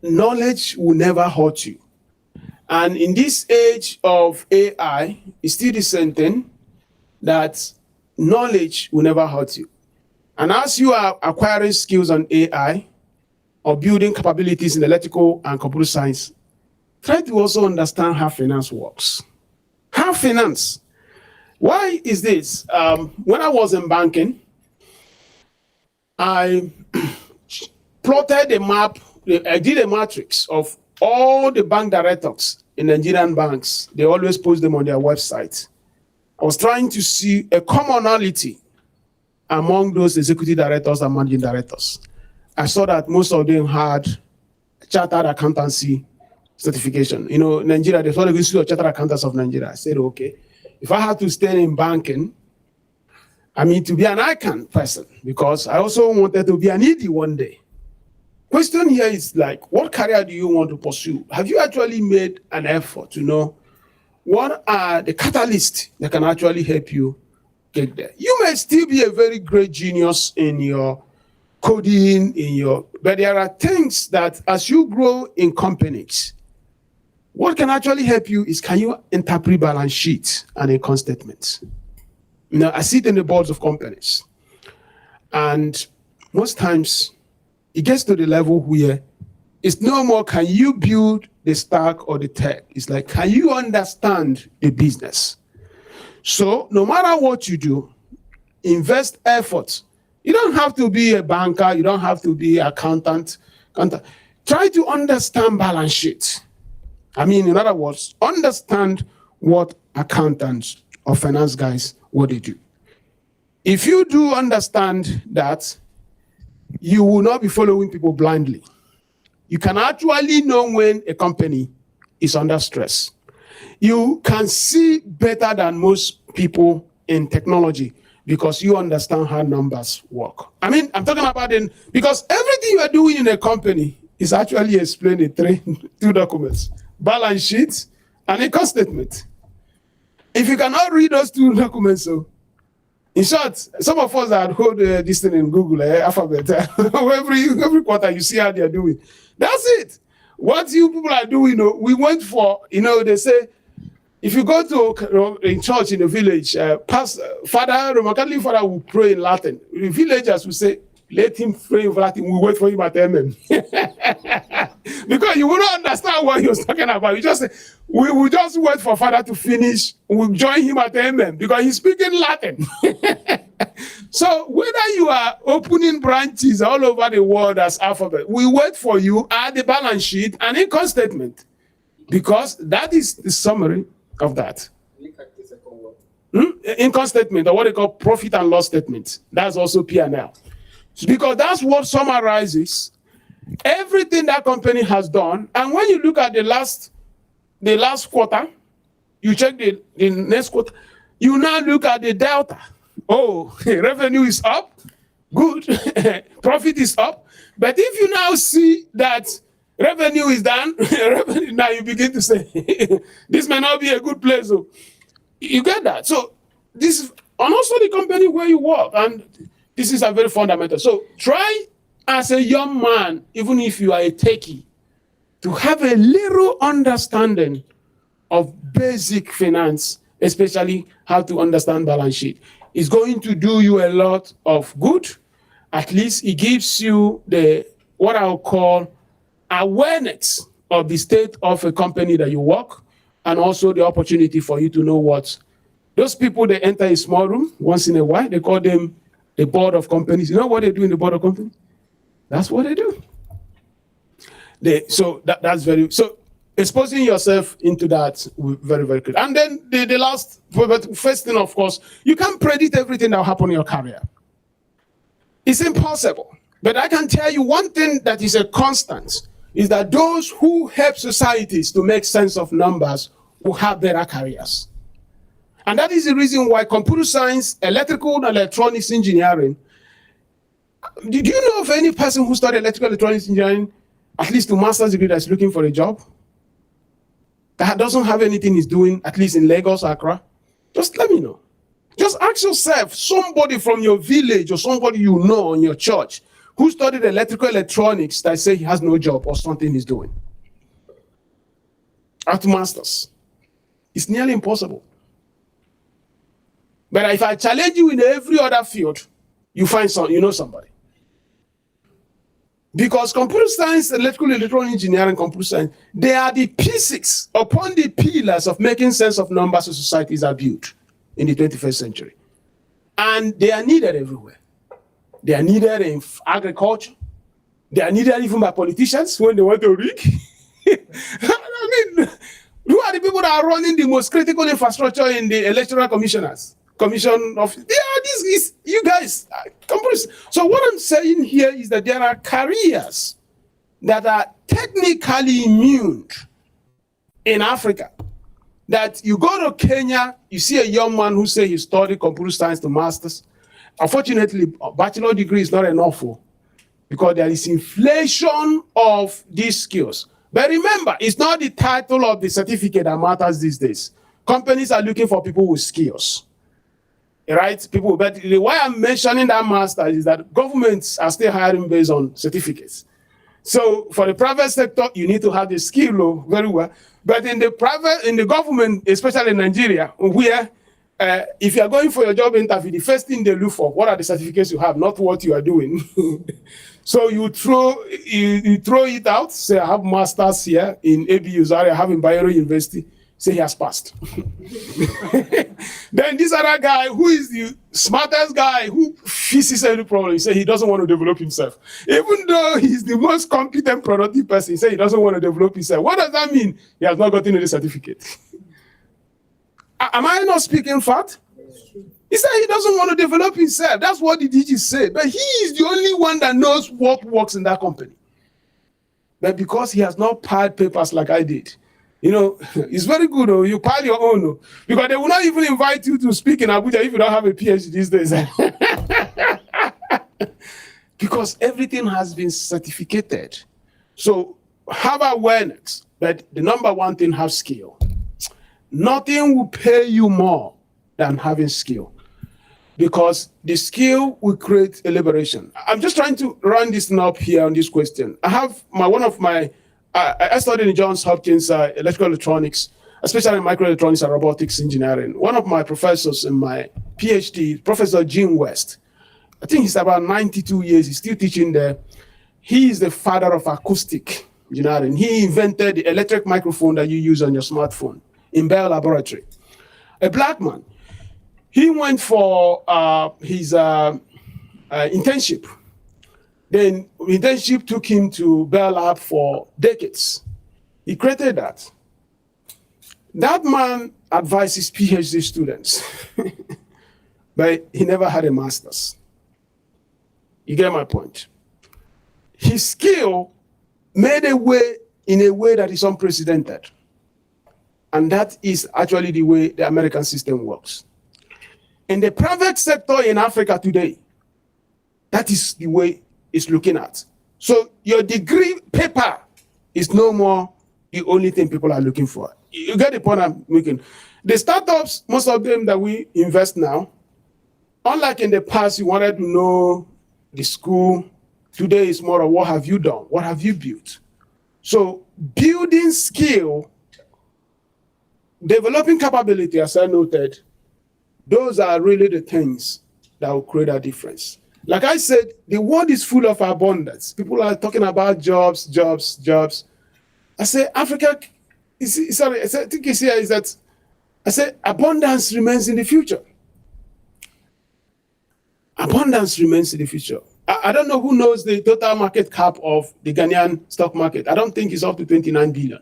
Knowledge will never hurt you. And in this age of AI, it's still the same thing, that knowledge will never hurt you. And as you are acquiring skills on AI or building capabilities in electrical and computer science, try to also understand how finance works. How finance. Why is this? When I was in banking, I plotted a map, I did a matrix of all the bank directors in Nigerian banks. They always post them on their website. I was trying to see a commonality among those executive directors and managing directors. I saw that most of them had chartered accountancy certification. You know, Nigeria, there's all the Institute of Chartered Accountants of Nigeria. I said, okay, if I had to stay in banking, I mean, to be an icon person, because I also wanted to be an ED one day. Question here is like, what career do you want to pursue? Have you actually made an effort to know what are the catalysts that can actually help you get there? You may still be a very great genius in your coding, but there are things that as you grow in companies, what can actually help you is, can you interpret balance sheets and income statements? You know, I sit in the boards of companies, and most times it gets to the level where it's no more can you build the stack or the tech. It's like, can you understand the business? So no matter what you do, invest effort. You don't have to be a banker. You don't have to be an accountant. Try to understand balance sheet. I mean, in other words, understand what accountants or finance guys, what they do. If you do understand that, you will not be following people blindly. You can actually know when a company is under stress. You can see better than most people in technology because you understand how numbers work. I mean, I'm talking about because everything you are doing in a company is actually explained in two documents: balance sheet and income statement. If you cannot read those two documents, so in short, some of us that hold this thing in Google, alphabet, every quarter you see how they're doing. That's it. What you people are doing, we went for, they say, if you go to in church in the village, Roman Catholic father will pray in Latin. The villagers will say, let him pray in Latin, we wait for him at MM. Because you will not understand what he was talking about. You just say, we will just wait for father to finish, we'll join him at MM because he's speaking Latin. So whether you are opening branches all over the world as alphabet, we wait for you at the balance sheet and income statement, because that is the summary of that. Income statement, or what they call profit and loss statement. That's also P&L. Because that's what summarizes everything that company has done. And when you look at the last quarter, you check the next quarter, you now look at the delta. Oh, revenue is up, good, profit is up. But if you now see that revenue is down, now you begin to say, this may not be a good place. So you get that. So this, and also the company where you work, and this is a very fundamental. So try as a young man, even if you are a techie, to have a little understanding of basic finance, especially how to understand balance sheet. It's going to do you a lot of good. At least it gives you what I'll call awareness of the state of a company that you work, and also the opportunity for you to know what those people, they enter a small room once in a while. They call them the board of companies. You know what they do in the board of companies? That's what they do. That's very, so exposing yourself into that, very, very good. And then the first thing, of course, you can't predict everything that will happen in your career. It's impossible. But I can tell you one thing that is a constant is that those who help societies to make sense of numbers will have better careers. And that is the reason why computer science, electrical and electronics engineering, did you know of any person who studied electrical electronics engineering, at least to master's degree, that's looking for a job? That doesn't have anything he's doing, at least in Lagos or Accra? Just let me know. Just ask yourself, somebody from your village or somebody you know in your church who studied electrical electronics that say he has no job or something he's doing. At masters. It's nearly impossible. But if I challenge you in every other field, you find somebody. Because computer science, electrical electronic engineering, computer science, they are the pieces upon the pillars of making sense of numbers so societies are built in the 21st century. And they are needed everywhere. They are needed in agriculture. They are needed even by politicians when they want to rig. I mean, who are the people that are running the most critical infrastructure in the electoral commission of? These you guys. So what I'm saying here is that there are careers that are technically immune in Africa. That you go to Kenya, you see a young man who say he studied computer science to masters. Unfortunately, a bachelor degree is not enough because there is inflation of these skills. But remember, it's not the title of the certificate that matters these days. Companies are looking for people with skills. Right? People, but why I'm mentioning that master is that governments are still hiring based on certificates. So for the private sector, you need to have the skill very well. But in the government, especially in Nigeria, where if you are going for your job interview, the first thing they look for, what are the certificates you have, not what you are doing. So you throw it out, say I have masters here in ABU, I have in Bayero University, say he has passed. Then this other guy, who is the smartest guy, who faces every problem, he say he doesn't want to develop himself. Even though he's the most competent, productive person, he say he doesn't want to develop himself. What does that mean? He has not gotten any certificate. Am I not speaking fact? He said he doesn't want to develop himself. That's what the DG said. But he is the only one that knows what works in that company. But because he has not piled papers like I did, it's very good. You pile your own. Because they will not even invite you to speak in Abuja if you don't have a PhD these days. Because everything has been certificated. So have awareness. But the number one thing, have skill. Nothing will pay you more than having skill. Because the skill will create a liberation. I'm just trying to run this up here on this question. I have I studied in Johns Hopkins electrical electronics, especially microelectronics and robotics engineering. One of my professors in my PhD, Professor Jim West, I think he's about 92 years, he's still teaching there. He is the father of acoustic engineering. He invented the electric microphone that you use on your smartphone in Bell Laboratory. A black man. He went for his internship. Then internship took him to Bell Lab for decades. He created that. That man advises PhD students, but he never had a master's. You get my point? His skill made a way in a way that is unprecedented. And that is actually the way the American system works. In the private sector in Africa today, that is the way it's looking at. So your degree paper is no more the only thing people are looking for. You get the point I'm making. The startups, most of them that we invest now, unlike in the past, you wanted to know the school. Today is more of what have you done? What have you built? So building skill, developing capability, as I noted, those are really the things that will create a difference. Like I said, the world is full of abundance. People are talking about jobs. I say Africa, I think it's here is that, I say abundance remains in the future. Abundance remains in the future. I don't know who knows the total market cap of the Ghanaian stock market. I don't think it's up to $29 billion.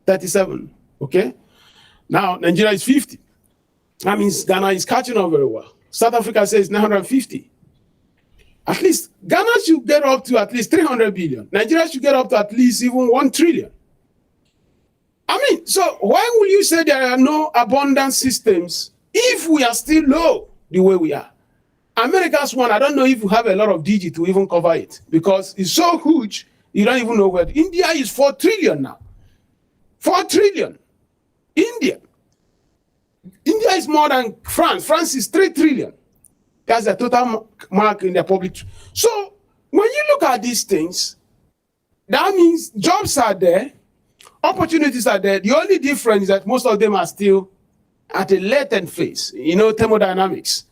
37, okay? Now, Nigeria is 50. That means Ghana is catching up very well. South Africa says 950. At least Ghana should get up to at least 300 billion. Nigeria should get up to at least even 1 trillion. I mean, so why will you say there are no abundant systems if we are still low the way we are? America's one, I don't know if you have a lot of digit to even cover it because it's so huge, you don't even know where. India is 4 trillion now. 4 trillion. India. India is more than France. France is 3 trillion. That's the total mark in the public. So when you look at these things, that means jobs are there, opportunities are there. The only difference is that most of them are still at a latent phase. You know, thermodynamics.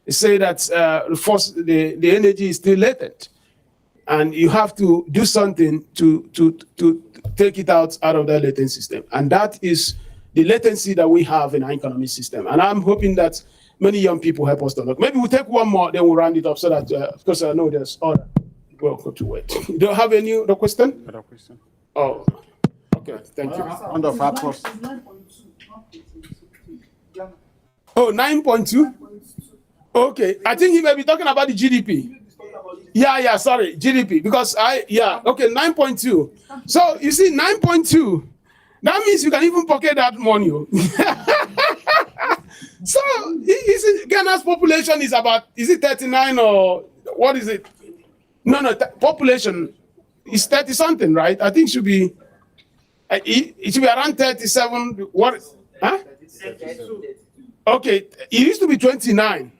They say that the energy is still latent. And you have to do something to take it out of the latent system. And that is the latency that we have in our economic system. And I'm hoping that many young people help us to look. Maybe we'll take one more, then we'll round it up so that, because I know there's other. Welcome to wait. You don't have any other question?
Other question?
Oh, okay, thank you.
On the far post.
Oh, 9.2? Okay, I think he may be talking about the GDP. Yeah, sorry, GDP, because okay, 9.2. So you see, 9.2, that means you can even pocket that money. So Ghana's population is about, is it 39 or what is it? No, population is 30 something, right? I think it should be around 37. What? Huh? Okay, it used to be 29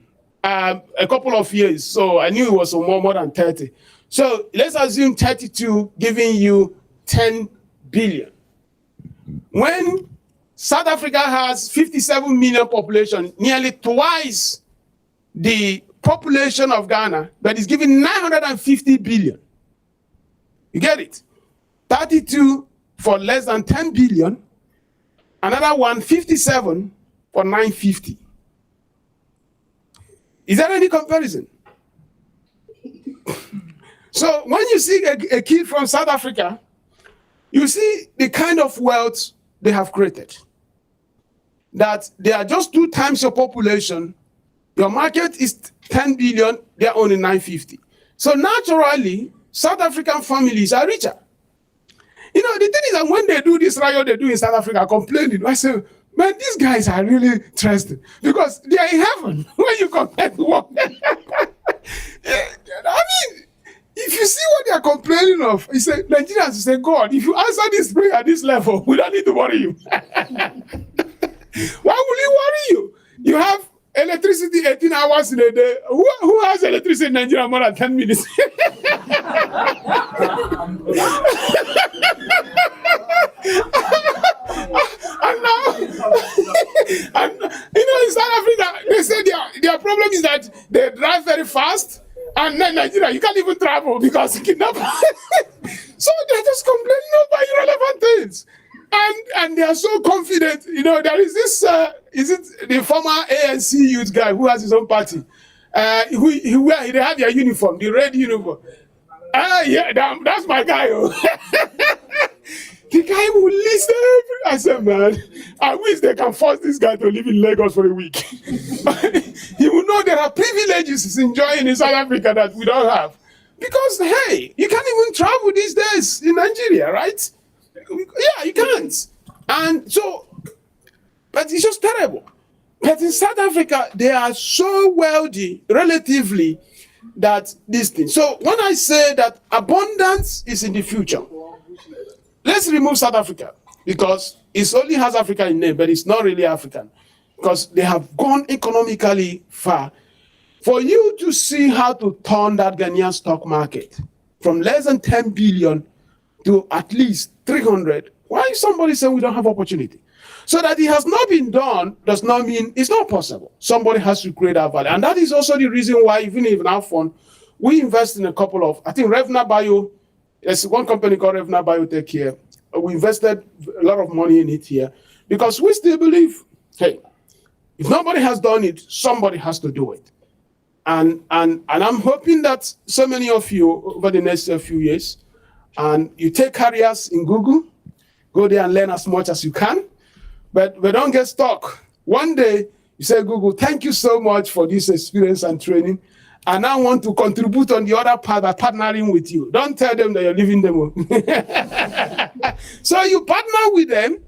a couple of years, so I knew it was more than 30. So let's assume 32 giving you 10 billion. When South Africa has 57 million population, nearly twice the population of Ghana, but is giving 950 billion. You get it? 32 for less than 10 billion, another one 57 for 950. Is there any comparison? So when you see a kid from South Africa, you see the kind of wealth they have created. That they are just 2 times your population. Your market is 10 billion, they're only 950. So naturally, South African families are richer. You know, the thing is that when they do this riot they do in South Africa, complaining, I say, man, these guys are really trusted because they are in heaven when you compare to what. I mean, if you see what they are complaining of, you say, Nigerians say, God, if you answer this prayer at this level, we don't need to worry you. Why will he worry you? You have electricity 18 hours in a day. Who has electricity in Nigeria more than 10 minutes? And now, and, you know, in South Africa, they say their problem is that they drive very fast, and then Nigeria, you can't even travel because kidnappers. So they're just complaining about irrelevant things. And they are so confident. You know, there is this, is it the former ANC youth guy who has his own party? They have their uniform, the red uniform. Yeah, that's my guy. Oh. The guy will listen. I said, man, I wish they can force this guy to live in Lagos for a week. He will know there are privileges he's enjoying in South Africa that we don't have. Because, hey, you can't even travel these days in Nigeria, right? Yeah, you can't. And so, but it's just terrible. But in South Africa, they are so wealthy, relatively, that this thing. So when I say that abundance is in the future, let's remove South Africa because it only has Africa in name, but it's not really African because they have gone economically far. For you to see how to turn that Ghanaian stock market from less than 10 billion to at least 300, why is somebody saying we don't have opportunity? So that it has not been done does not mean it's not possible. Somebody has to create that value. And that is also the reason why, even in our fund, we invest in a couple of, I think Revna Bio, there's one company called Revna Biotech here. We invested a lot of money in it here because we still believe, hey, if nobody has done it, somebody has to do it. And I'm hoping that so many of you over the next few years, and you take careers in Google, go there and learn as much as you can, but don't get stuck. One day, you say, Google, thank you so much for this experience and training, and I want to contribute on the other part by partnering with you. Don't tell them that you're leaving them. So you partner with them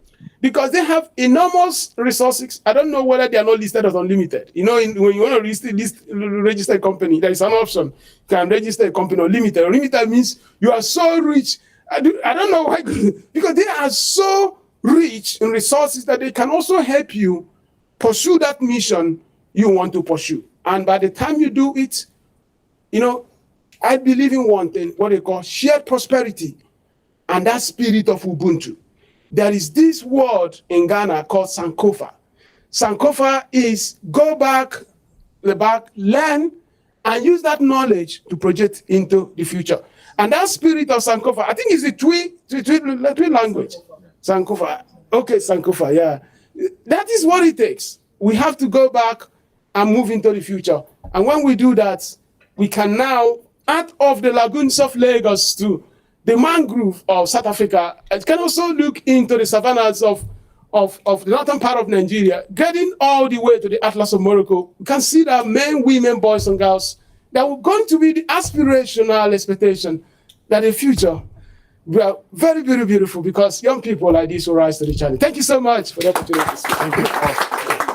because they have enormous resources. I don't know whether they are not listed as unlimited. You know, when you want to register a company, there is an option. You can register a company unlimited. Unlimited means you are so rich. I don't know why, because they are so rich in resources that they can also help you pursue that mission you want to pursue. And by the time you do it, you know, I believe in one thing, what they call shared prosperity, and that spirit of Ubuntu. There is this word in Ghana called Sankofa. Sankofa is go back, learn, and use that knowledge to project into the future. And that spirit of Sankofa, I think it's the Twi language. Sankofa. Okay, Sankofa, yeah. That is what it takes. We have to go back and move into the future. And when we do that, we can now, out of the lagoons of Lagos to the mangrove of South Africa, it can also look into the savannas of the northern part of Nigeria, getting all the way to the Atlas of Morocco. We can see that men, women, boys, and girls, that are going to be the aspirational expectation that the future we are very, very beautiful, because young people like this will rise to the challenge. Thank you so much for the opportunity. Thank you.